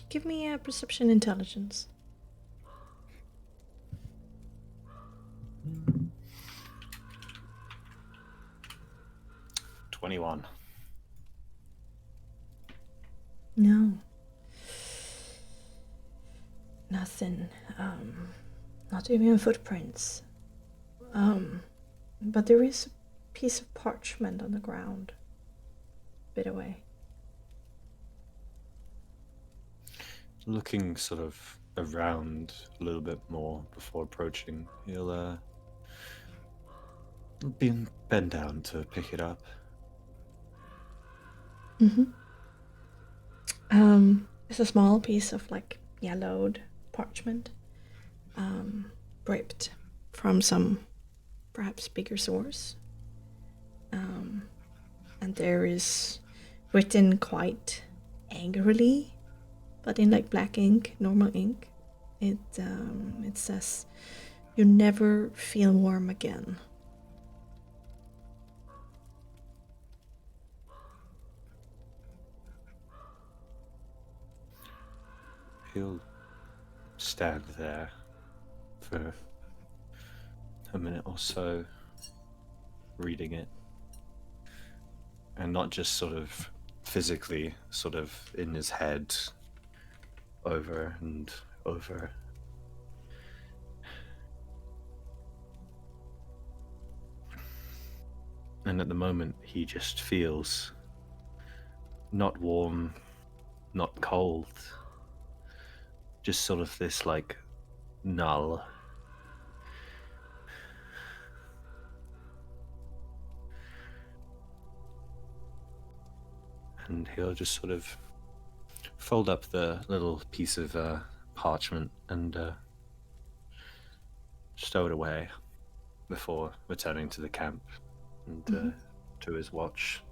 Give me a perception intelligence. 21. No. Nothing. Not even footprints. But there is a piece of parchment on the ground. A bit away. Looking sort of around a little bit more before approaching, he'll bend down to pick it up. Mm-hmm. It's a small piece of like yellowed parchment, ripped from some perhaps bigger source. And there is written quite angrily, but in like black ink, normal ink. It says, "You never feel warm again." He'll stand there for a minute or so, reading it. And not just sort of physically, sort of in his head, over and over. And at the moment, he just feels not warm, not cold, just sort of this like null. And he'll just sort of fold up the little piece of parchment and stow it away before returning to the camp and to his watch.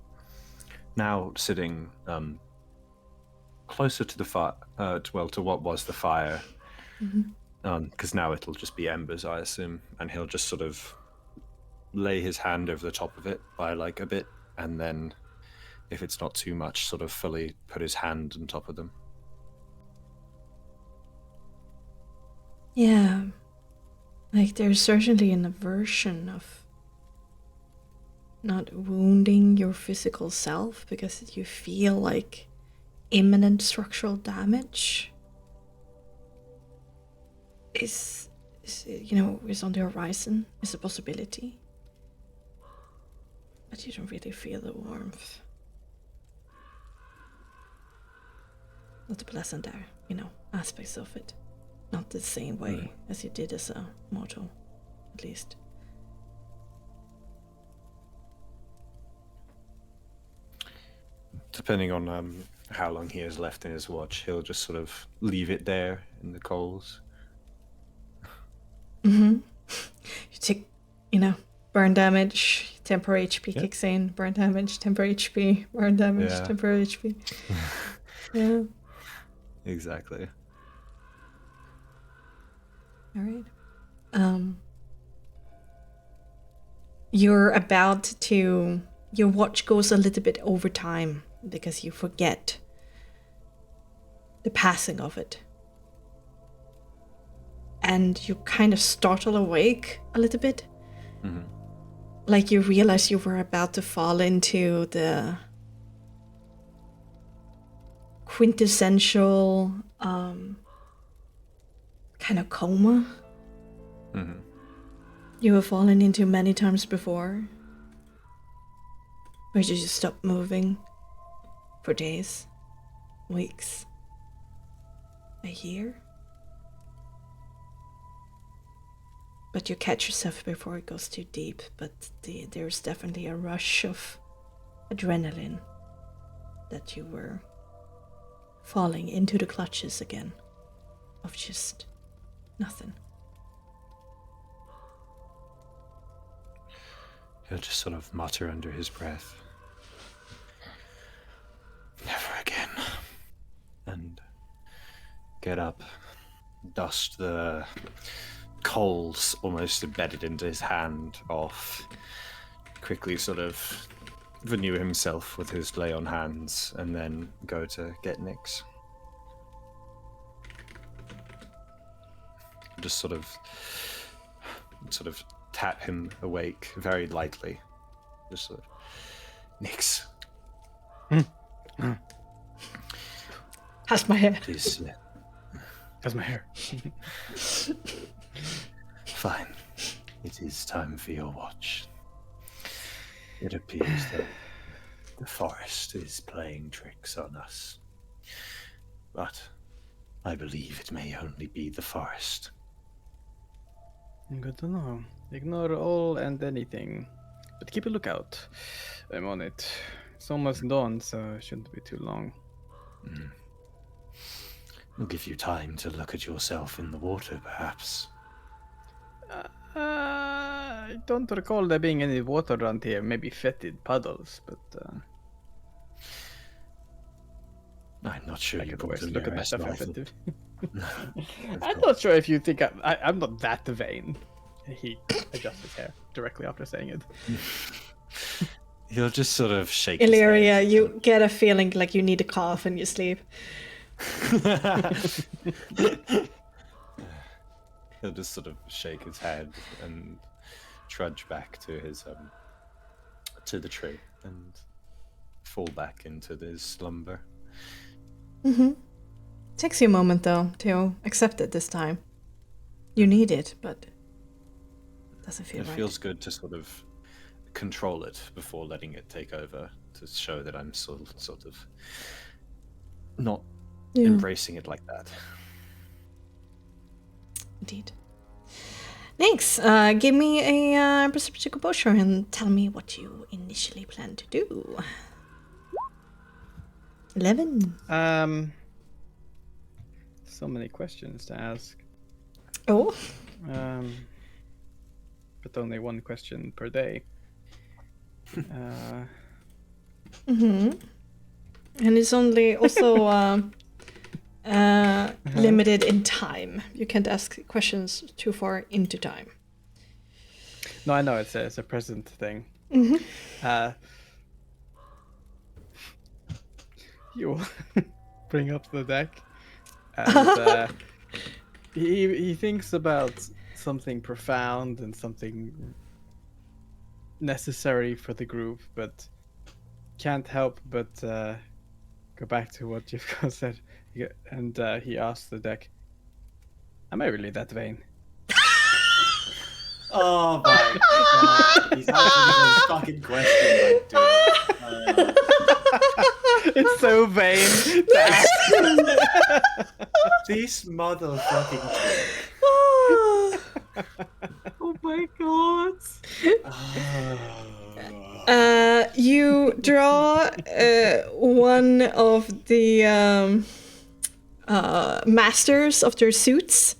Now sitting closer to the fire, to what was the fire, because now it'll just be embers, I assume, and he'll just sort of lay his hand over the top of it by like a bit, and then, if it's not too much, sort of fully put his hand on top of them. Yeah. Like there's certainly an aversion of not wounding your physical self because you feel like imminent structural damage is on the horizon, is a possibility. But you don't really feel the warmth. Not the pleasant aspects of it. Not the same way as you did as a mortal, at least. Depending on how long he has left in his watch, he'll just sort of leave it there in the coals. You take, burn damage, temporary HP kicks in, burn damage, temporary HP, burn damage, temporary HP. Yeah. Exactly. All right. Your watch goes a little bit over time because you forget the passing of it. And you kind of startle awake a little bit Mhm. Like you realize you were about to fall into the quintessential kind of coma Mhm. you have fallen into many times before, where you just stop moving for days, weeks, a year. But you catch yourself before it goes too deep, but there's definitely a rush of adrenaline that you were falling into the clutches again of just nothing. He'll just sort of mutter under his breath, "Never again," and get up, dust the coals almost embedded into his hand off, quickly sort of renew himself with his lay on hands, and then go to get Nyx. Just sort of tap him awake very lightly. Just sort of, Nyx. How's my hair? Please. How's my hair? Fine. It is time for your watch. It appears that the forest is playing tricks on us. But I believe it may only be the forest. Good to know. Ignore all and anything. But keep a lookout. I'm on it. It's almost dawn, so it shouldn't be too long. I'll give you time to look at yourself in the water, perhaps. I don't recall there being any water around here. Maybe fetid puddles, but I'm not sure I you could brought always a look at nearest myself rifle. effective. I'm not sure if you think I'm not that vain. He adjusts his hair directly after saying it. He'll just sort of shake his Illyria, head. you get a feeling like you need a cough in your sleep. He'll just sort of shake his head and trudge back to his to the tree and fall back into his slumber. Takes you a moment though to accept it this time. You need it, but it doesn't feel It right. feels good to sort of control it before letting it take over, to show that I'm sort of not embracing it like that. Indeed. Thanks. Give me a perception composure and tell me what you initially planned to do. 11. So many questions to ask. Oh. But only one question per day. And it's only also limited in time. You can't ask questions too far into time. No, I know it's a present thing. You bring up the deck, and he thinks about something profound and something necessary for the group, but can't help but go back to what Jivko said, and he asks the deck, "Am I really that vain?" Oh my god. He's answering those fucking questions, like, dude. It's so vain. This motherfucking kid. Oh my god. You draw one of the masters of their suits.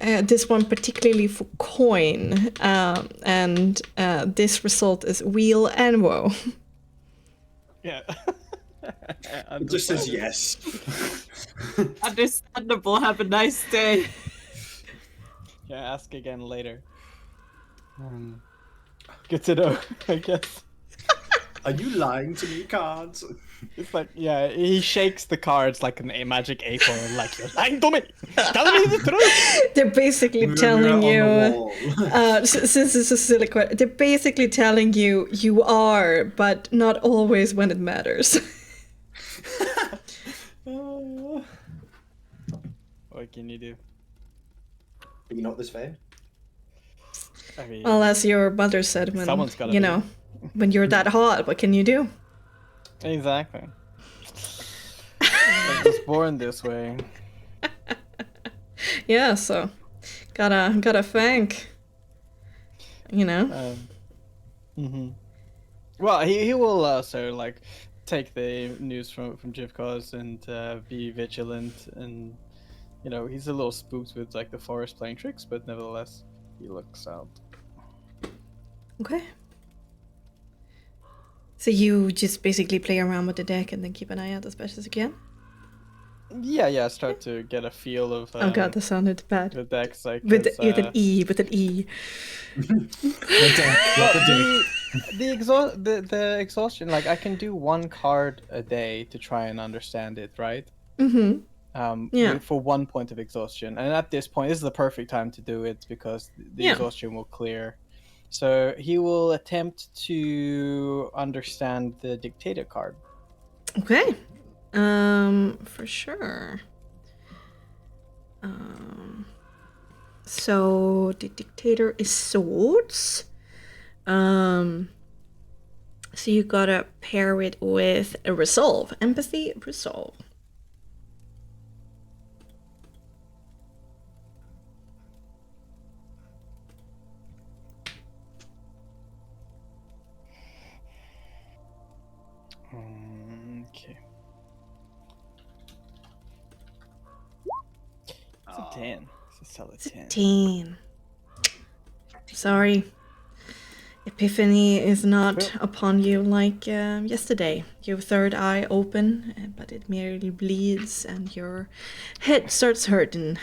This one particularly for coin, and this result is wheel and woe. Yeah. It just says yes. Understandable. Have a nice day. Yeah, ask again later. Good to know, I guess. Are you lying to me, cards? It's like, yeah, he shakes the cards like a magic acorn, like, you're lying to me! Tell me the truth! They're basically Mirror telling on the you. wall. Since it's a silly question, they're basically telling you you are, but not always when it matters. What can you do? Are you not this fair? I mean, Well, as your mother said, when Someone's gotta you be. know, when you're that hot, what can you do? exactly. I was born this way. Yeah, so gotta thank. You know. Well, he will also like take the news from Jivkos and be vigilant, and you know he's a little spooked with like the forest playing tricks, but nevertheless he looks out. Okay. So you just basically play around with the deck and then keep an eye out as best as you can? Yeah. Start to get a feel of. Oh god, that sounded bad. The decks like With it's, an E, with an E. the exhaustion, like I can do one card a day to try and understand it, right? Yeah. For 1 point of exhaustion, and at this point this is the perfect time to do it because the exhaustion will clear. So he will attempt to understand the dictator card. Okay. For sure. So the dictator is swords. So you gotta pair it with a resolve. Empathy, resolve. Okay. It's a 10. It's a solid 10. 10. Sorry. Epiphany is not upon you like yesterday. Your third eye open, but it merely bleeds and your head starts hurting.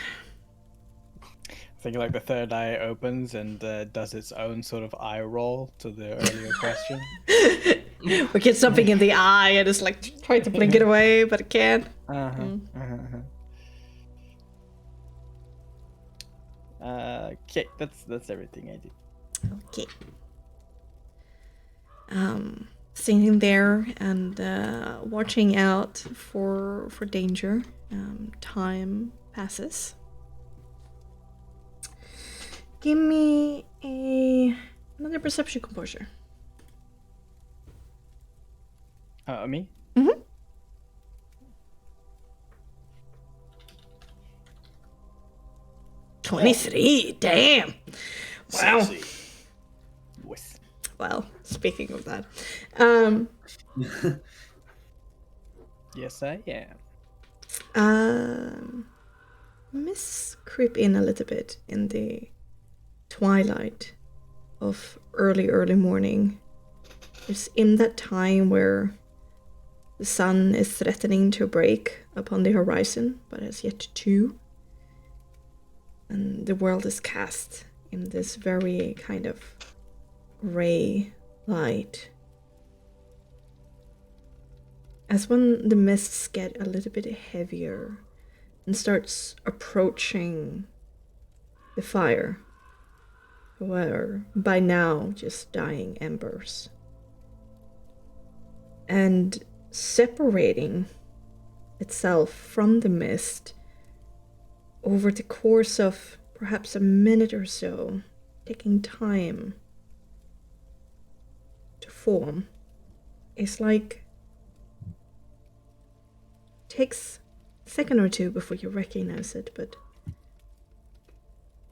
I think like the third eye opens and does its own sort of eye roll to the earlier question. We get something in the eye and it's like trying to blink it away, but it can't. Okay, that's everything I do. Okay. Sitting there and watching out for danger. Time passes. Give me another perception composure. Me? Mm-hmm. 23. Damn. Wow. Sexy. Yes. Well, speaking of that, Yes, I am. mists creep in a little bit in the twilight of early morning. It's in that time where the sun is threatening to break upon the horizon, but has yet to. And the world is cast in this very kind of gray light. As when the mists get a little bit heavier and starts approaching the fire, however, by now just dying embers. And separating itself from the mist over the course of perhaps a minute or so, taking time to form, is like takes a second or two before you recognize it, but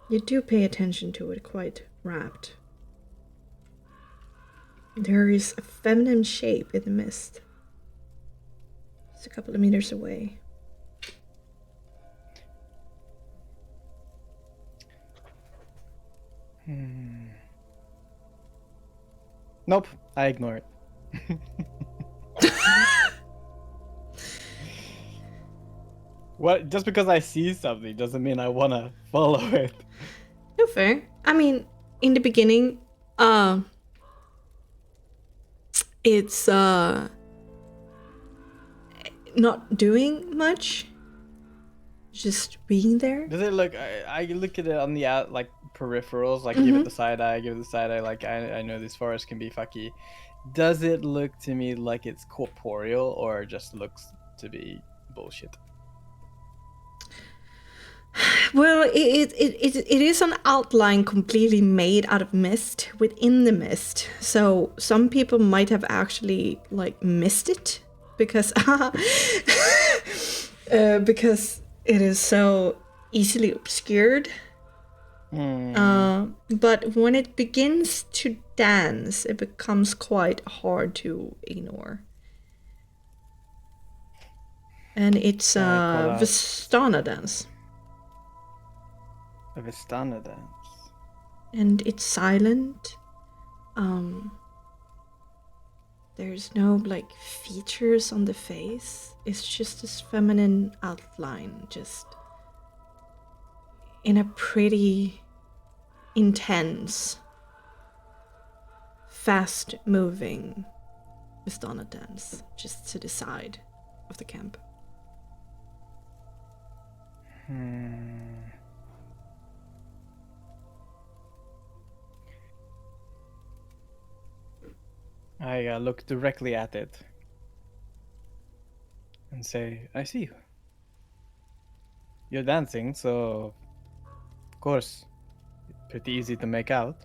you do pay attention to it quite rapt. There is a feminine shape in the mist, just a couple of meters away. Nope, I ignore it. What? Just because I see something doesn't mean I want to follow it. No fair. I mean, in the beginning, it's not doing much, just being there. Does it look? I look at it on the out like peripherals, like give it the side eye, give it the side eye. Like I know this forest can be fucky. Does it look to me like it's corporeal or just looks to be bullshit? Well, it is an outline completely made out of mist within the mist. So some people might have actually like missed it because because it is so easily obscured. But when it begins to dance, it becomes quite hard to ignore. And it's a Vistana dance. A Vistana dance. And it's silent. There's no like features on the face. It's just this feminine outline, just in a pretty intense, fast-moving Vistana dance, just to the side of the camp. I look directly at it and say, I see you. You're dancing, so of course, pretty easy to make out.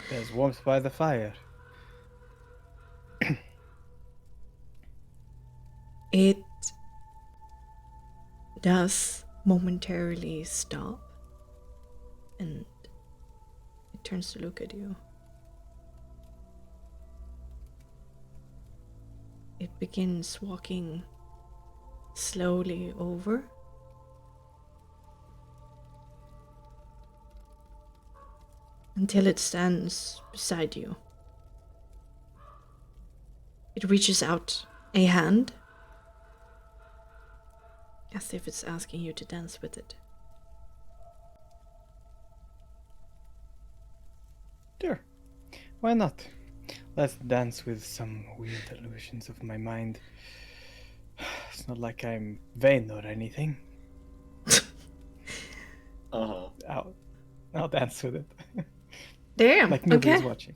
There's warmth by the fire. It does momentarily stop, and it turns to look at you. It begins walking slowly over. Until it stands beside you. It reaches out a hand, as if it's asking you to dance with it. Sure. Why not? Let's dance with some weird illusions of my mind. It's not like I'm vain or anything. I'll dance with it. Damn. Like nobody's Okay. watching.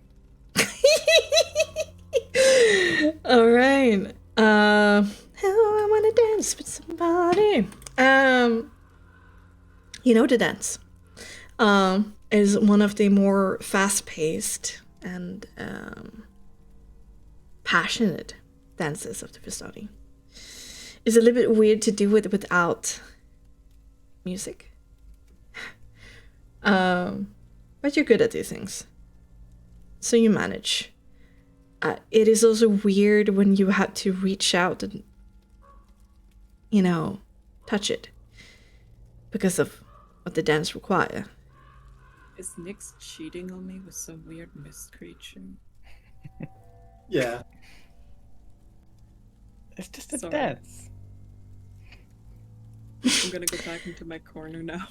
All right. I want to dance with somebody. You know the dance. Is one of the more fast-paced and passionate dances of the Vistani. It's a little bit weird to do it without music. But you're good at these things. So you manage. It is also weird when you have to reach out and, touch it. Because of what the dance require. Is Nyx cheating on me with some weird mist creature? Yeah. It's just a Sorry. dance. I'm gonna go back into my corner now.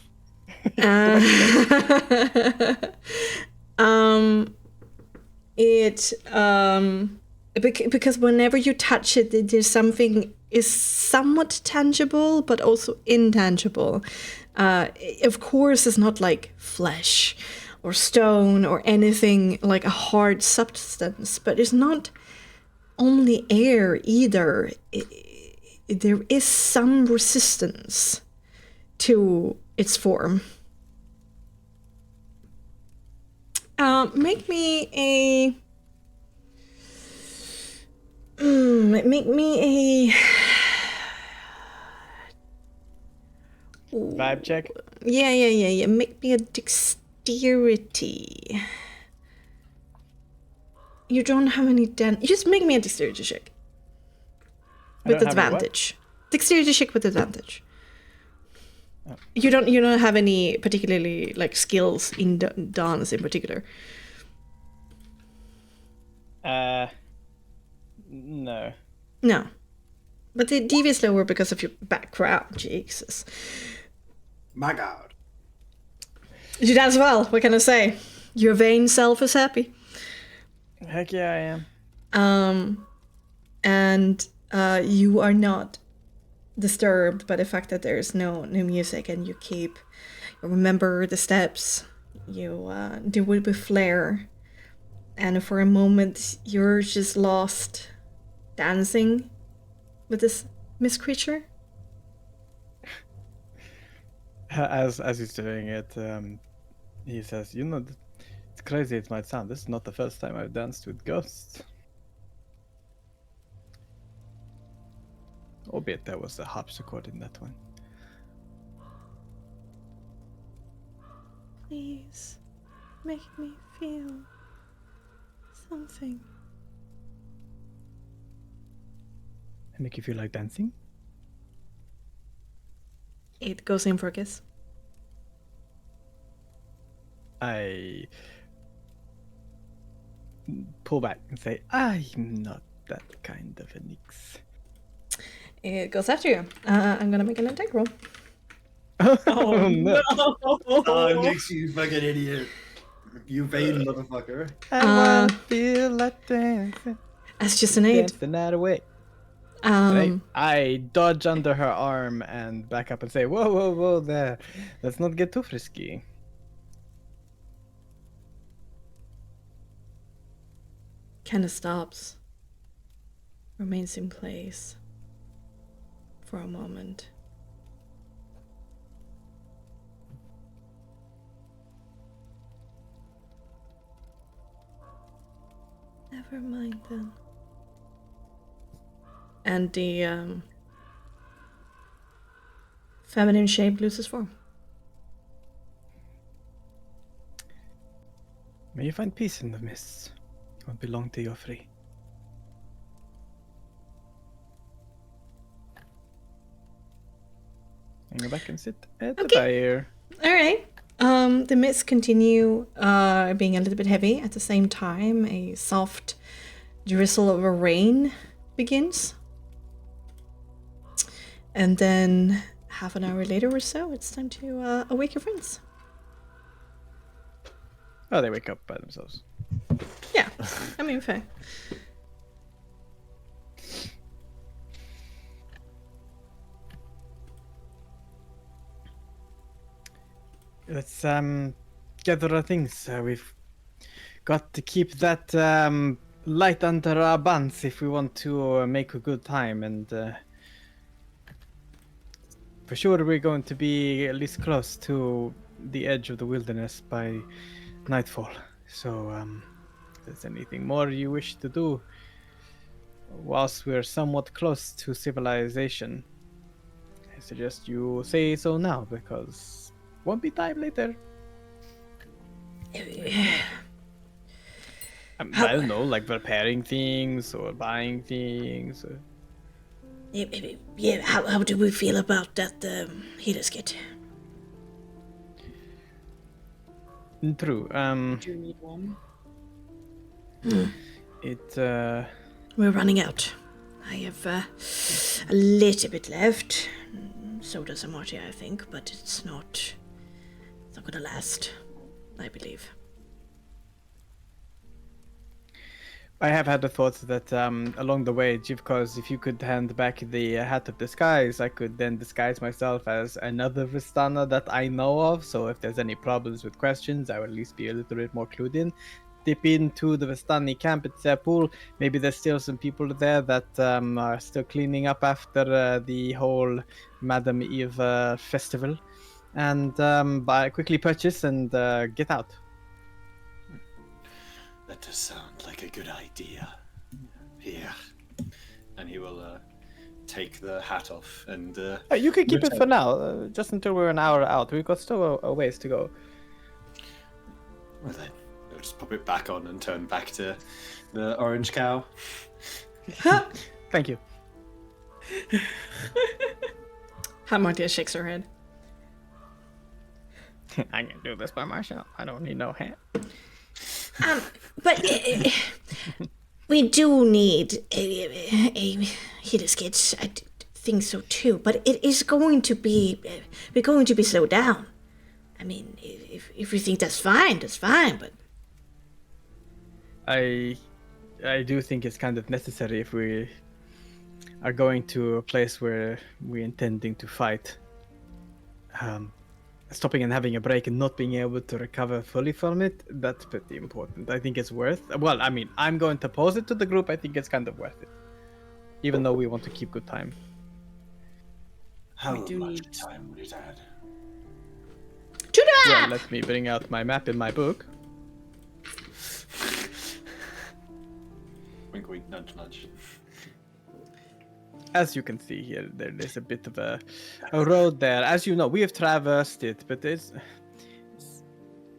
Because whenever you touch it, there's something is somewhat tangible, but also intangible. Of course, it's not like flesh or stone or anything like a hard substance, but it's not only air either. There is some resistance to its form. Make me a Vibe check? Yeah. Make me a dexterity. You don't have any just make me a dexterity check. With don't have any what? advantage. Dexterity check with advantage. Oh. You don't have any particularly like skills in dance in particular. No. No. But the DV is lower because of your background, Jesus. My God. You dance well, what can I say? Your vain self is happy. Heck yeah, I am. and you are not disturbed by the fact that there's no music, and you remember the steps. You do it with flair, and for a moment you're just lost, dancing with this mist creature. As he's doing it, he says, "You know, it's crazy it might sound. This is not the first time I've danced with ghosts. Albeit there was a harpsichord in that one." Please, make me feel something. I make you feel like dancing? It goes in for a kiss. I pull back and say, "I'm not that kind of a nix." It goes after you. I'm gonna make an attack roll. Oh no! Oh, Nix, you fucking idiot. You vain motherfucker. I wanna feel like dancing. That's just an 8. Dancing that away. I dodge under her arm and back up and say, "Whoa, whoa, whoa, there. Let's not get too frisky." Kind of stops. Remains in place. For a moment. Never mind then. And the feminine shape loses form. May you find peace in the mists. Won't be long till you're free. And go back and sit at the fire. All right. The mists continue being a little bit heavy. At the same time, a soft drizzle of a rain begins. And then half an hour later or so, it's time to awake your friends. Oh, they wake up by themselves. Yeah, I mean, fair. Let's gather our things. We've got to keep that light under our buns if we want to make a good time, and for sure we're going to be at least close to the edge of the wilderness by nightfall. So, if there's anything more you wish to do whilst we're somewhat close to civilization, I suggest you say so now, because won't be time later. I don't know, like preparing things or buying things. Or... Yeah, how do we feel about that healer skit? True. Do you need one? We're running out. I have a little bit left. So does Marty, I think, but it's not gonna last, I believe. I have had the thought that along the way, because if you could hand back the Hat of Disguise, I could then disguise myself as another Vistana that I know of. So if there's any problems with questions, I would at least be a little bit more clued in. Dip into the Vistani camp at Sepul. Maybe there's still some people there that are still cleaning up after the whole Madame Eve festival. And quickly purchase and get out. That does sound like a good idea. Here. And he will take the hat off and... you can keep it for now, just until we're an hour out. We've got still a ways to go. Well then, we'll just pop it back on and turn back to the orange cow. Thank you. Martia shakes her head. I can do this by myself. I don't need no hat. But we do need a healer skit. I think so too. But it is going to be we're going to be slowed down. I mean, if you think that's fine, But I do think it's kind of necessary if we are going to a place where we're intending to fight, stopping and having a break and not being able to recover fully from it, that's pretty important. I think it's worth. Well, I mean, I'm going to pose it to the group. I think it's kind of worth it, even though we want to keep good time. How We do much need- time would it add? To the Well, map! let me bring out my map in my book. Wink, wink, nudge, nudge. As you can see here, there's a bit of a road there. As you know, we have traversed it, but it's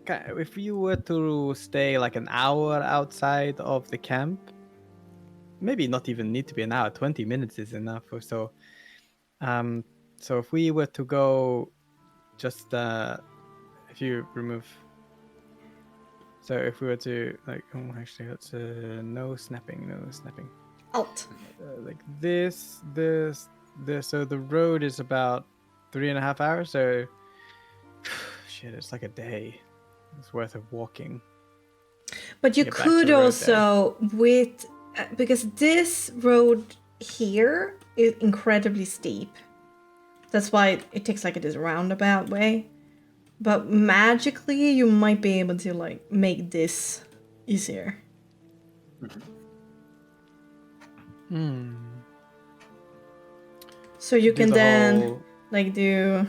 if you were to stay like an hour outside of the camp, maybe not even need to be an hour, 20 minutes is enough or so. So if we were to go just if you remove, so if we were to like, oh, actually that's no snapping. Alt. Like this. So the road is about 3.5 hours. So shit, it's like a day. It's worth of walking. But you Get back to could the road also, with because this road here is incredibly steep. That's why it takes like this roundabout way. But magically, you might be able to like make this easier. So you can the then whole- like do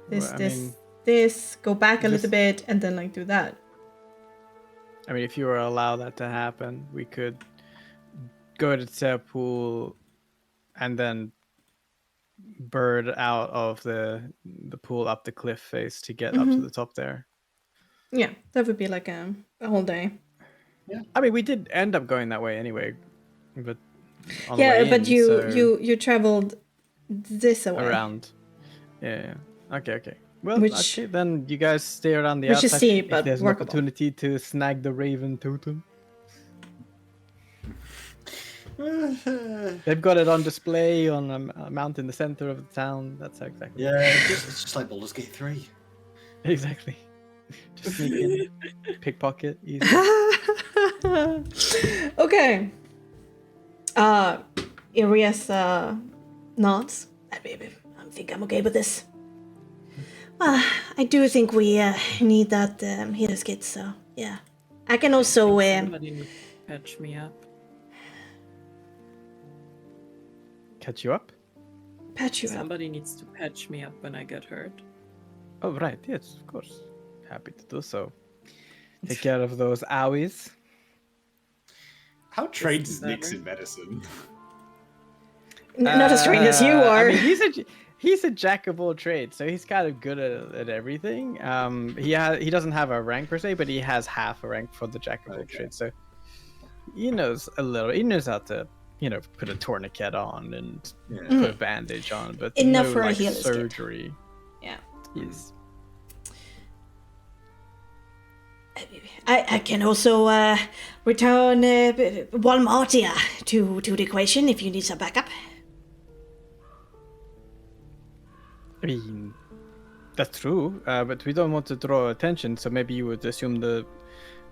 this, Well, I this, mean, this, go back a little just- bit, and then like do that. I mean, if you were to allow that to happen, we could go to the pool and then bird out of the pool up the cliff face to get up to the top there. Yeah, that would be like a whole day. I mean, we did end up going that way anyway, but on the Yeah, way but in, you so you traveled this away. around. Yeah. Okay. Well, Which- okay, then you guys stay around the which is outside. steep, If but there's an workable. opportunity to snag the Raven totem. They've got it on display on a mount in the center of the town. That's how exactly. Yeah, it's just like Baldur's Gate 3. Exactly. Just sneak in, pickpocket, easy. Okay. Irias nods. I think I'm okay with this. Well, I do think we need that healer's kit, so yeah. I can also Somebody needs to patch me up. Catch you up? patch you up. Somebody needs to patch me up when I get hurt. Oh, right. Yes, of course. Happy to do so. Take care of those owies. How trained is Isn't that Nyx right? in medicine? Not as trained as you are. I mean, he's a jack of all trades, so he's kind of good at everything. He doesn't have a rank per se, but he has half a rank for the jack of all Okay. trades. So he knows a little. He knows how to, put a tourniquet on and Yeah. put a bandage on, but Enough no, for a like, healer's kit. surgery. Yeah. Yes. I can also return one martyr to the equation if you need some backup. I mean, that's true, but we don't want to draw attention, so maybe you would assume the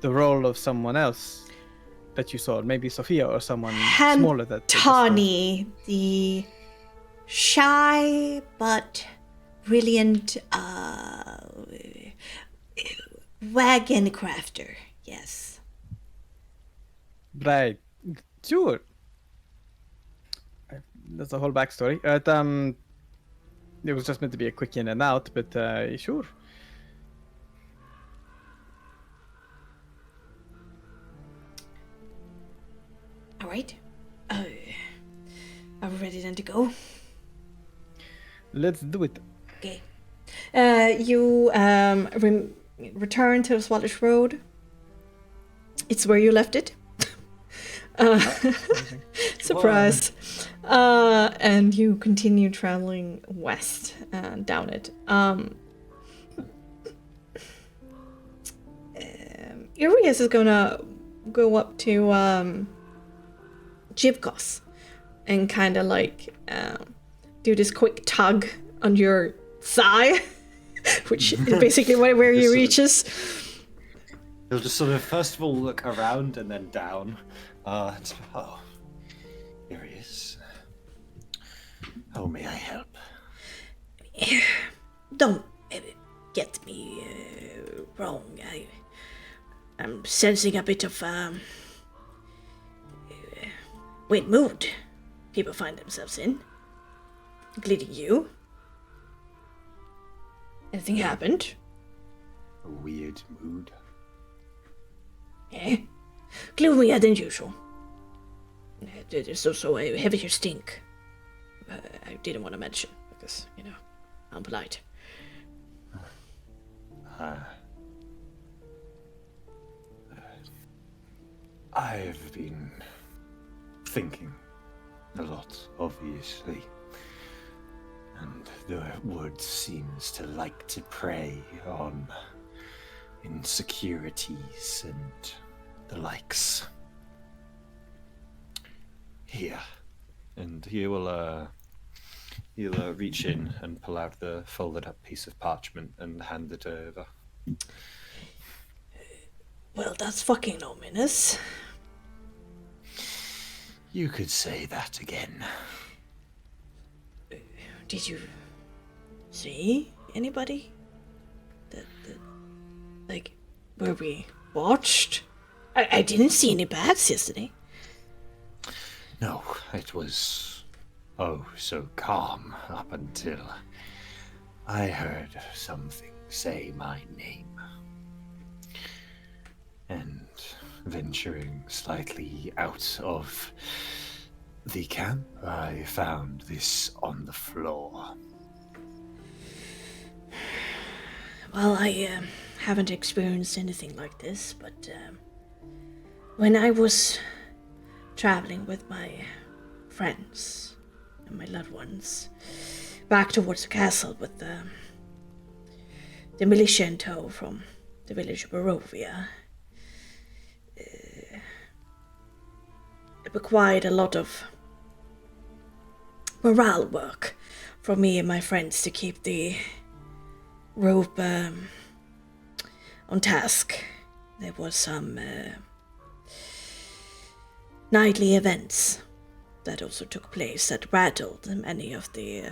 role of someone else that you saw, maybe Sophia or someone smaller that. Tani, the shy but brilliant wagon crafter. Yes. Right, sure. That's a whole backstory. It was just meant to be a quick in and out, but sure. All right. Are we ready then to go? Let's do it. Okay. You return to the Swallish Road. It's where you left it. Surprise. And you continue traveling west down it. Irias is gonna go up to Jivkos and kind of like do this quick tug on your thigh, which is basically where he Just sort of- reaches. He'll just sort of first of all look around and then down. Oh, here he is. How may I help? Don't get me wrong. I'm sensing a bit of weird mood people find themselves in, including you. Anything happened? A weird mood? Eh? Gloomier than usual. There's also a heavier stink. I didn't want to mention because, I'm polite. I've been thinking a lot, obviously. And the wood seems to like to prey on insecurities and the likes. Here. And he will, he'll reach in and pull out the folded up piece of parchment and hand it over. Well, that's fucking ominous. You could say that again. Did you see anybody? Were we watched? I didn't see any bats yesterday. No, it was so calm up until I heard something say my name. And venturing slightly out of the camp, I found this on the floor. Well, I haven't experienced anything like this, but when I was traveling with my friends and my loved ones back towards the castle with the militia in tow from the village of Barovia, it required a lot of morale work from me and my friends to keep the rope on task. There was some nightly events that also took place that rattled many of the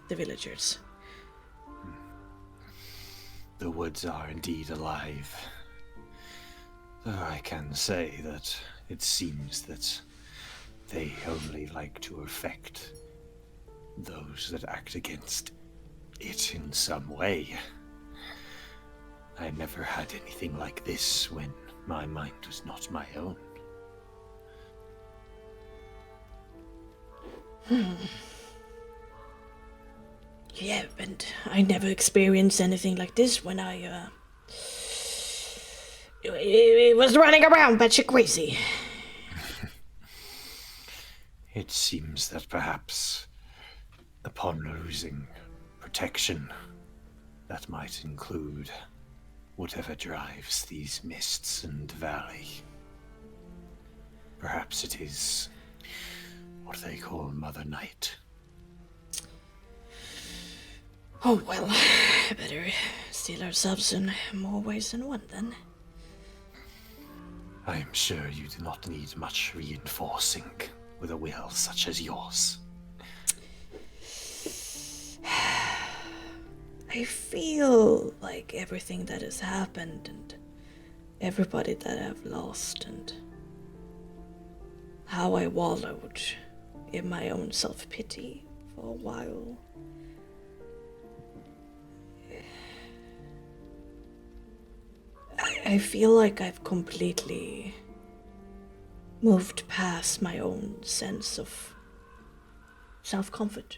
villagers. The woods are indeed alive. Though I can say that it seems that they only like to affect those that act against it in some way. I never had anything like this when my mind was not my own. Yeah, and I never experienced anything like this when I was running around batshit crazy. It seems that perhaps upon losing protection, that might include whatever drives these mists and valley. Perhaps it is what they call Mother Night. Oh well, better steal ourselves in more ways than one then. I am sure you do not need much reinforcing with a will such as yours. I feel like everything that has happened and everybody that I've lost and how I wallowed in my own self-pity for a while. I feel like I've completely moved past my own sense of self-comfort.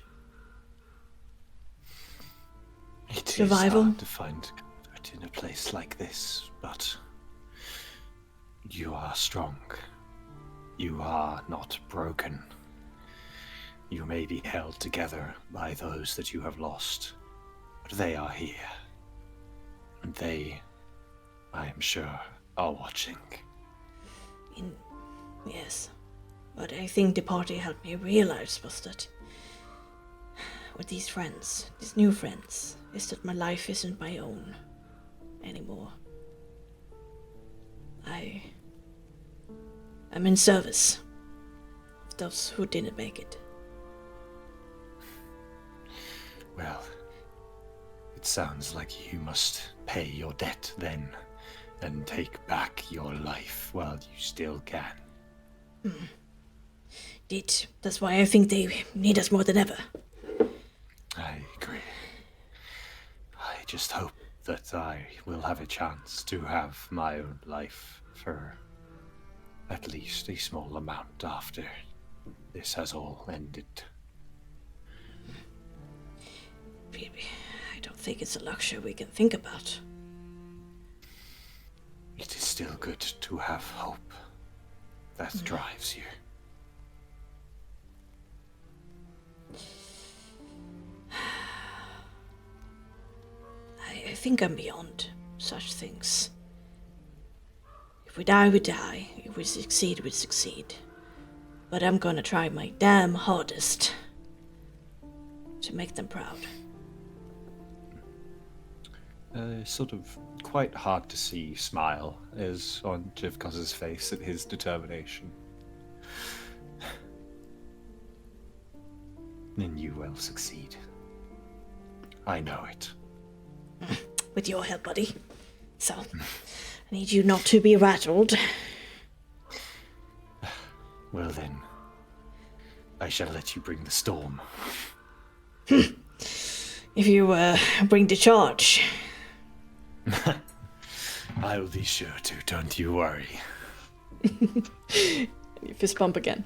It Survival. is hard to find comfort in a place like this, but you are strong. You are not broken. You may be held together by those that you have lost, but they are here. And they, I am sure, are watching. Yes, but I think the party helped me realize was that with these friends, these new friends, is that my life isn't my own anymore. I'm in service of those who didn't make it. It sounds like you must pay your debt then, and take back your life while you still can. Indeed. That's why I think they need us more than ever. I agree. I just hope that I will have a chance to have my own life for at least a small amount after this has all ended. Baby, I don't think it's a luxury we can think about. It is still good to have hope that drives you. I think I'm beyond such things. If we die, we die. If we succeed, we succeed. But I'm gonna try my damn hardest to make them proud. Sort of quite hard to see smile is on Jivkos's face at his determination. Then you will succeed. I know it. With your help, buddy. So, I need you not to be rattled. Well then, I shall let you bring the storm. If you bring the charge. I'll be sure to, don't you worry. You fist bump again.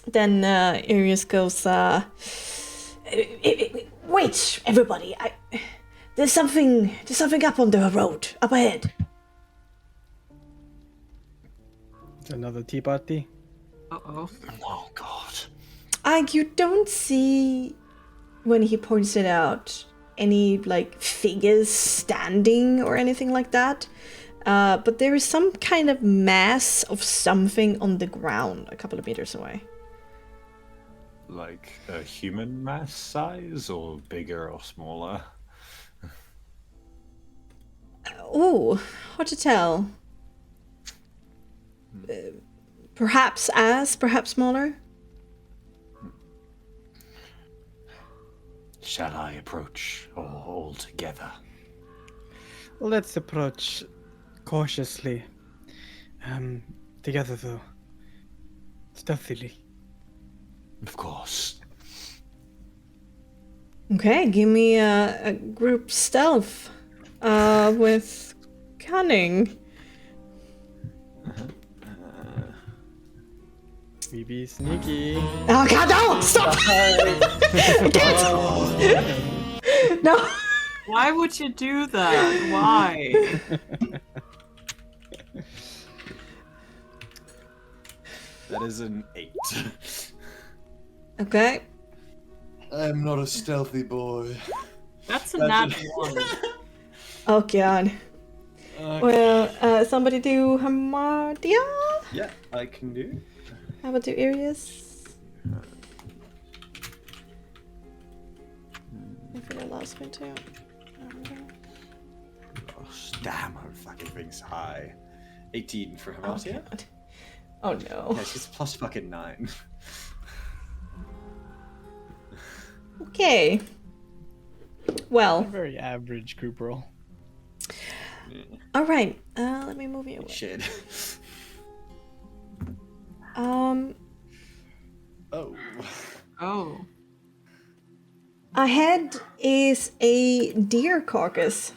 Then Arius goes, Wait, everybody. There's something up on the road, up ahead. It's another tea party. Uh-oh. Oh God. you don't see, when he points it out, any, like, figures standing or anything like that. But there is some kind of mass of something on the ground a couple of meters away. Like a human mass size, or bigger or smaller? Ooh, hard to tell. Perhaps smaller? Shall I approach all together? Let's approach cautiously. Together though. Stealthily. Of course. Okay, give me a group stealth with cunning. We be sneaky. Oh god, no! Stop! No! Why would you do that? Why? That is an 8. Okay. I'm not a stealthy boy. That's a nat 1. Oh god. Well, somebody do Hamartia? Yeah, I can do. How about do Arius? If it allows me to. Oh, damn, her fucking thing's high. 18 for Oh, Hamartia. god. Oh no. Yeah, she's plus fucking 9. Okay. Well, A very average group roll. alright. Let me move you away. Shit. Oh. Oh. Ahead is a deer carcass.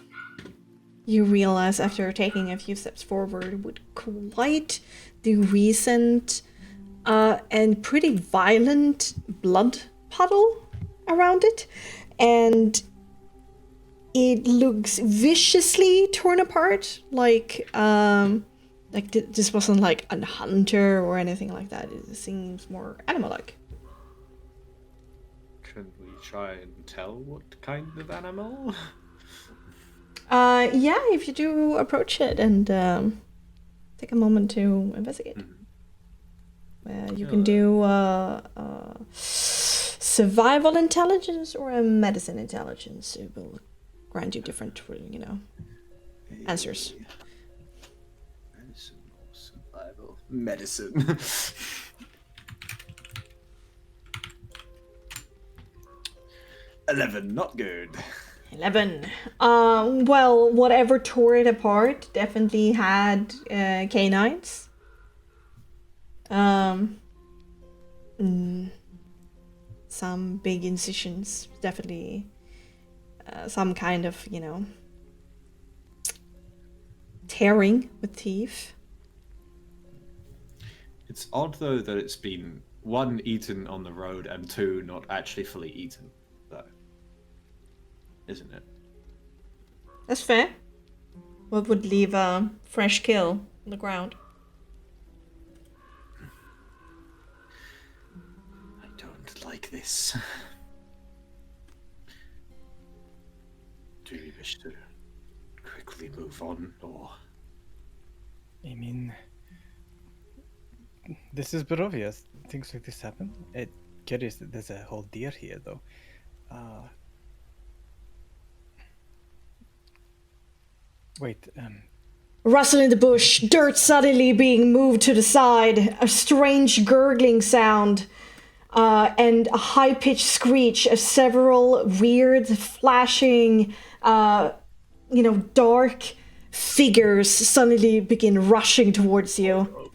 You realize after taking a few steps forward with quite the recent and pretty violent blood puddle around it, and it looks viciously torn apart, like this wasn't like a hunter or anything like that. It seems more animal-like. Can we try and tell what kind of animal? Yeah, if you do approach it and take a moment to investigate. You can do survival intelligence or a medicine intelligence. It will grant you different, answers. Medicine or survival? Medicine. 11, not good. 11. Well, whatever tore it apart definitely had canines. Some big incisions, definitely some kind of, tearing with teeth. It's odd though that it's been 1 eaten on the road and 2 not actually fully eaten, though. Isn't it? That's fair. What would leave a fresh kill on the ground? I don't like this. Do you wish to quickly move on, or? I mean, this is Barovia. Things like this happen. Curious that there's a whole deer here, though. Wait, Rustle in the bush, dirt suddenly being moved to the side, a strange gurgling sound, and a high-pitched screech of several weird, flashing, dark figures suddenly begin rushing towards you.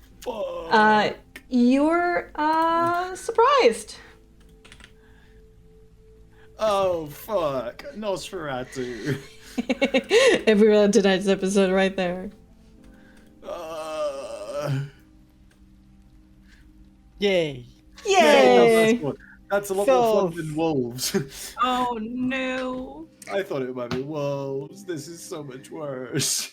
You're surprised. Oh fuck! Nosferatu. Everyone on tonight's episode right there. yay! Yay! That's a lot So- more fun than wolves. Oh no. I thought it might be wolves. This is so much worse.